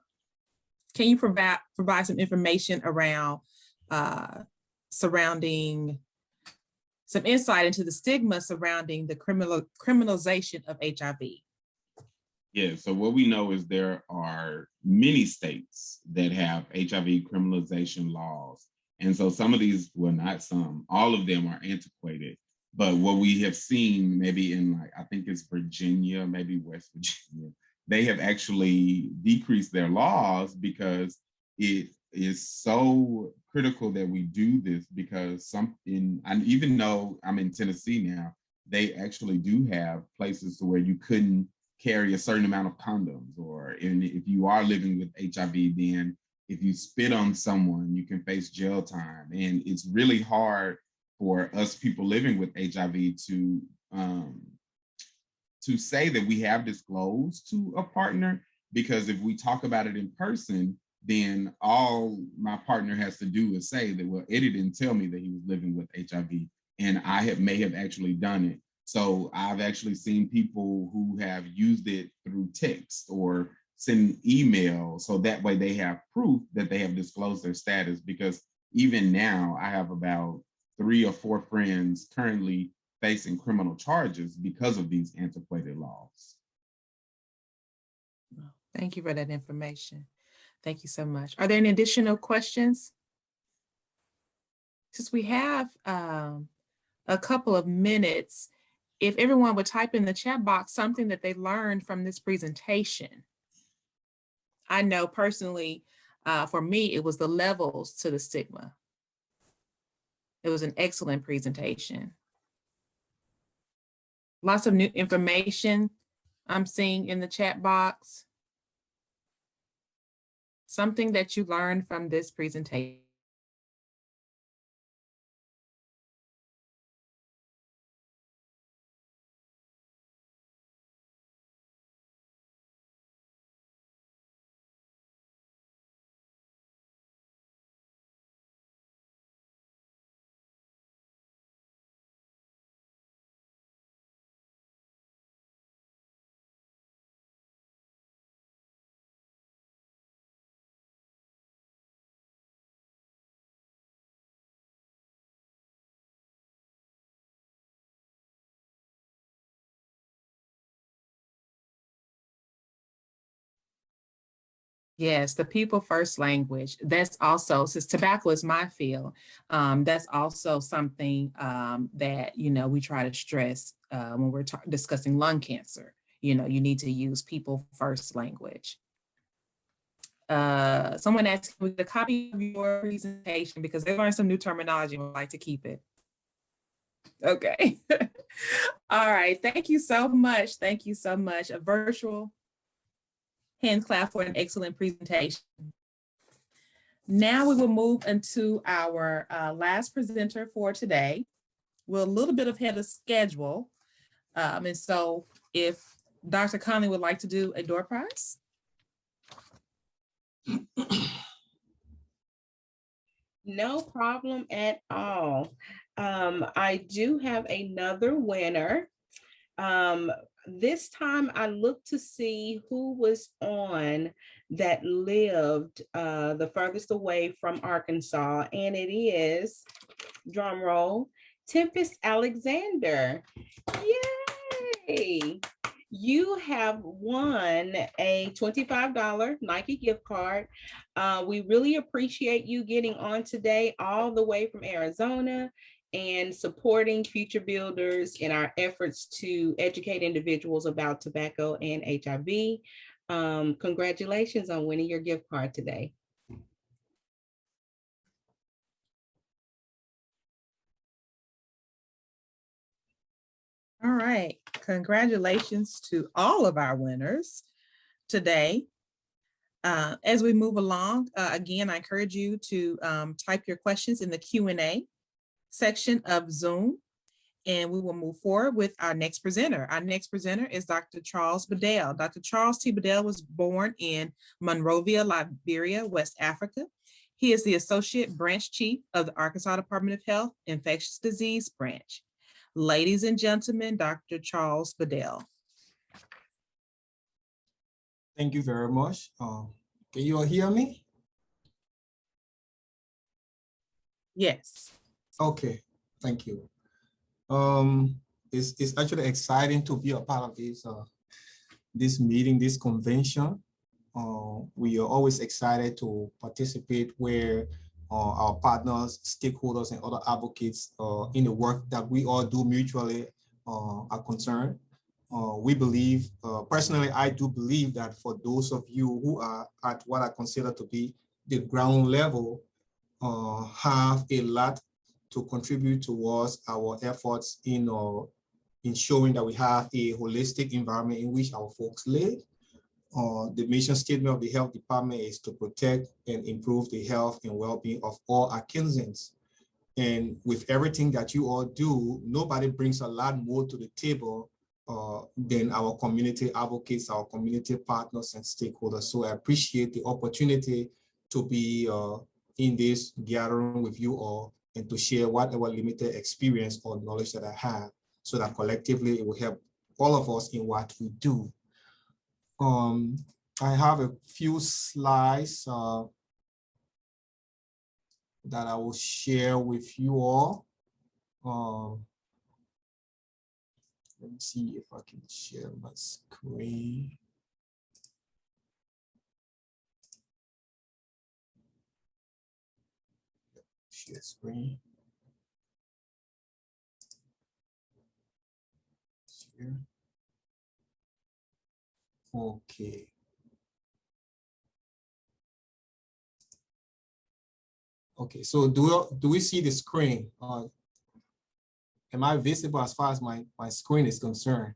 D: you provide some information around surrounding some insight into the stigma surrounding the criminalization of HIV?
F: Yeah, so what we know is there are many states that have HIV criminalization laws. And so some of these, well, not some, all of them are antiquated. But what we have seen maybe in like, I think it's Virginia, maybe West Virginia, they have actually decreased their laws because it is so critical that we do this, because and even though I'm in Tennessee now, they actually do have places where you couldn't carry a certain amount of condoms, or if you are living with HIV, then if you spit on someone, you can face jail time. And it's really hard for us people living with HIV to say that we have disclosed to a partner, because if we talk about it in person, then all my partner has to do is say that, well, Eddie didn't tell me that he was living with HIV, and I may have actually done it. So I've actually seen people who have used it through text or send email, so that way they have proof that they have disclosed their status. Because even now, I have about 3 or 4 friends currently facing criminal charges because of these antiquated laws.
D: Thank you for that information. Thank you so much. Are there any additional questions? Since we have a couple of minutes, if everyone would type in the chat box something that they learned from this presentation. I know personally, for me, it was the levels to the stigma. It was an excellent presentation. Lots of new information I'm seeing in the chat box. Something that you learned from this presentation. Yes, the people first language. That's also, since tobacco is my field, that's also something that, we try to stress when we're discussing lung cancer. You need to use people first language. Someone asked me the copy of your presentation because they learned some new terminology and would like to keep it. Okay. All right. Thank you so much. Thank you so much. A virtual hand clap for an excellent presentation. Now we will move into our last presenter for today. We're a little bit ahead of schedule. And so if Dr. Conley would like to do a door prize.
B: No problem at all. I do have another winner. This time I looked to see who was on that lived the furthest away from Arkansas, and it is, drum roll, Tempest Alexander. Yay! You have won a $25 Nike gift card. We really appreciate you getting on today, all the way from Arizona, and supporting Future Builders in our efforts to educate individuals about tobacco and HIV. Congratulations on winning your gift card today.
D: All right, congratulations to all of our winners today. As we move along, again, I encourage you to type your questions in the Q&A section of Zoom, and we will move forward with our next presenter. Our next presenter is Dr. Charles Bedell. Dr. Charles T. Bedell was born in Monrovia, Liberia, West Africa. He is the Associate Branch Chief of the Arkansas Department of Health Infectious Disease Branch. Ladies and gentlemen, Dr. Charles Bedell.
G: Thank you very much. Can you all hear me?
D: Yes.
G: Okay, thank you. It's actually exciting to be a part of this meeting, this convention. We are always excited to participate where our partners, stakeholders, and other advocates in the work that we all do mutually are concerned. We believe, personally, I do believe that for those of you who are at what I consider to be the ground level, have a lot to contribute towards our efforts in ensuring that we have a holistic environment in which our folks live. The mission statement of the health department is to protect and improve the health and well-being of all Arkansans. And with everything that you all do, nobody brings a lot more to the table than our community advocates, our community partners and stakeholders. So I appreciate the opportunity to be in this gathering with you all and to share whatever limited experience or knowledge that I have, so that collectively it will help all of us in what we do. I have a few slides that I will share with you all. Let me see if I can share my screen. Share screen. Share. Okay. Okay, so do we see the screen? Am I visible as far as my screen is concerned?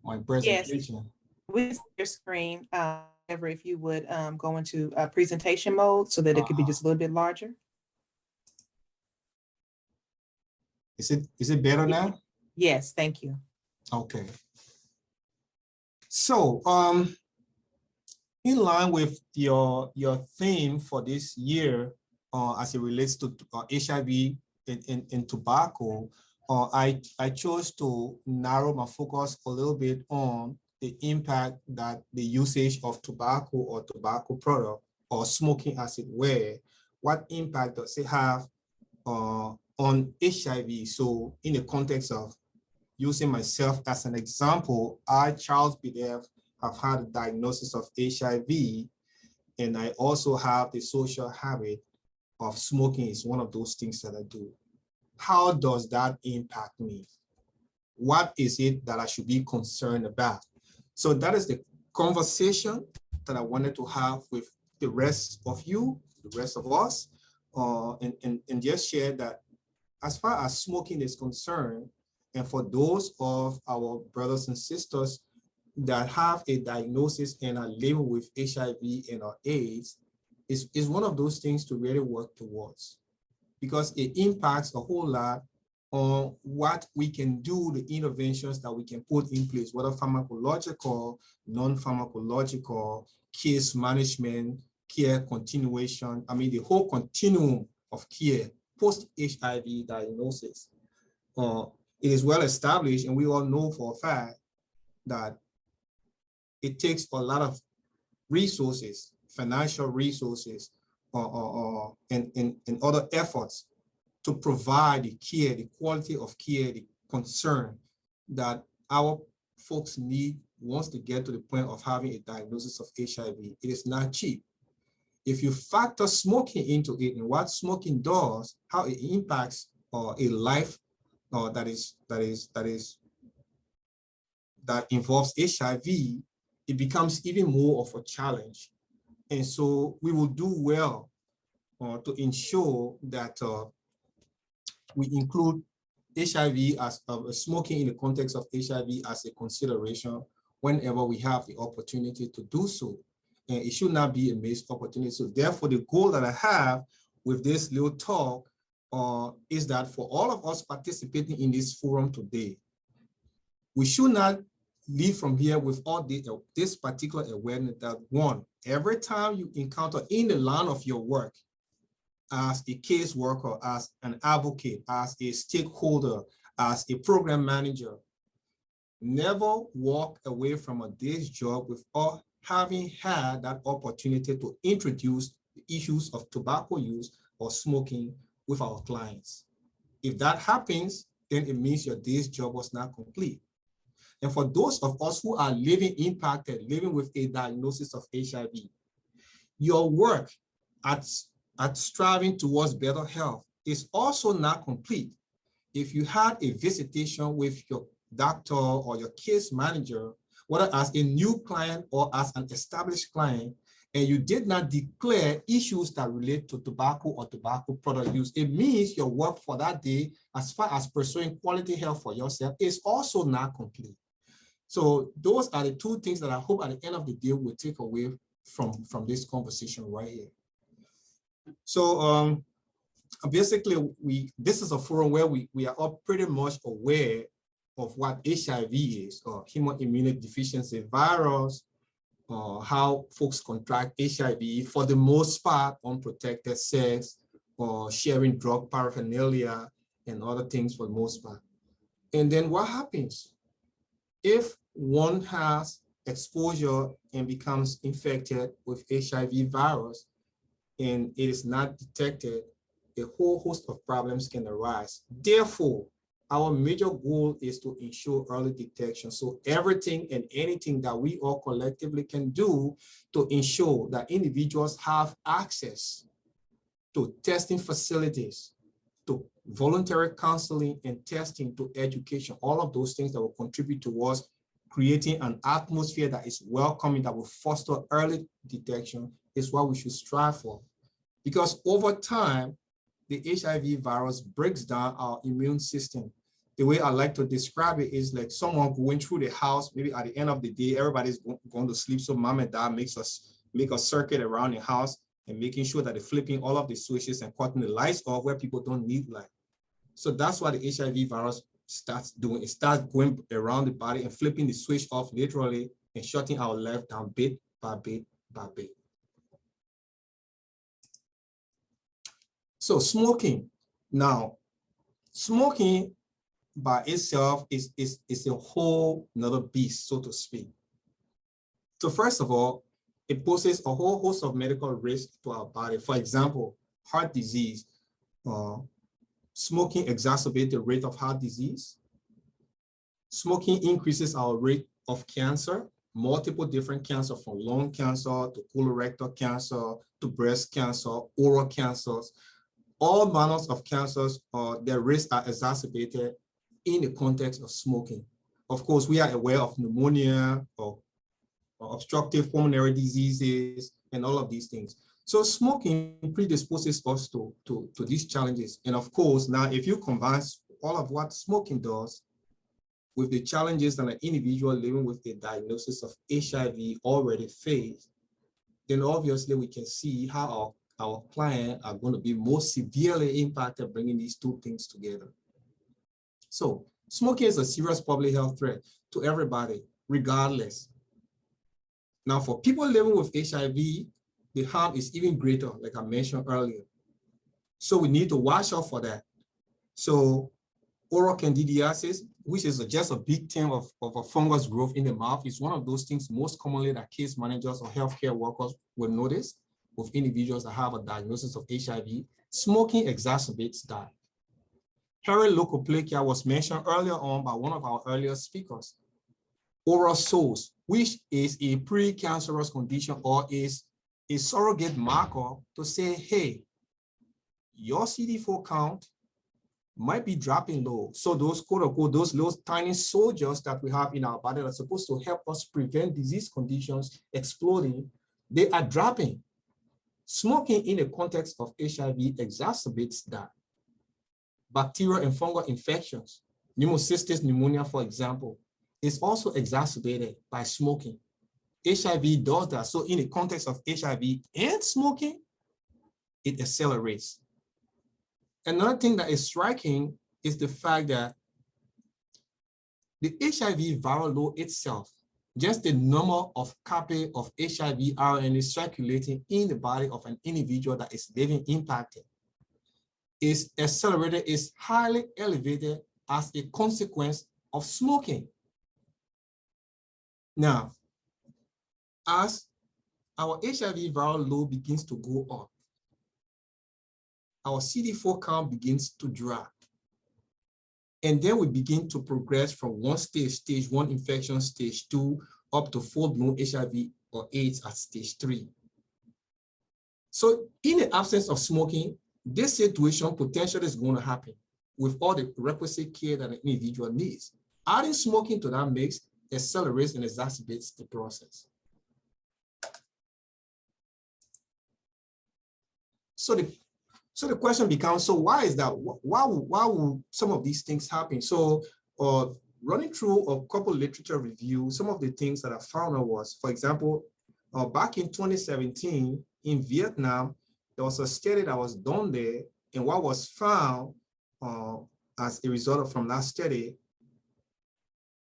G: My presentation?
D: Yes, we see your screen. However, if you would go into presentation mode so that it could be just a little bit larger.
G: Is it better now?
D: Yes, thank you.
G: Okay. So in line with your theme for this year, as it relates to HIV and tobacco, I chose to narrow my focus a little bit on the impact that the usage of tobacco or tobacco product or smoking as it were, what impact does it have on HIV? So in the context of using myself as an example, I, Charles Bedell, have had a diagnosis of HIV, and I also have the social habit of smoking. Is one of those things that I do. How does that impact me? What is it that I should be concerned about? So that is the conversation that I wanted to have with the rest of you, the rest of us, and just share that as far as smoking is concerned, and for those of our brothers and sisters that have a diagnosis and are living with HIV and or AIDS, is one of those things to really work towards, because it impacts a whole lot on what we can do, the interventions that we can put in place, whether pharmacological, non-pharmacological, case management, care continuation, I mean, the whole continuum of care post-HIV diagnosis. It is well established, and we all know for a fact that it takes a lot of resources, financial resources, and other efforts to provide the care, the quality of care, the concern that our folks need wants to get to the point of having a diagnosis of HIV, it is not cheap. If you factor smoking into it and what smoking does, how it impacts a life that involves HIV, it becomes even more of a challenge. And so we will do well to ensure that we include HIV as smoking in the context of HIV as a consideration whenever we have the opportunity to do so. And it should not be a missed opportunity. So therefore, the goal that I have with this little talk is that for all of us participating in this forum today, we should not leave from here with all this particular awareness that one, every time you encounter in the line of your work, as a case worker, as an advocate, as a stakeholder, as a program manager, never walk away from a day's job without having had that opportunity to introduce the issues of tobacco use or smoking with our clients. If that happens, then it means your day's job was not complete. And for those of us who are living with a diagnosis of HIV, your work at striving towards better health is also not complete. If you had a visitation with your doctor or your case manager, whether as a new client or as an established client, and you did not declare issues that relate to tobacco or tobacco product use, it means your work for that day, as far as pursuing quality health for yourself, is also not complete. So those are the two things that I hope at the end of the day we'll take away from this conversation right here. So basically, this is a forum where we are all pretty much aware of what HIV is, or human immunodeficiency virus, how folks contract HIV, for the most part, unprotected sex, or sharing drug paraphernalia, and other things for the most part. And then what happens? If one has exposure and becomes infected with HIV virus, and it is not detected, a whole host of problems can arise. Therefore, our major goal is to ensure early detection. So everything and anything that we all collectively can do to ensure that individuals have access to testing facilities, to voluntary counseling and testing, to education, all of those things that will contribute towards creating an atmosphere that is welcoming, that will foster early detection, is what we should strive for. Because over time, the HIV virus breaks down our immune system. The way I like to describe it is like someone going through the house, maybe at the end of the day, everybody's going to sleep. So mom and dad make a circuit around the house and making sure that they're flipping all of the switches and cutting the lights off where people don't need light. So that's what the HIV virus starts doing. It starts going around the body and flipping the switch off literally and shutting our life down bit by bit by bit. So smoking. Now, smoking by itself is a whole nother beast, so to speak. So first of all, it poses a whole host of medical risks to our body. For example, heart disease. Smoking exacerbates the rate of heart disease. Smoking increases our rate of cancer, multiple different cancer, from lung cancer to colorectal cancer to breast cancer, oral cancers. All manners of cancers, their risks are exacerbated in the context of smoking. Of course, we are aware of pneumonia or obstructive pulmonary diseases and all of these things. So smoking predisposes us to these challenges. And of course, now if you combine all of what smoking does with the challenges that an individual living with a diagnosis of HIV already face, then obviously we can see how our clients are going to be most severely impacted bringing these two things together. So smoking is a serious public health threat to everybody, regardless. Now, for people living with HIV, the harm is even greater, like I mentioned earlier. So we need to watch out for that. So oral candidiasis, which is just a big term of a fungus growth in the mouth, is one of those things most commonly that case managers or healthcare workers will notice with individuals that have a diagnosis of HIV. Smoking exacerbates that. Hairy leukoplakia was mentioned earlier on by one of our earlier speakers. oral source, which is a precancerous condition or is a surrogate marker to say, hey, your CD4 count might be dropping low. So those quote unquote, those little tiny soldiers that we have in our body that are supposed to help us prevent disease conditions exploding, they are dropping. Smoking in the context of HIV exacerbates that. Bacterial and fungal infections, pneumocystis pneumonia, for example, is also exacerbated by smoking. HIV does that. So in the context of HIV and smoking, it accelerates. Another thing that is striking is the fact that the HIV viral load itself, just the number of copy of HIV RNA circulating in the body of an individual that is living impacted, is accelerated, is highly elevated as a consequence of smoking. Now, as our HIV viral load begins to go up, our CD4 count begins to drop. And then we begin to progress from one stage 1 infection, stage 2, up to full-blown HIV or AIDS at stage 3. So in the absence of smoking, this situation potentially is going to happen with all the requisite care that an individual needs. Adding smoking to that mix accelerates and exacerbates the process. So the question becomes, so why is that? Why will some of these things happen? So running through a couple literature reviews, some of the things that I found out was, for example, back in 2017 in Vietnam, there was a study that was done there, and what was found as a result from that study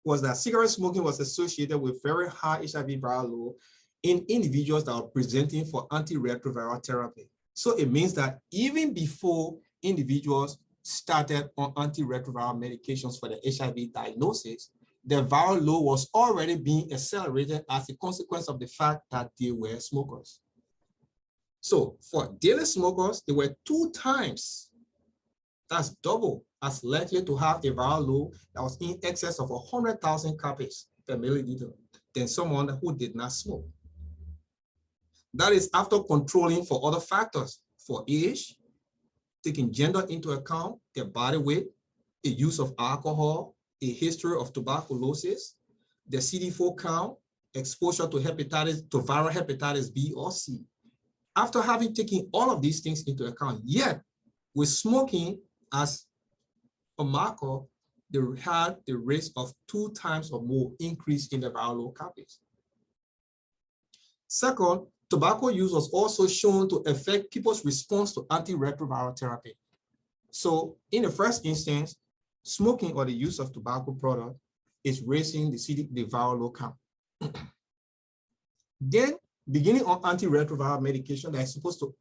G: was that cigarette smoking was associated with very high HIV viral load in individuals that are presenting for antiretroviral therapy. So it means that even before individuals started on antiretroviral medications for the HIV diagnosis, their viral load was already being accelerated as a consequence of the fact that they were smokers. So for daily smokers, they were 2 times, that's double, as likely to have a viral load that was in excess of 100,000 copies per milliliter than someone who did not smoke. That is after controlling for other factors, for age, taking gender into account, their body weight, the use of alcohol, a history of tuberculosis, the CD4 count, exposure to viral hepatitis B or C. After having taken all of these things into account, yet with smoking as a marker, they had the risk of 2 times or more increase in the viral load copies. Second, tobacco use was also shown to affect people's response to antiretroviral therapy. So in the first instance, smoking or the use of tobacco product is raising the viral load count. Then beginning on antiretroviral medication that is supposed to,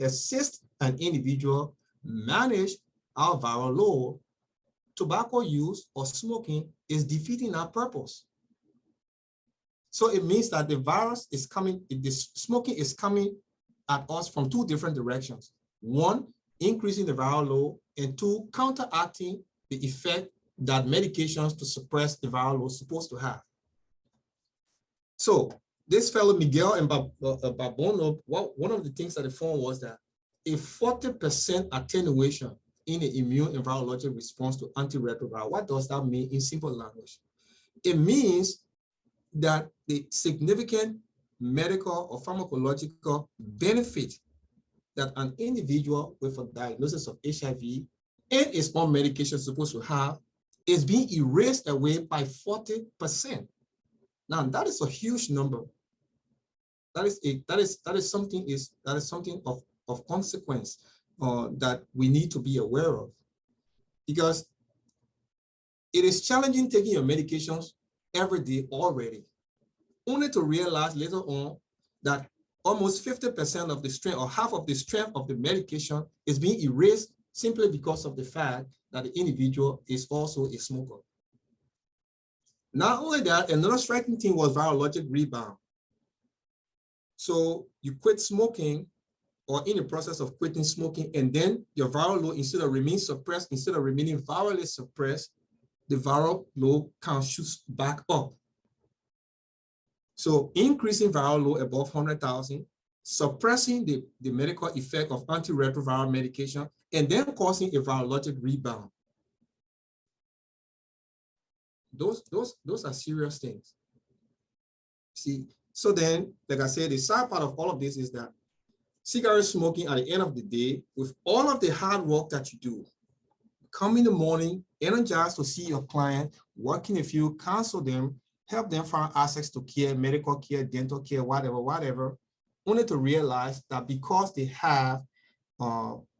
G: assist an individual manage our viral load, tobacco use or smoking is defeating that purpose. So it means that the virus is coming, this smoking is coming at us from 2 different directions. 1, increasing the viral load, and 2, counteracting the effect that medications to suppress the viral load is supposed to have. So this fellow Miguel and Babono, one of the things that they found was that a 40% attenuation in the immune and virologic response to antiretroviral. What does that mean in simple language? It means that the significant medical or pharmacological benefit that an individual with a diagnosis of HIV and is on medication is supposed to have is being erased away by 40%. Now that is a huge number. That is something of consequence that we need to be aware of, because it is challenging taking your medications every day already, only to realize later on that almost 50% of the strength or half of the strength of the medication is being erased simply because of the fact that the individual is also a smoker. Not only that, another striking thing was virologic rebound. So you quit smoking or in the process of quitting smoking, and then your viral load, instead of remaining suppressed, instead of remaining virally suppressed, the viral load count shoots back up So increasing viral load above 100,000, suppressing the medical effect of antiretroviral medication, and then causing a virologic rebound. Those are serious things. See, so then, like I said, the sad part of all of this is that cigarette smoking at the end of the day, with all of the hard work that you do, come in the morning, energized to see your client, work in the field, counsel them, help them find access to care, medical care, dental care, whatever, only to realize that because they have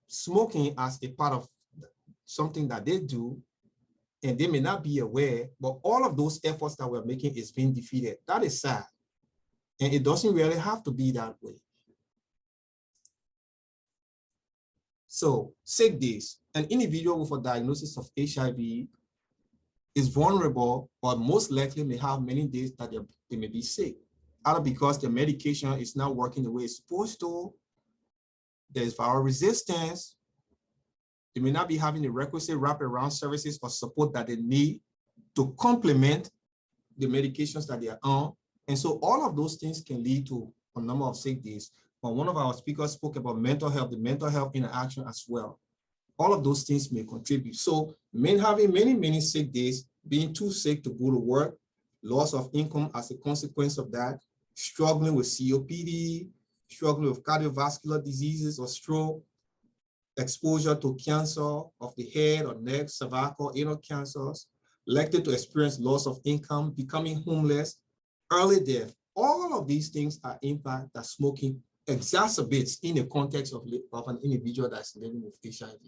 G: smoking as a part of something that they do, and they may not be aware, but all of those efforts that we're making is being defeated. That is sad. And it doesn't really have to be that way. So sick days. An individual with a diagnosis of HIV is vulnerable, but most likely may have many days that they may be sick, either because the medication is not working the way it's supposed to, there's viral resistance, they may not be having the requisite wraparound services or support that they need to complement the medications that they are on. And so all of those things can lead to a number of sick days. But one of our speakers spoke about mental health, the mental health interaction as well. All of those things may contribute. So having many sick days, being too sick to go to work, loss of income as a consequence of that, struggling with COPD, struggling with cardiovascular diseases or stroke, exposure to cancer of the head or neck, cervical, anal cancers, likely to experience loss of income, becoming homeless, early death. All of these things are impact that smoking exacerbates in the context of an individual that's living with HIV.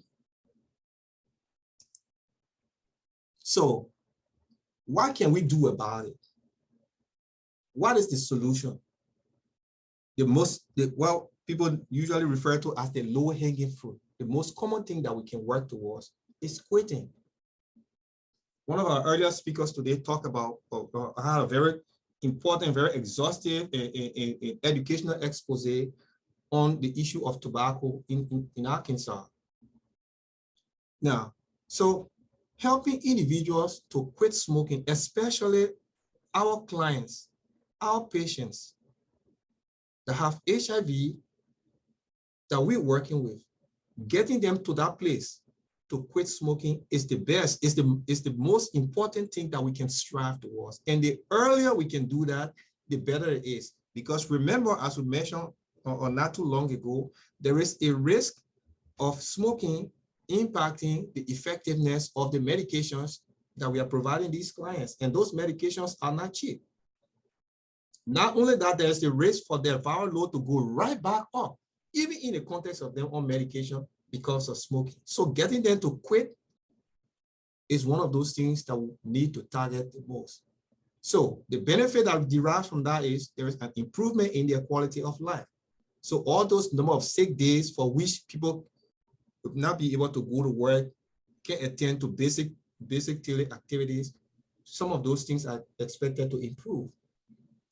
G: So what can we do about it? What is the solution? Well, people usually refer to as the low-hanging fruit. The most common thing that we can work towards is quitting. One of our earlier speakers today talked about had a very important, very exhaustive educational expose on the issue of tobacco in Arkansas. Now, so helping individuals to quit smoking, especially our clients, our patients that have HIV that we're working with, getting them to that place to quit smoking is the best, is the most important thing that we can strive towards. And the earlier we can do that, the better it is. Because remember, as we mentioned or not too long ago, there is a risk of smoking impacting the effectiveness of the medications that we are providing these clients. And those medications are not cheap. Not only that, there's the risk for their viral load to go right back up, even in the context of them on medication because of smoking. So getting them to quit is one of those things that we need to target the most. So the benefit that derives from that is there is an improvement in their quality of life. So all those number of sick days for which people would not be able to go to work, can attend to basic daily activities, some of those things are expected to improve.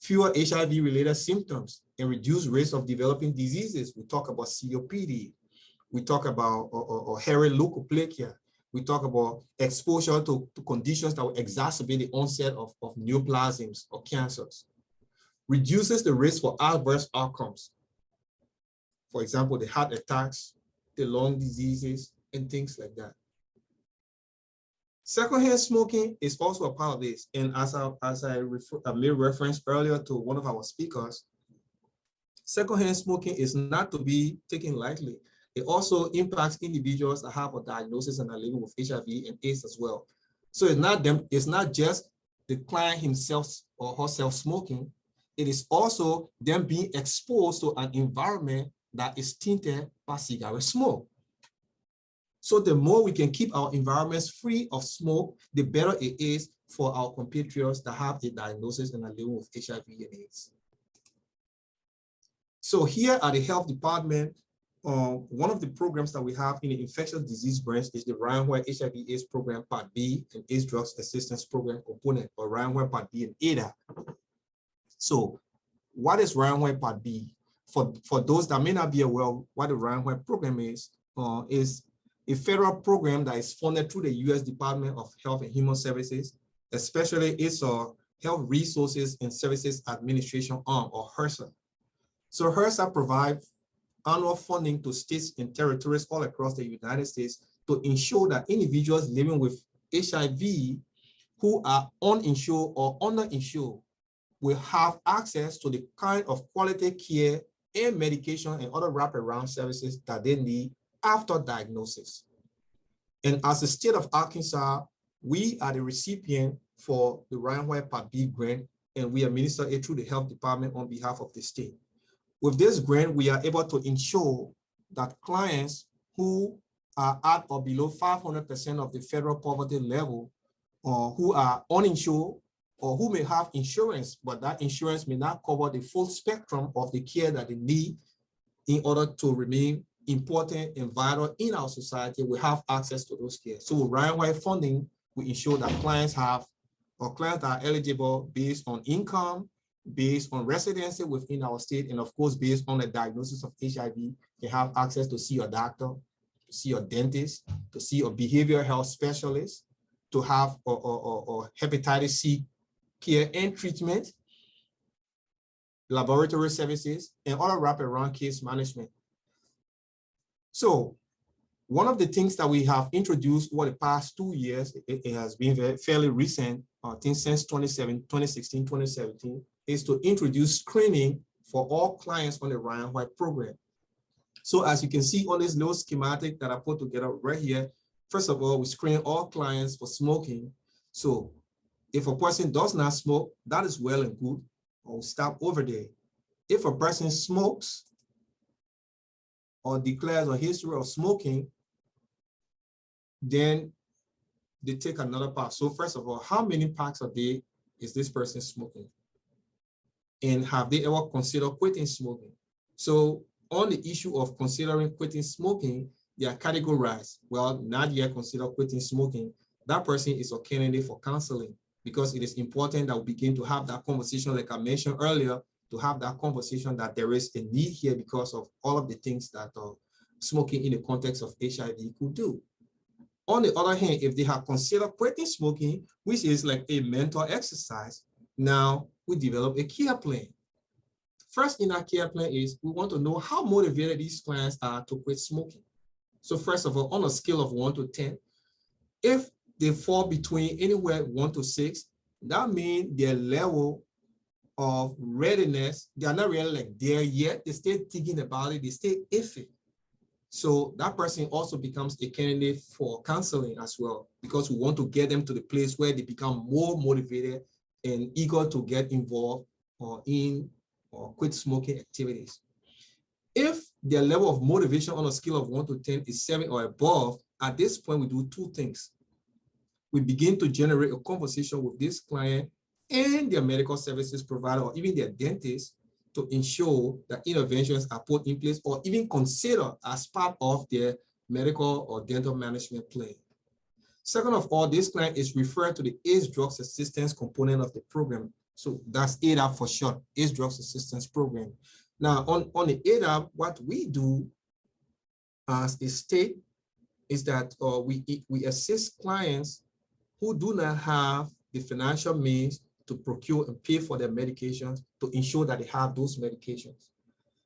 G: Fewer HIV-related symptoms and reduced risk of developing diseases. We talk about COPD. We talk about hairy leukoplakia. We talk about exposure to conditions that will exacerbate the onset of neoplasms or cancers. Reduces the risk for adverse outcomes. For example, the heart attacks, the lung diseases, and things like that. Secondhand smoking is also a part of this. And as I made reference earlier to one of our speakers, secondhand smoking is not to be taken lightly. It also impacts individuals that have a diagnosis and are living with HIV and AIDS as well. So it's not just the client himself or herself smoking, it is also them being exposed to an environment that is tainted by cigarette smoke. So the more we can keep our environments free of smoke, the better it is for our compatriots that have a diagnosis and are living with HIV and AIDS. So here at the health department, one of the programs that we have in the infectious disease branch is the Ryan White HIV/AIDS program Part B and AIDS Drugs Assistance Program component, or Ryan White Part B and ADA. So what is Ryan White Part B? For those that may not be aware of what the Ryan White program is a federal program that is funded through the U.S. Department of Health and Human Services, especially its Health Resources and Services Administration arm, or HRSA. So HRSA provides annual funding to states and territories all across the United States to ensure that individuals living with HIV who are uninsured or underinsured will have access to the kind of quality care and medication and other wraparound services that they need after diagnosis. And as the state of Arkansas, we are the recipient for the Ryan White Part B grant, and we administer it through the health department on behalf of the state. With this grant, we are able to ensure that clients who are at or below 500% of the federal poverty level, or who are uninsured, or who may have insurance, but that insurance may not cover the full spectrum of the care that they need in order to remain important and vital in our society, we have access to those care. So with Ryan White funding, we ensure that clients are eligible based on income, based on residency within our state, and of course, based on the diagnosis of HIV, can have access to see a doctor, to see a dentist, to see a behavioral health specialist, to have a hepatitis C care and treatment, laboratory services, and other wraparound case management. So one of the things that we have introduced over the past 2 years, it has been fairly recent, I think since 2016, 2017, is to introduce screening for all clients on the Ryan White program. So as you can see on this little schematic that I put together right here, first of all, we screen all clients for smoking. So if a person does not smoke, that is well and good. I'll stop over there. If a person smokes or declares a history of smoking, then they take another path. So first of all, how many packs a day is this person smoking? And have they ever considered quitting smoking? So on the issue of considering quitting smoking, they are categorized. Well, not yet consider quitting smoking. That person is a candidate for counseling, because it is important that we begin to have that conversation, like I mentioned earlier, to have that conversation that there is a need here because of all of the things that smoking in the context of HIV could do. On the other hand, if they have considered quitting smoking, which is like a mental exercise, now we develop a care plan. First in our care plan is we want to know how motivated these clients are to quit smoking. So first of all, on a scale of 1 to 10, if they fall between anywhere 1 to 6, that means their level of readiness, they are not really like there yet. They still thinking about it, they still iffy. So that person also becomes a candidate for counseling as well, because we want to get them to the place where they become more motivated and eager to get involved in quit smoking activities. If their level of motivation on a scale of 1 to 10 is 7 or above, at this point we do 2 things. We begin to generate a conversation with this client and their medical services provider, or even their dentist, to ensure that interventions are put in place or even considered as part of their medical or dental management plan. Second of all, this client is referred to the AIDS Drugs Assistance component of the program. So that's ADAP for short, AIDS Drugs Assistance Program. Now on the ADAP, what we do as a state is that we assist clients who do not have the financial means to procure and pay for their medications to ensure that they have those medications.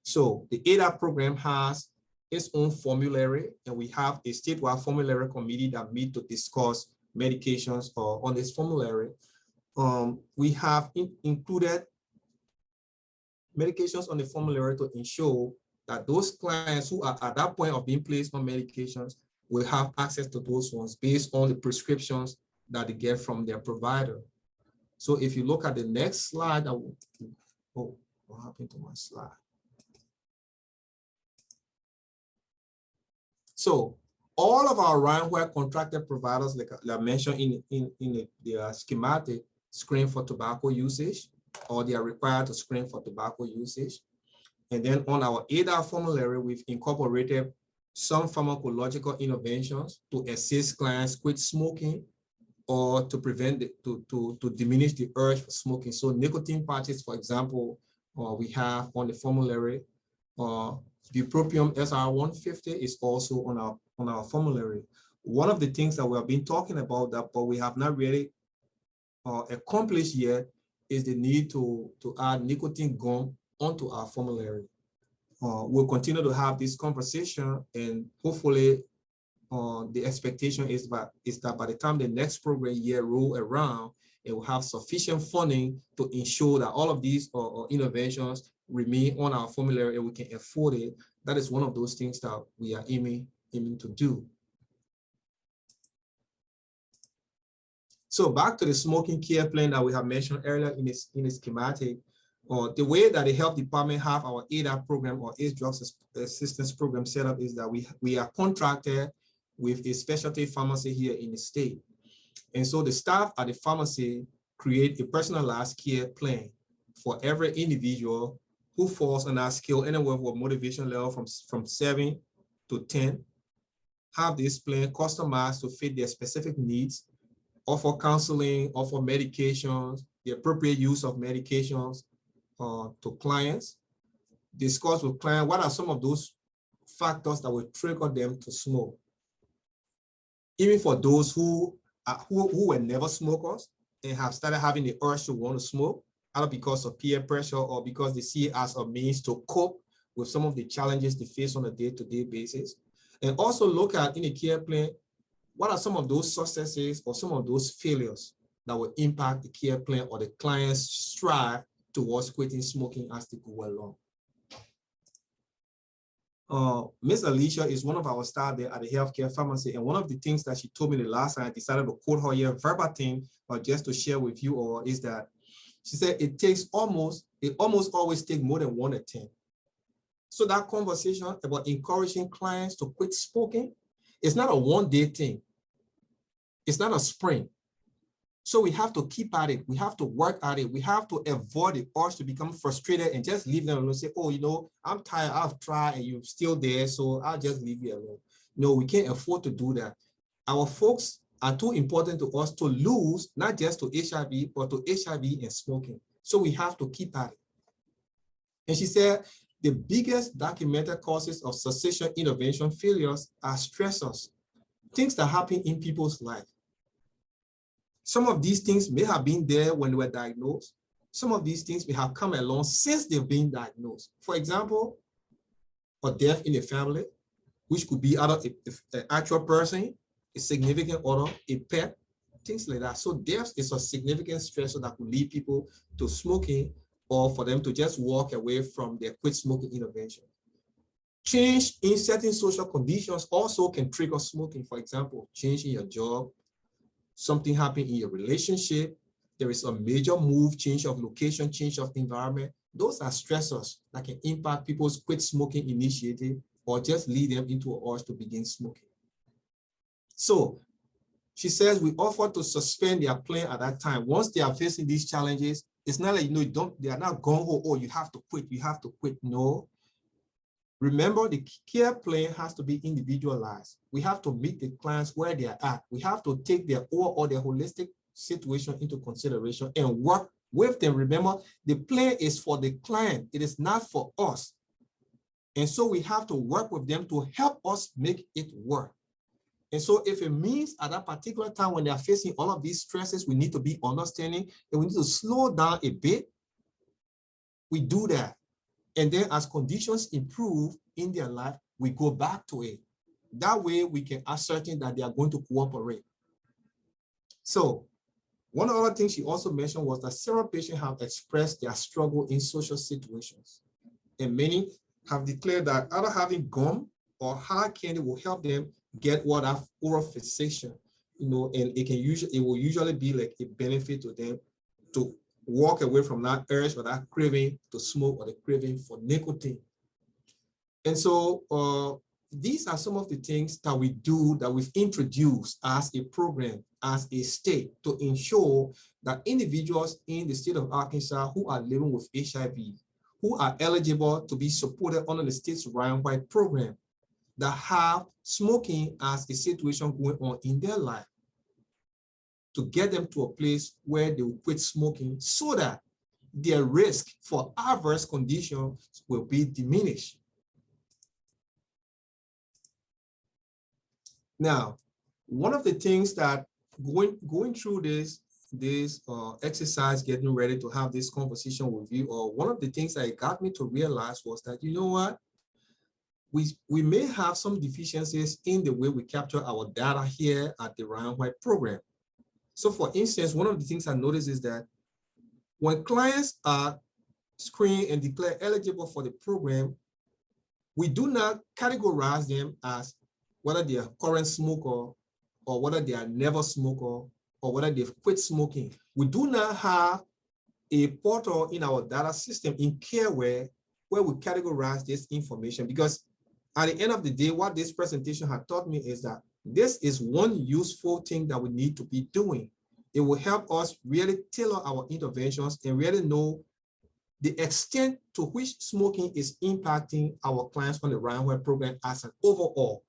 G: So the ADAP program has its own formulary, and we have a statewide formulary committee that meet to discuss medications on this formulary. We have included medications on the formulary to ensure that those clients who are at that point of being placed on medications will have access to those ones based on the prescriptions that they get from their provider. So if you look at the next slide, what happened to my slide? So all of our Ryan White contracted providers, like I mentioned in the schematic, screen for tobacco usage, or they are required to screen for tobacco usage. And then on our ADAP formulary, we've incorporated some pharmacological interventions to assist clients quit smoking or to prevent to diminish the urge for smoking. So nicotine patches, for example, we have on the formulary. Bupropion SR150 is also on our formulary. One of the things that we have been talking about that, but we have not really accomplished yet, is the need to add nicotine gum onto our formulary. We'll continue to have this conversation, and hopefully the expectation is that by the time the next program year roll around, it will have sufficient funding to ensure that all of these innovations remain on our formulary and we can afford it. That is one of those things that we are aiming to do. So back to the smoking care plan that we have mentioned earlier in the schematic, the way that the health department have our ADA program or AIDS Drug Assistance Program set up is that we are contracted with a specialty pharmacy here in the state. And so the staff at the pharmacy create a personalized care plan for every individual who falls on that scale anywhere with motivation level from 7 to 10. Have this plan customized to fit their specific needs, offer counseling, offer medications, the appropriate use of medications to clients, discuss with clients what are some of those factors that will trigger them to smoke. Even for those who were never smokers and have started having the urge to want to smoke, either because of peer pressure or because they see it as a means to cope with some of the challenges they face on a day-to-day basis. And also look at in a care plan, what are some of those successes or some of those failures that will impact the care plan or the client's strive towards quitting smoking as they go along. Miss Alicia is one of our staff there at the healthcare pharmacy, and one of the things that she told me the last time I decided to quote her here verbatim, but just to share with you all, is that she said it almost always takes more than 1 attempt. So that conversation about encouraging clients to quit smoking, it's not a one-day thing. It's not a sprint. So we have to keep at it. We have to work at it. We have to avoid the urge to become frustrated and just leave them alone and say, oh, you know, I'm tired, I've tried and you're still there, so I'll just leave you alone. No, we can't afford to do that. Our folks are too important to us to lose, not just to HIV, but to HIV and smoking. So we have to keep at it. And she said, the biggest documented causes of cessation intervention failures are stressors, things that happen in people's life. Some of these things may have been there when they were diagnosed. Some of these things may have come along since they've been diagnosed. For example, a death in the family, which could be either an actual person, a significant other, a pet, things like that. So death is a significant stressor that could lead people to smoking or for them to just walk away from their quit smoking intervention. Change in certain social conditions also can trigger smoking. For example, change in your job, something happened in your relationship, there is a major move, change of location, change of environment. Those are stressors that can impact people's quit smoking initiative or just lead them into an urge to begin smoking. So she says we offer to suspend their plan at that time. Once they are facing these challenges, it's not like, you know, they are not going, oh, you have to quit, you have to quit. No. Remember, the care plan has to be individualized. We have to meet the clients where they are at. We have to take their or their holistic situation into consideration and work with them. Remember, the plan is for the client. It is not for us. And so we have to work with them to help us make it work. And so if it means at that particular time when they are facing all of these stresses, we need to be understanding and we need to slow down a bit, we do that. And then as conditions improve in their life, we go back to it. That way we can ascertain that they are going to cooperate. So one other thing she also mentioned was that several patients have expressed their struggle in social situations. And many have declared that either having gum or hard candy will help them get what of oral fixation, you know, and it will usually be like a benefit to them to walk away from that urge or that craving to smoke or the craving for nicotine. And so these are some of the things that we do, that we've introduced as a program, as a state, to ensure that individuals in the state of Arkansas who are living with HIV, who are eligible to be supported under the state's Ryan-White program, that have smoking as a situation going on in their life, to get them to a place where they will quit smoking so that their risk for adverse conditions will be diminished. Now, one of the things that going through this exercise, getting ready to have this conversation with you, or one of the things that got me to realize was that, you know what, we may have some deficiencies in the way we capture our data here at the Ryan White program. So for instance, one of the things I noticed is that when clients are screened and declared eligible for the program, we do not categorize them as whether they are current smoker or whether they are never smoker or whether they've quit smoking. We do not have a portal in our data system in CareWare where we categorize this information, because at the end of the day, what this presentation had taught me is that this is one useful thing that we need to be doing. It will help us really tailor our interventions and really know the extent to which smoking is impacting our clients on the Ryan White program as an overall.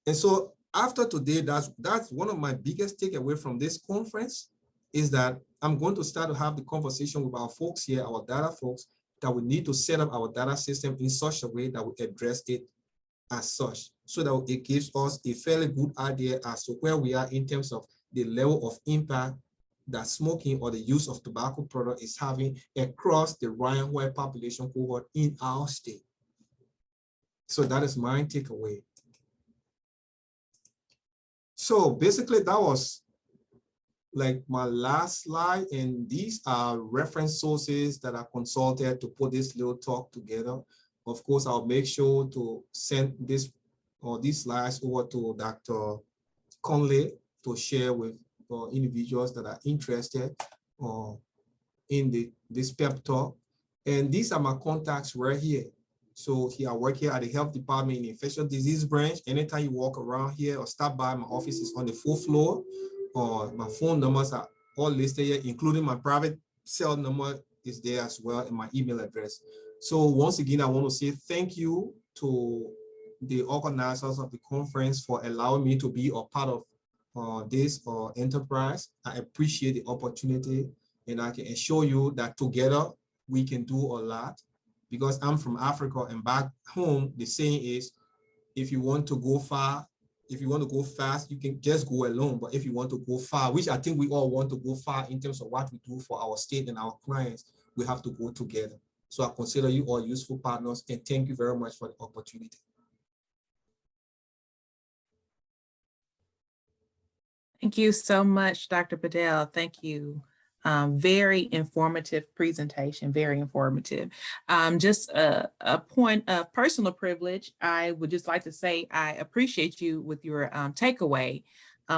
G: And so after today, that's one of my biggest takeaway from this conference, is that I'm going to start to have the conversation with our folks here, our data folks, that we need to set up our data system in such a way that we address it as such, so that it gives us a fairly good idea as to where we are in terms of the level of impact that smoking or the use of tobacco product is having across the Ryan White population cohort in our state. So that is my takeaway. So basically that was like my last slide, and these are reference sources that I consulted to put this little talk together. Of course, I'll make sure to send this or these slides over to Dr. Conley to share with individuals that are interested in this pep talk. And these are my contacts right here. So here I work here at the health department in the infectious disease branch. Anytime you walk around here or stop by, my office is on the 4th floor, or my phone numbers are all listed here, including my private cell number is there as well, and my email address. So once again, I want to say thank you to the organizers of the conference for allowing me to be a part of this enterprise. I appreciate the opportunity, and I can assure you that together we can do a lot, because I'm from Africa, and back home, the saying is, if you want to go far, if you want to go fast, you can just go alone. But if you want to go far, which I think we all want to go far in terms of what we do for our state and our clients, we have to go together. So I consider you all useful partners, and thank you very much for the opportunity.
D: Thank you so much, Dr. Patel. Thank you. Very informative presentation, very informative. Just a point of personal privilege, I would just like to say I appreciate you with your takeaway,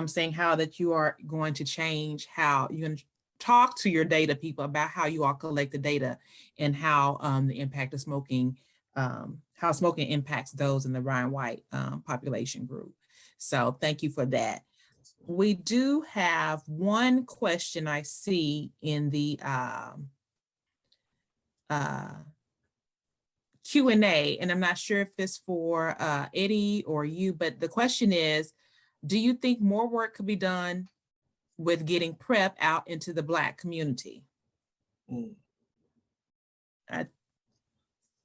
D: saying how that you are going to change how you're going to talk to your data people about how you all collect the data and how the impact of smoking, how smoking impacts those in the Ryan White population group. So thank you for that. We do have one question I see in the Q&A, and I'm not sure if it's for Eddie or you, but the question is, do you think more work could be done with getting PrEP out into the Black community?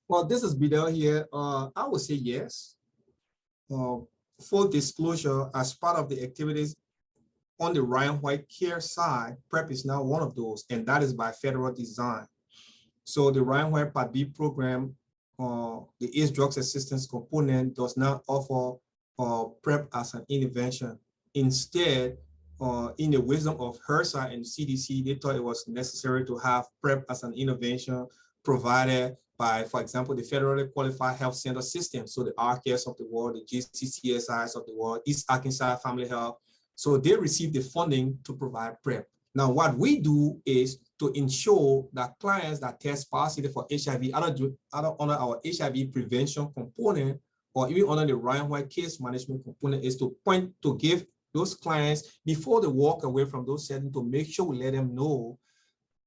G: Well, this is Bidel here. I would say yes. Full disclosure, as part of the activities on the Ryan White care side, PrEP is now one of those, and that is by federal design. So the Ryan White Part B program, the AIDS drugs assistance component, does not offer PrEP as an intervention. Instead, in the wisdom of HRSA and CDC, they thought it was necessary to have PrEP as an intervention provided by, for example, the federally qualified health center system. So the RCARES of the world, the GCCSIs of the world, East Arkansas Family Health. So they receive the funding to provide PrEP. Now, what we do is to ensure that clients that test positive for HIV, either under our HIV prevention component or even under the Ryan White case management component, is to give those clients, before they walk away from those settings, to make sure we let them know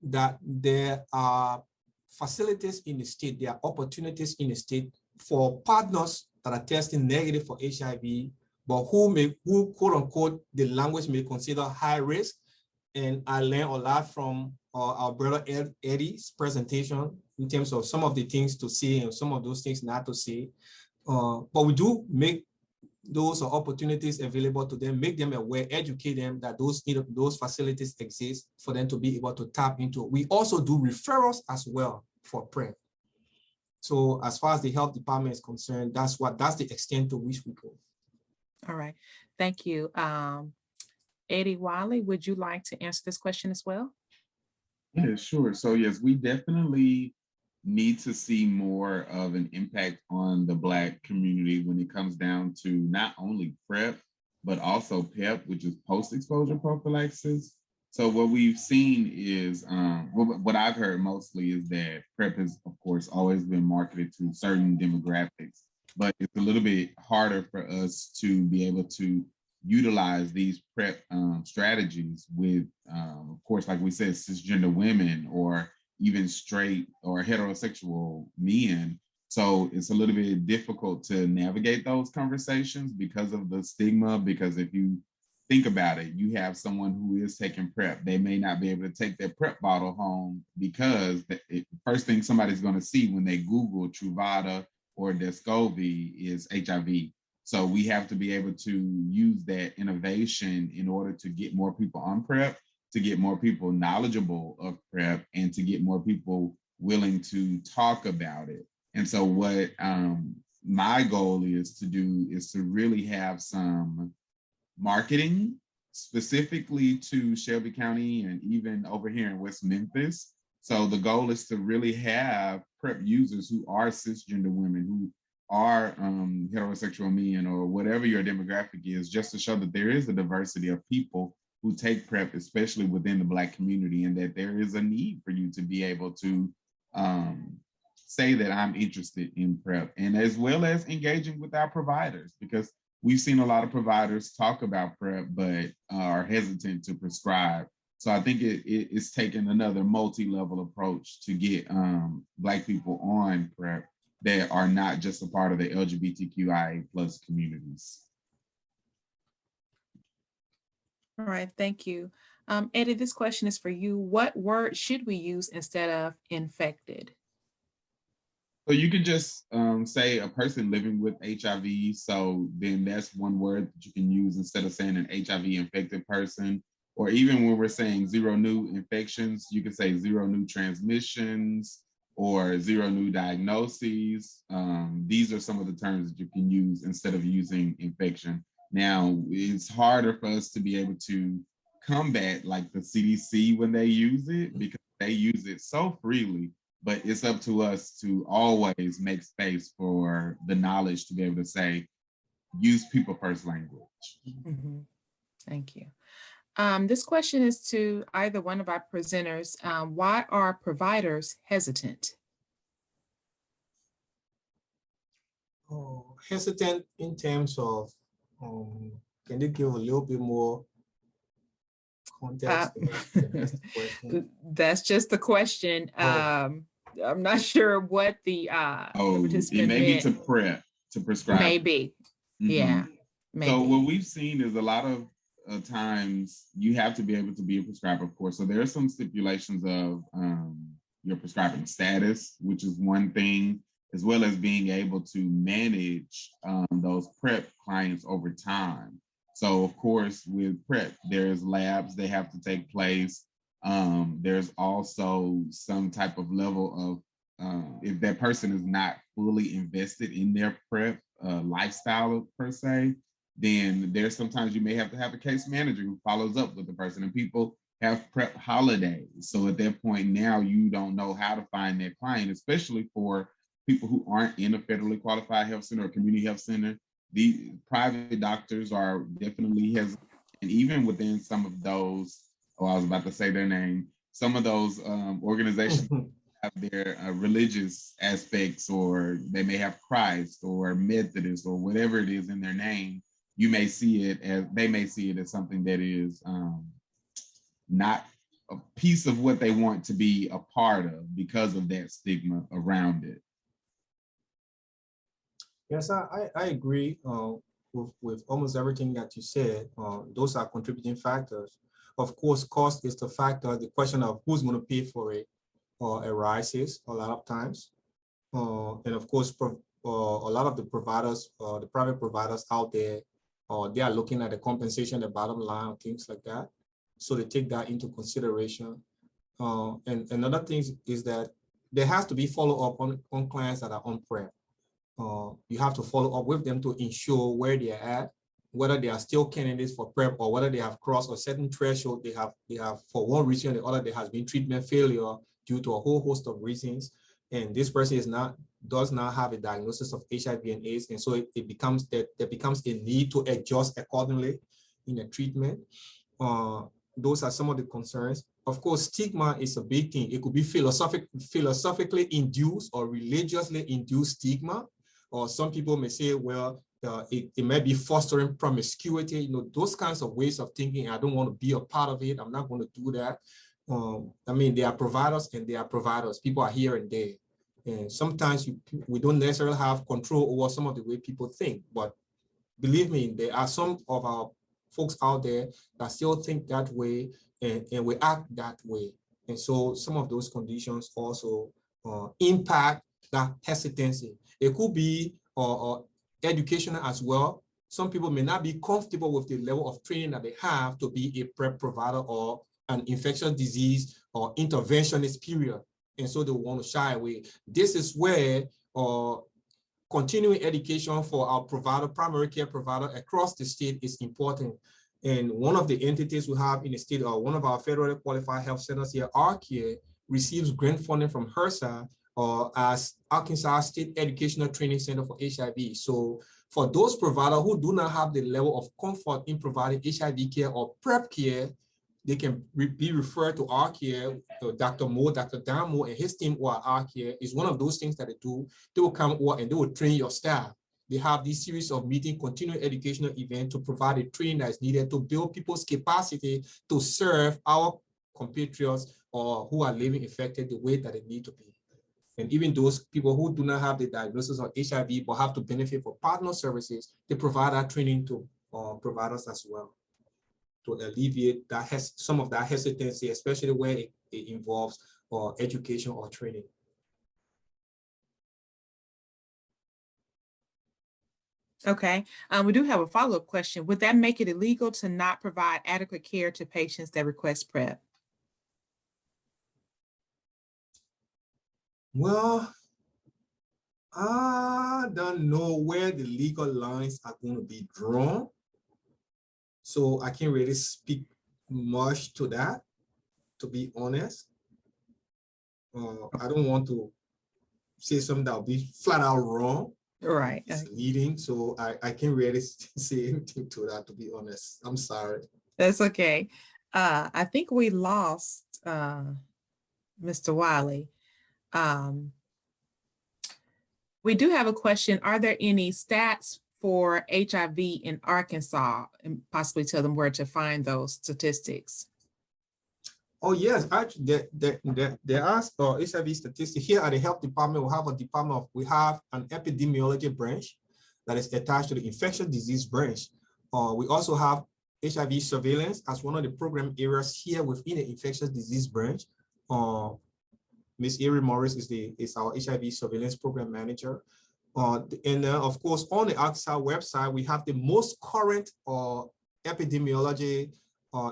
G: that there are facilities in the state, there are opportunities in the state for partners that are testing negative for HIV, but who quote unquote, the language may consider high risk. And I learned a lot from our brother Eddie's presentation in terms of some of the things to say and some of those things not to say. But we do make those opportunities available to them, make them aware, educate them that those facilities exist for them to be able to tap into. We also do referrals as well for PrEP. So as far as the health department is concerned, that's the extent to which we go.
D: All right, thank you. Eddie Wiley, would you like to answer this question as well?
F: Yeah, sure. So yes, we definitely need to see more of an impact on the Black community when it comes down to not only PrEP, but also PEP, which is post-exposure prophylaxis. So what we've seen is, what I've heard mostly is that PrEP has, of course, always been marketed to certain demographics, but it's a little bit harder for us to be able to utilize these PrEP strategies with, of course, like we said, cisgender women or even straight or heterosexual men. So it's a little bit difficult to navigate those conversations because of the stigma, because if you think about it, you have someone who is taking PrEP, they may not be able to take their PrEP bottle home because the first thing somebody's going to see when they Google Truvada or Descovy is HIV. So we have to be able to use that innovation in order to get more people on PrEP, to get more people knowledgeable of PrEP, and to get more people willing to talk about it. And so what my goal is to do is to really have some marketing specifically to Shelby County and even over here in West Memphis. So the goal is to really have PrEP users who are cisgender women, who are heterosexual men, or whatever your demographic is, just to show that there is a diversity of people who take PrEP, especially within the Black community, and that there is a need for you to be able to say that I'm interested in PrEP, and as well as engaging with our providers, because we've seen a lot of providers talk about PrEP, but are hesitant to prescribe. So I think it's taken another multi-level approach to get Black people on PrEP that are not just a part of the LGBTQIA+ communities.
D: All right, thank you. Eddie, this question is for you. What word should we use instead of infected?
F: So you could just say a person living with HIV. So then that's one word that you can use instead of saying an HIV infected person. Or even when we're saying 0 new infections, you can say 0 new transmissions or 0 new diagnoses. These are some of the terms that you can use instead of using infection. Now, it's harder for us to be able to combat like the CDC when they use it, because they use it so freely, but it's up to us to always make space for the knowledge to be able to say, use people first language.
D: Mm-hmm. Thank you. This question is to either one of our presenters. Why are providers hesitant?
G: Hesitant in terms of, can you give a little bit more context?
D: That's just the question. I'm not sure what the
F: it may be to PrEP, to prescribe.
D: Maybe, yeah, maybe.
F: So what we've seen is a lot of times you have to be able to be a prescriber, of course. So there are some stipulations of your prescribing status, which is one thing, as well as being able to manage those PrEP clients over time. So of course, with PrEP, there's labs that have to take place. There's also some type of level of, if that person is not fully invested in their PrEP lifestyle per se, then there's sometimes you may have to have a case manager who follows up with the person, and people have PrEP holidays. So at that point now you don't know how to find that client, especially for people who aren't in a federally qualified health center or community health center. The private doctors are definitely hesitant, and even within some of those, I was about to say their name, some of those organizations have their religious aspects, or they may have Christ or Methodist or whatever it is in their name. You may see it as, they may see it as something that is not a piece of what they want to be a part of because of that stigma around it.
G: Yes, I agree with almost everything that you said. Those are contributing factors. Of course, cost is the factor. The question of who's going to pay for it arises a lot of times. And of course, a lot of the providers, the private providers out there, they are looking at the compensation, the bottom line, things like that. So they take that into consideration. And another thing is that there has to be follow-up on clients that are on PrEP. You have to follow up with them to ensure where they are at, whether they are still candidates for PrEP or whether they have crossed a certain threshold. They have for one reason or the other, there has been treatment failure due to a whole host of reasons. And this person does not have a diagnosis of HIV and AIDS. And so it becomes there becomes a need to adjust accordingly in the treatment. Those are some of the concerns. Of course, stigma is a big thing. It could be philosophically induced or religiously induced stigma. Or some people may say, well, it may be fostering promiscuity, you know, those kinds of ways of thinking. I don't want to be a part of it. I'm not going to do that. I mean, they are providers and they are providers. People are here and there. And sometimes we don't necessarily have control over some of the way people think. But believe me, there are some of our folks out there that still think that way and we act that way. And so some of those conditions also impact that hesitancy. It could be educational as well. Some people may not be comfortable with the level of training that they have to be a PrEP provider or an infectious disease or interventionist period. And so they want to shy away. This is where continuing education for our provider, primary care provider across the state is important. And one of the entities we have in the state, or one of our federally qualified health centers here, ARCare, receives grant funding from HRSA as Arkansas State Educational Training Center for HIV. So for those providers who do not have the level of comfort in providing HIV care or PrEP care, they can be referred to ARCare. Dr. Mo, Dr. Dan Mo and his team who are ARCare is one of those things that they do. They will come over and they will train your staff. They have this series of meeting, continuing educational events to provide the training that is needed to build people's capacity to serve our compatriots or who are living infected the way that they need to be. And even those people who do not have the diagnosis of HIV but have to benefit from partner services, they provide that training to providers as well to alleviate that some of that hesitancy, especially where it involves education or training.
D: Okay, we do have a follow-up question. Would that make it illegal to not provide adequate care to patients that request PrEP?
G: Well, I don't know where the legal lines are going to be drawn. So I can't really speak much to that, to be honest. I don't want to say something that will be flat out wrong.
D: Right.
G: It's leading, so I can't really say anything to that, to be honest. I'm sorry.
D: That's okay. I think we lost Mr. Wiley. We do have a question. Are there any stats for HIV in Arkansas, and possibly tell them where to find those statistics?
G: Oh yes, actually there are HIV statistics here at the health department. We have an epidemiology branch that is attached to the infectious disease branch. We also have HIV surveillance as one of the program areas here within the infectious disease branch. Ms. Erie Morris is our HIV surveillance program manager. And of course, on the Arkansas website, we have the most current epidemiology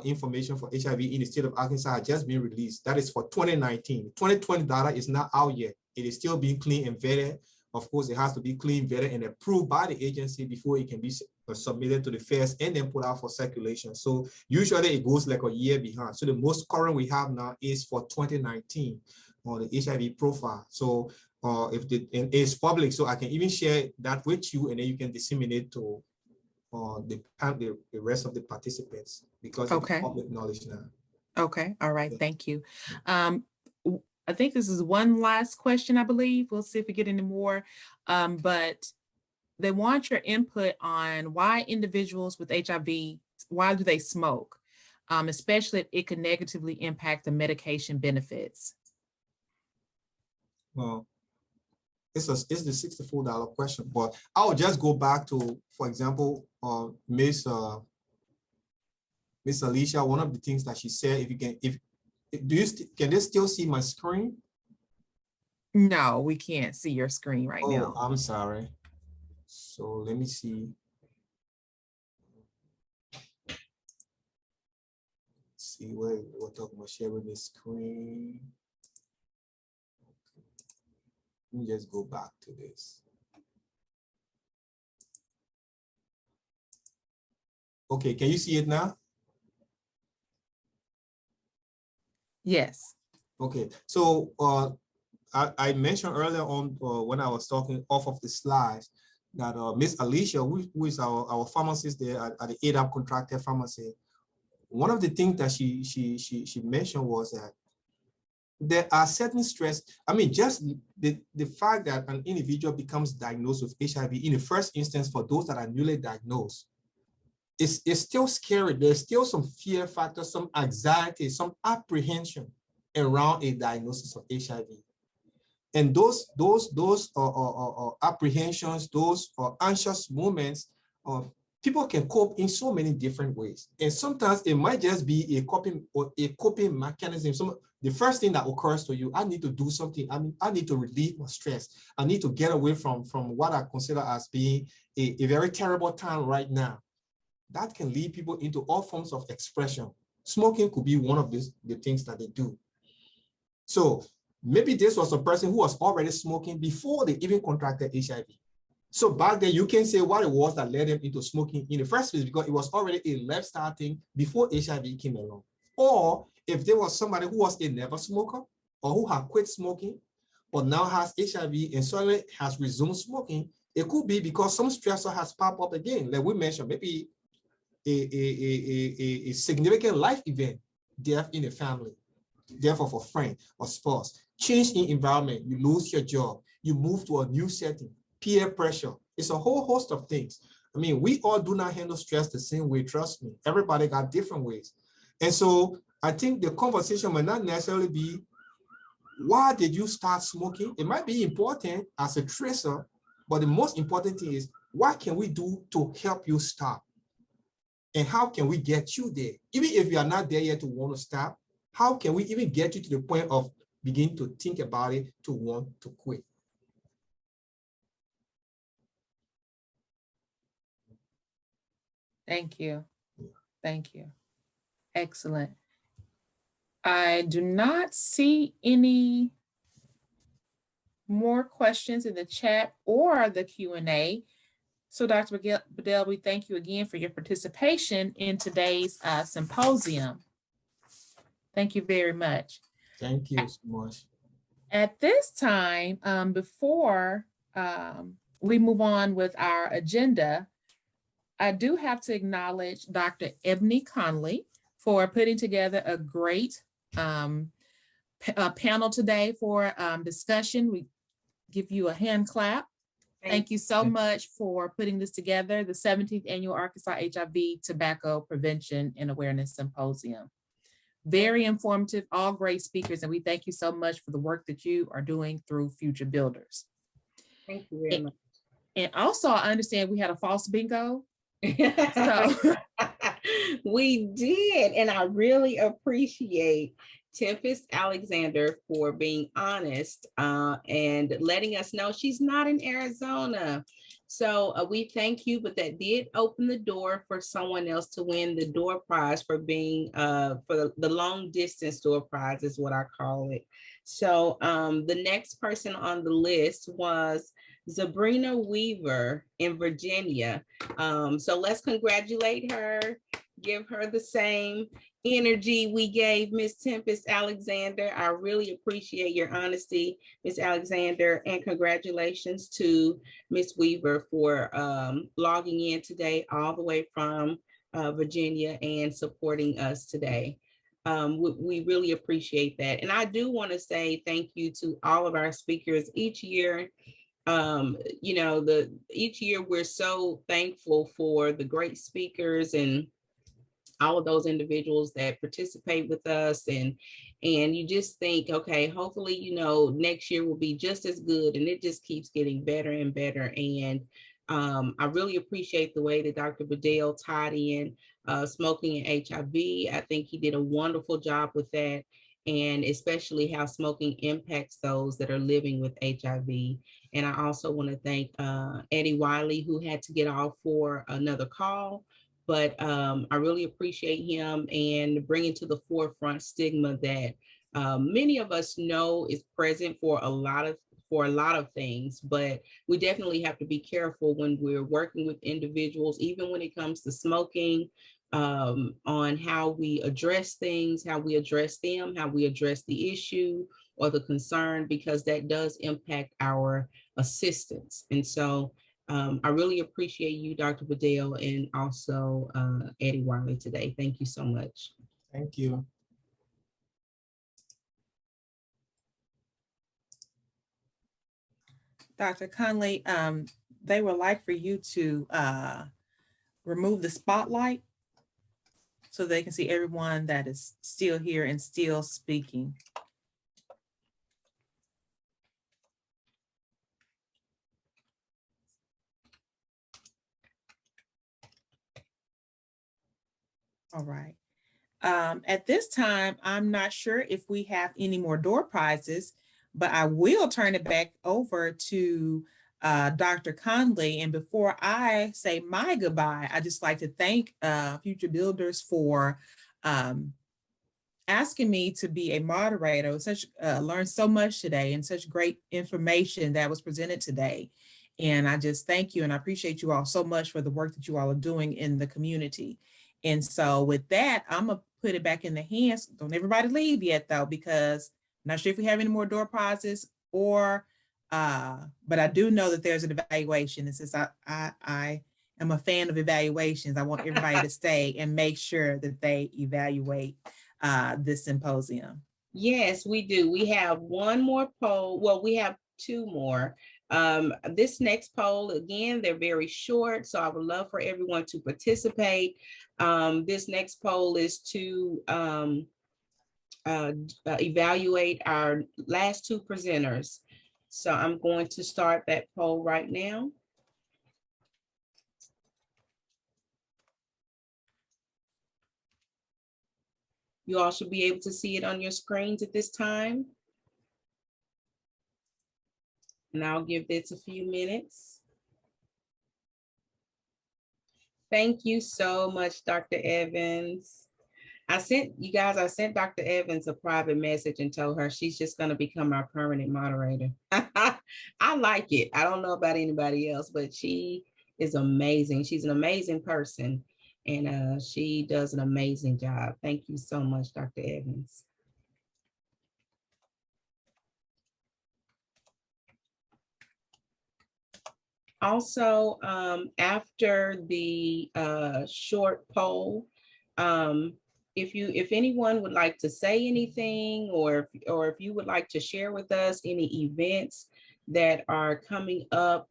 G: information for HIV in the state of Arkansas has just been released. That is for 2019. 2020 data is not out yet. It is still being cleaned and vetted. Of course, it has to be cleaned, vetted, and approved by the agency before it can be submitted to the feds and then put out for circulation. So usually it goes like a year behind. So the most current we have now is for 2019 on the HIV profile. So and it's public, so I can even share that with you, and then you can disseminate to the rest of the participants, because it's public knowledge now.
D: Okay, all right, thank you. I think this is one last question, I believe. We'll see if we get any more, but they want your input on why individuals with HIV, why do they smoke, especially if it could negatively impact the medication benefits.
G: Well, it's the $64 question, but I will just go back to, for example, Miss Alicia. One of the things that she said, if you can, can they still see my screen?
D: No, we can't see your screen right
G: Oh,
D: now.
G: I'm sorry. So let me see. See where we're talking about sharing the screen. Let me just go back to this. Okay, can you see it now?
D: Yes.
G: Okay, so I mentioned earlier on when I was talking off of the slides that Miss Alicia, who is our pharmacist there at the ADAP contracted pharmacy, one of the things that she mentioned was that there are certain stress. I mean, just the fact that an individual becomes diagnosed with HIV in the first instance for those that are newly diagnosed, it's still scary. There's still some fear factor, some anxiety, some apprehension around a diagnosis of HIV. And those apprehensions, those anxious moments, people can cope in so many different ways. And sometimes it might just be a coping mechanism. The first thing that occurs to you, I need to do something. I need to relieve my stress. I need to get away from what I consider as being a very terrible time right now. That can lead people into all forms of expression. Smoking could be one of the things that they do. So maybe this was a person who was already smoking before they even contracted HIV. So back then, you can say what it was that led them into smoking in the first place, because it was already a lifestyle thing before HIV came along. Or if there was somebody who was a never smoker or who had quit smoking, but now has HIV and suddenly has resumed smoking, it could be because some stressor has popped up again. Like we mentioned, maybe a significant life event, death in the family, death of a friend or spouse, change in environment, you lose your job, you move to a new setting, peer pressure. It's a whole host of things. I mean, we all do not handle stress the same way, trust me. Everybody got different ways. And so I think the conversation might not necessarily be, why did you start smoking? It might be important as a tracer, but the most important thing is, what can we do to help you stop? And how can we get you there? Even if you are not there yet to want to stop, how can we even get you to the point of begin to think about it, to want to quit?
D: Thank you. Thank you. Excellent. I do not see any more questions in the chat or the Q&A. So Dr. Bedell, we thank you again for your participation in today's symposium. Thank you very much.
G: Thank you so much.
D: At this time, before we move on with our agenda, I do have to acknowledge Dr. Ebony Conley for putting together a great panel today for discussion. We give you a hand clap. Thank you so much for putting this together, the 17th Annual Arkansas HIV Tobacco Prevention and Awareness Symposium. Very informative, all great speakers, and we thank you so much for the work that you are doing through Future Builders.
B: Thank you very much.
D: And also, I understand we had a false bingo. So
B: we did, and I really appreciate Tempest Alexander for being honest and letting us know she's not in Arizona. So we thank you, but that did open the door for someone else to win the door prize for being for the long distance door prize is what I call it. So the next person on the list was Sabrina Weaver in Virginia. So let's congratulate her, give her the same energy we gave Miss Tempest Alexander. I really appreciate your honesty, Miss Alexander, and congratulations to Miss Weaver for logging in today all the way from Virginia and supporting us today. We really appreciate that. And I do want to say thank you to all of our speakers each year. You know, each year we're so thankful for the great speakers and all of those individuals that participate with us, and you just think, okay, hopefully, you know, next year will be just as good, and it just keeps getting better and better. And I really appreciate the way that Dr. Bedell tied in smoking and HIV. I think he did a wonderful job with that. and especially how smoking impacts those that are living with HIV. And I also want to thank Eddie Wiley, who had to get off for another call, but I really appreciate him and bringing to the forefront stigma that many of us know is present for a lot of things, but we definitely have to be careful when we're working with individuals, even when it comes to smoking, on how we address things, how we address them, how we address the issue or the concern, because that does impact our assistance. And so I really appreciate you, Dr. Bedell, and also Eddie Wiley today. Thank you so much.
G: Thank you.
D: Dr. Conley, they would like for you to remove the spotlight so they can see everyone that is still here and still speaking. All right. At this time, I'm not sure if we have any more door prizes, but I will turn it back over to Dr. Conley. And before I say my goodbye, I just like to thank Future Builders for asking me to be a moderator. Learned so much today and such great information that was presented today. And I just thank you and I appreciate you all so much for the work that you all are doing in the community. And so with that, I'm gonna put it back in the hands. Don't everybody leave yet though, because I'm not sure if we have any more door prizes or, but I do know that there's an evaluation. And since I am a fan of evaluations, I want everybody to stay and make sure that they evaluate this symposium.
B: Yes, we do. We have one more poll. Well, we have two more. This next poll, again, they're very short, so I would love for everyone to participate. This next poll is to evaluate our last two presenters. So I'm going to start that poll right now. You all should be able to see it on your screens at this time. And I'll give this a few minutes. Thank you so much, Dr. Evans. I sent Dr. Evans a private message and told her she's just going to become our permanent moderator. I like it. I don't know about anybody else, but she is amazing. She's an amazing person, and she does an amazing job. Thank you so much, Dr. Evans. Also, after the short poll, if anyone would like to say anything, or if you would like to share with us any events that are coming up,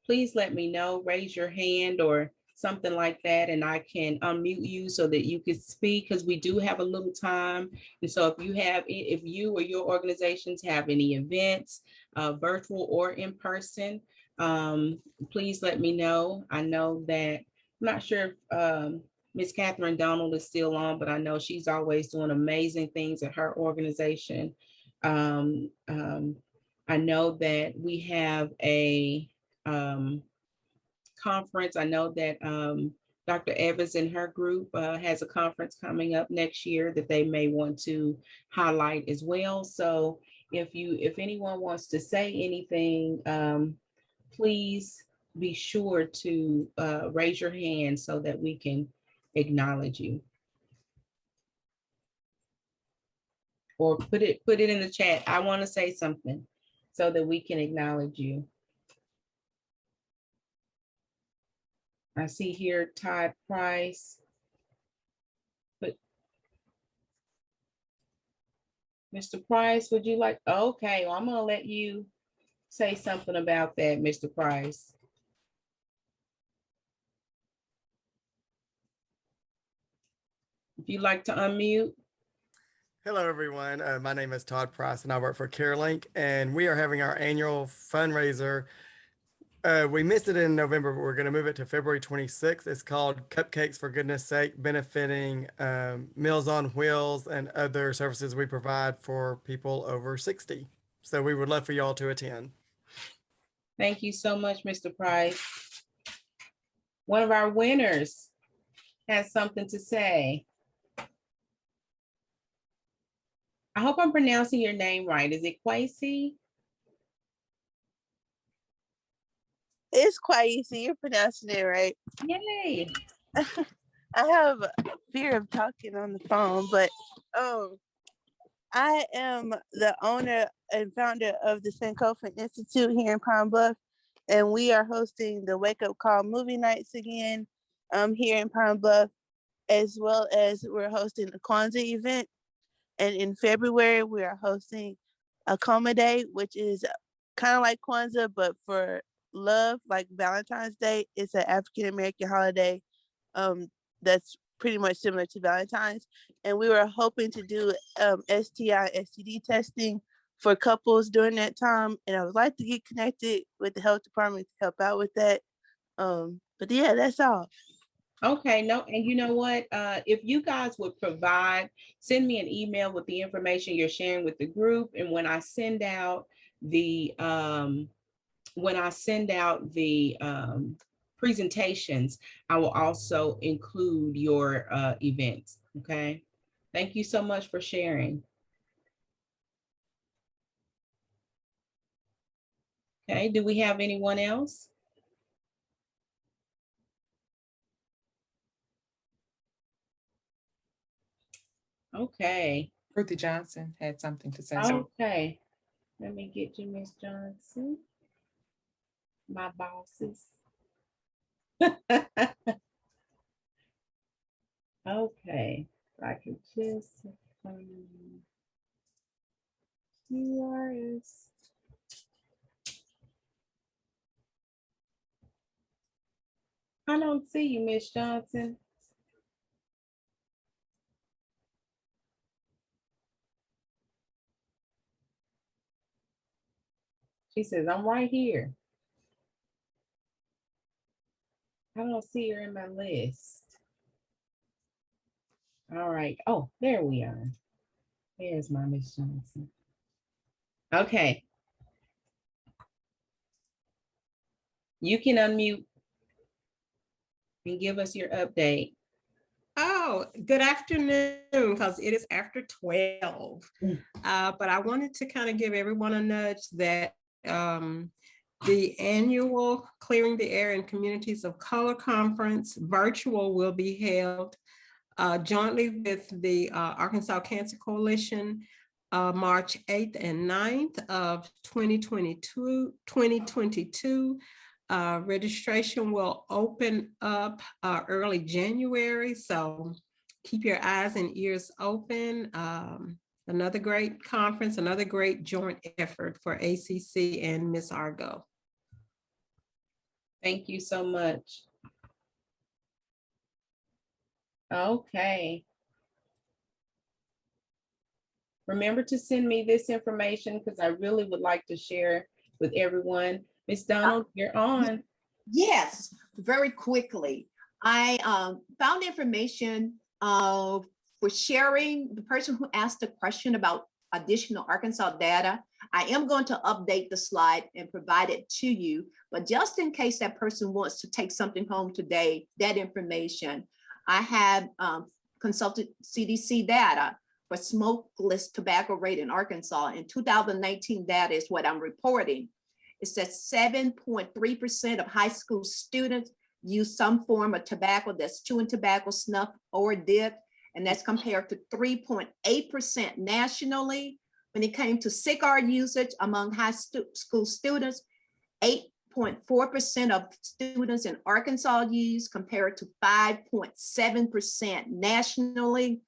B: please let me know. Raise your hand or something like that, and I can unmute you so that you can speak, because we do have a little time. And so if you or your organizations have any events, virtual or in person, please let me know. I know that, I'm not sure if Miss Catherine Donald is still on, but I know she's always doing amazing things at her organization. I know that we have a conference. I know that Dr. Evans and her group has a conference coming up next year that they may want to highlight as well. So if anyone wants to say anything, please be sure to raise your hand so that we can acknowledge you. Or put it in the chat. I want to say something so that we can acknowledge you. I see here Todd Price. But Mr. Price, would you like? Okay, well, I'm going to let you say something about that, Mr. Price. If you'd like to unmute.
H: Hello, everyone. My name is Todd Price, and I work for CareLink, and we are having our annual fundraiser We missed it in November, but we're going to move it to February 26th. It's called Cupcakes for Goodness Sake, benefiting Meals on Wheels and other services we provide for people over 60. So we would love for y'all to attend.
B: Thank you so much, Mr. Price. One of our winners has something to say. I hope I'm pronouncing your name right. Is it Kwesi?
I: It's quite easy. You're pronouncing it right.
B: Yay.
I: I have a fear of talking on the phone, but I am the owner and founder of the Sankofa Institute here in Pine Bluff, and we are hosting the Wake Up Call movie nights again here in Pine Bluff, as well as we're hosting a Kwanzaa event. And in February, we are hosting a Coma Day, which is kind of like Kwanzaa, but for love, like Valentine's Day. It's an African-American holiday that's pretty much similar to Valentine's. And we were hoping to do STI, STD testing for couples during that time. And I would like to get connected with the health department to help out with that. But yeah, that's all.
B: Okay, no, and you know what? If you guys would send me an email with the information you're sharing with the group, and when I send out the presentations, I will also include your events. Okay, thank you so much for sharing. Okay, do we have anyone else? Okay.
D: Ruthie Johnson had something to say.
B: Okay. Let me get you, Miss Johnson. My bosses. Okay. I can just QRS. I don't see you, Miss Johnson. She says, I'm right here. I don't see her in my list. All right. Oh, there we are. There's my Miss Johnson. Okay. You can unmute and give us your update.
J: Oh, good afternoon, because it is after 12. But I wanted to kind of give everyone a nudge that the annual Clearing the Air in Communities of Color Conference virtual will be held jointly with the Arkansas Cancer Coalition March 8th and 9th of 2022. Registration will open up early January, so keep your eyes and ears open. Another great conference, another great joint effort for ACC and Miss Argo.
B: Thank you so much. Okay. Remember to send me this information because I really would like to share with everyone. Ms. Donald, you're on.
E: Yes, very quickly. I found information for sharing. The person who asked the question about additional Arkansas data, I am going to update the slide and provide it to you, but just in case that person wants to take something home today, that information, I have consulted CDC data for smokeless tobacco rate in Arkansas. In 2019 data is what I'm reporting. It says 7.3% of high school students use some form of tobacco that's chewing tobacco, snuff, or dip, and that's compared to 3.8% nationally. When it came to cigar usage among high school students, 8.4% of students in Arkansas use compared to 5.7% nationally.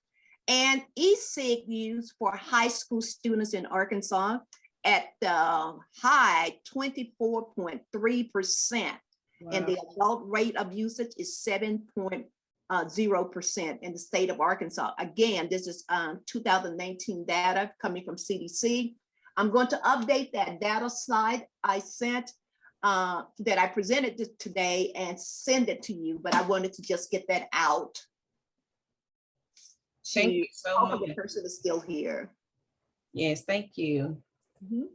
E: And e-cig use for high school students in Arkansas at the high 24.3%. Wow. And the adult rate of usage is 7.0% in the state of Arkansas. Again, this is 2019 data coming from CDC. I'm going to update that data slide I sent that I presented today and send it to you, but I wanted to just get that out.
B: Thank you so
E: Hopefully
B: much.
E: the person is still here.
B: Yes, thank you.
E: Mhm.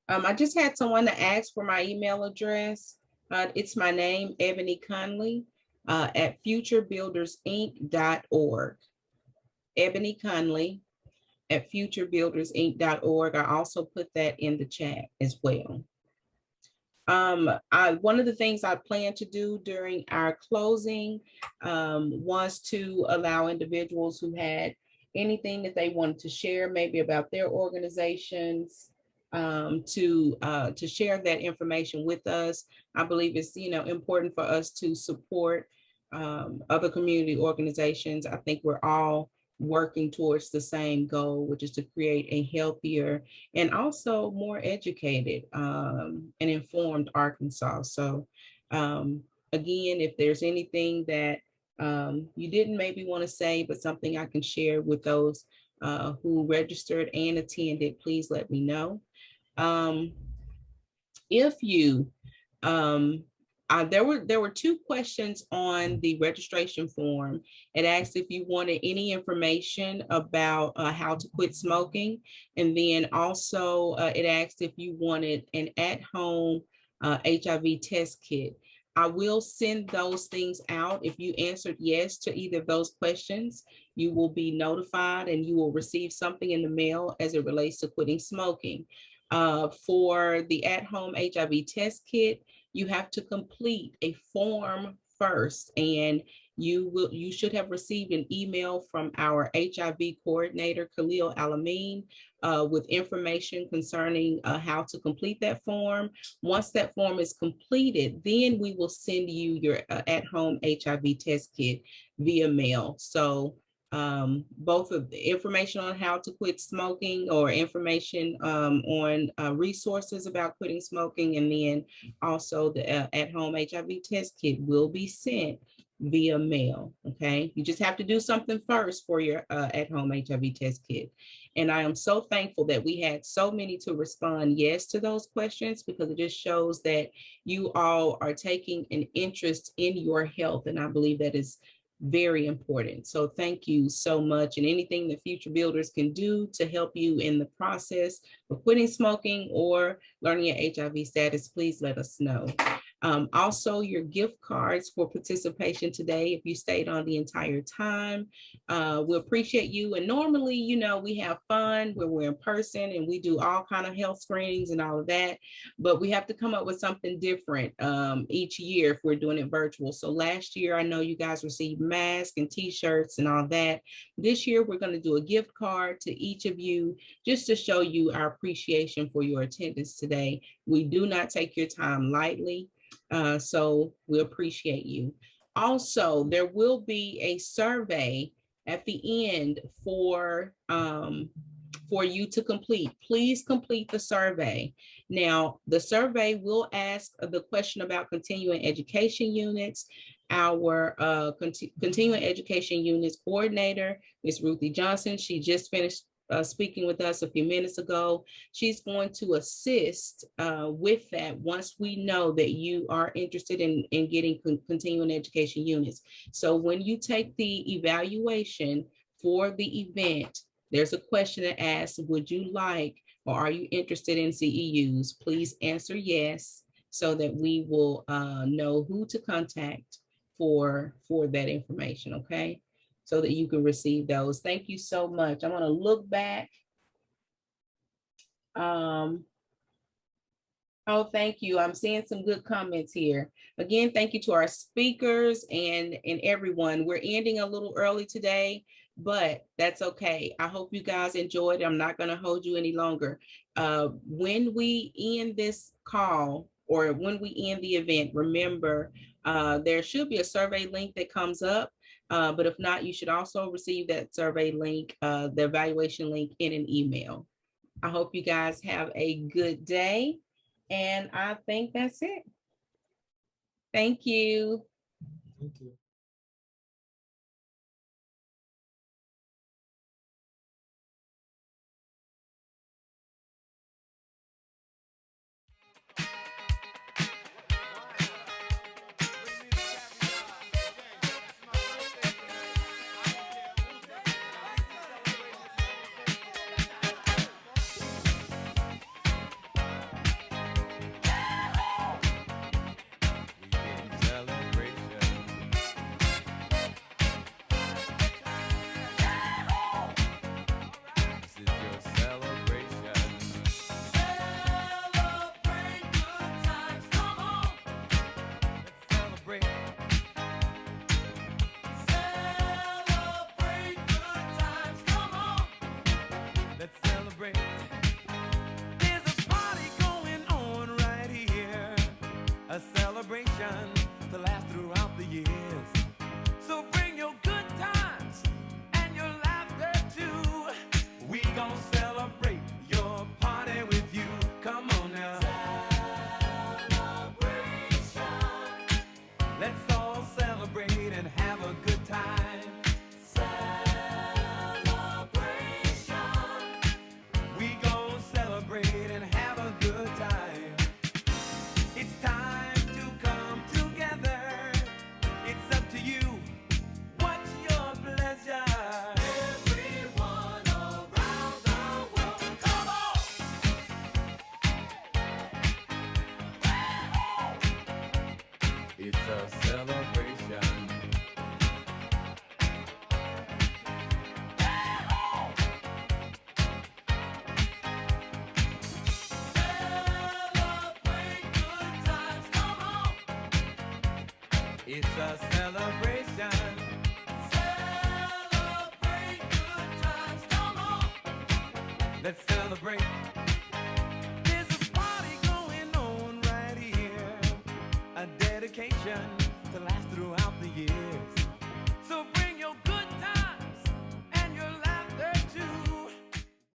B: I just had someone to ask for my email address. It's my name, Ebony Conley, at futurebuildersinc.org. Ebony Conley at futurebuildersinc.org. I also put that in the chat as well. One of the things I plan to do during our closing was to allow individuals who had anything that they wanted to share, maybe about their organizations, to share that information with us. I believe it's important for us to support other community organizations. I think we're all working towards the same goal, which is to create a healthier and also more educated and informed Arkansas. So again, if there's anything that you didn't maybe want to say, but something I can share with those who registered and attended, please let me know. If you there were two questions on the registration form. It asked if you wanted any information about how to quit smoking. And then also it asked if you wanted an at-home HIV test kit. I will send those things out. If you answered yes to either of those questions, you will be notified and you will receive something in the mail as it relates to quitting smoking. For the at-home HIV test kit, you have to complete a form first, and you should have received an email from our HIV coordinator, Khalil Alameen, with information concerning how to complete that form. Once that form is completed, then we will send you your at-home HIV test kit via mail. So both of the information on how to quit smoking, or information on resources about quitting smoking, and then also the at-home HIV test kit will be sent via mail. Okay, you just have to do something first for your at-home HIV test kit. And I am so thankful that we had so many to respond yes to those questions, because it just shows that you all are taking an interest in your health, and I believe that is very important. So thank you so much. And anything that Future Builders can do to help you in the process of quitting smoking or learning your HIV status, please let us know. Also, your gift cards for participation today, if you stayed on the entire time, we appreciate you. And normally, we have fun when we're in person and we do all kind of health screenings and all of that, but we have to come up with something different each year if we're doing it virtual. So last year, I know you guys received masks and t-shirts and all that. This year, we're going to do a gift card to each of you just to show you our appreciation for your attendance today. We do not take your time lightly. So we appreciate you. Also, there will be a survey at the end for you to complete. Please complete the survey. Now, the survey will ask the question about continuing education units. Our continuing education units coordinator, Ms. Ruthie Johnson, she just finished speaking with us a few minutes ago. She's going to assist with that once we know that you are interested in getting continuing education units. So when you take the evaluation for the event, there's a question that asks, would you like, or are you interested in CEUs? Please answer yes, so that we will know who to contact for that information, okay? So that you can receive those. Thank you so much. I want to look back. Oh, thank you. I'm seeing some good comments here. Again, thank you to our speakers and everyone. We're ending a little early today, but that's okay. I hope you guys enjoyed it. I'm not going to hold you any longer. When we end this call, or when we end the event, remember, there should be a survey link that comes up. But if not, you should also receive that survey link, the evaluation link, in an email. I hope you guys have a good day. And I think that's it. Thank you.
G: Thank you.
A: celebration to last throughout the years. So bring your good times and your laughter too. We gon' celebrate your party with you. Come on now. Celebration. Let's all celebrate and have a good time. Celebration. We gon' celebrate and have a good time. It's time to come together. It's up to you. What's your pleasure? Everyone around the world, come on! It's a celebration. Celebrate good times, come on! It's a celebration. Celebrate good times, come on! Let's celebrate. There's a party going on right here. A dedication to last throughout the years.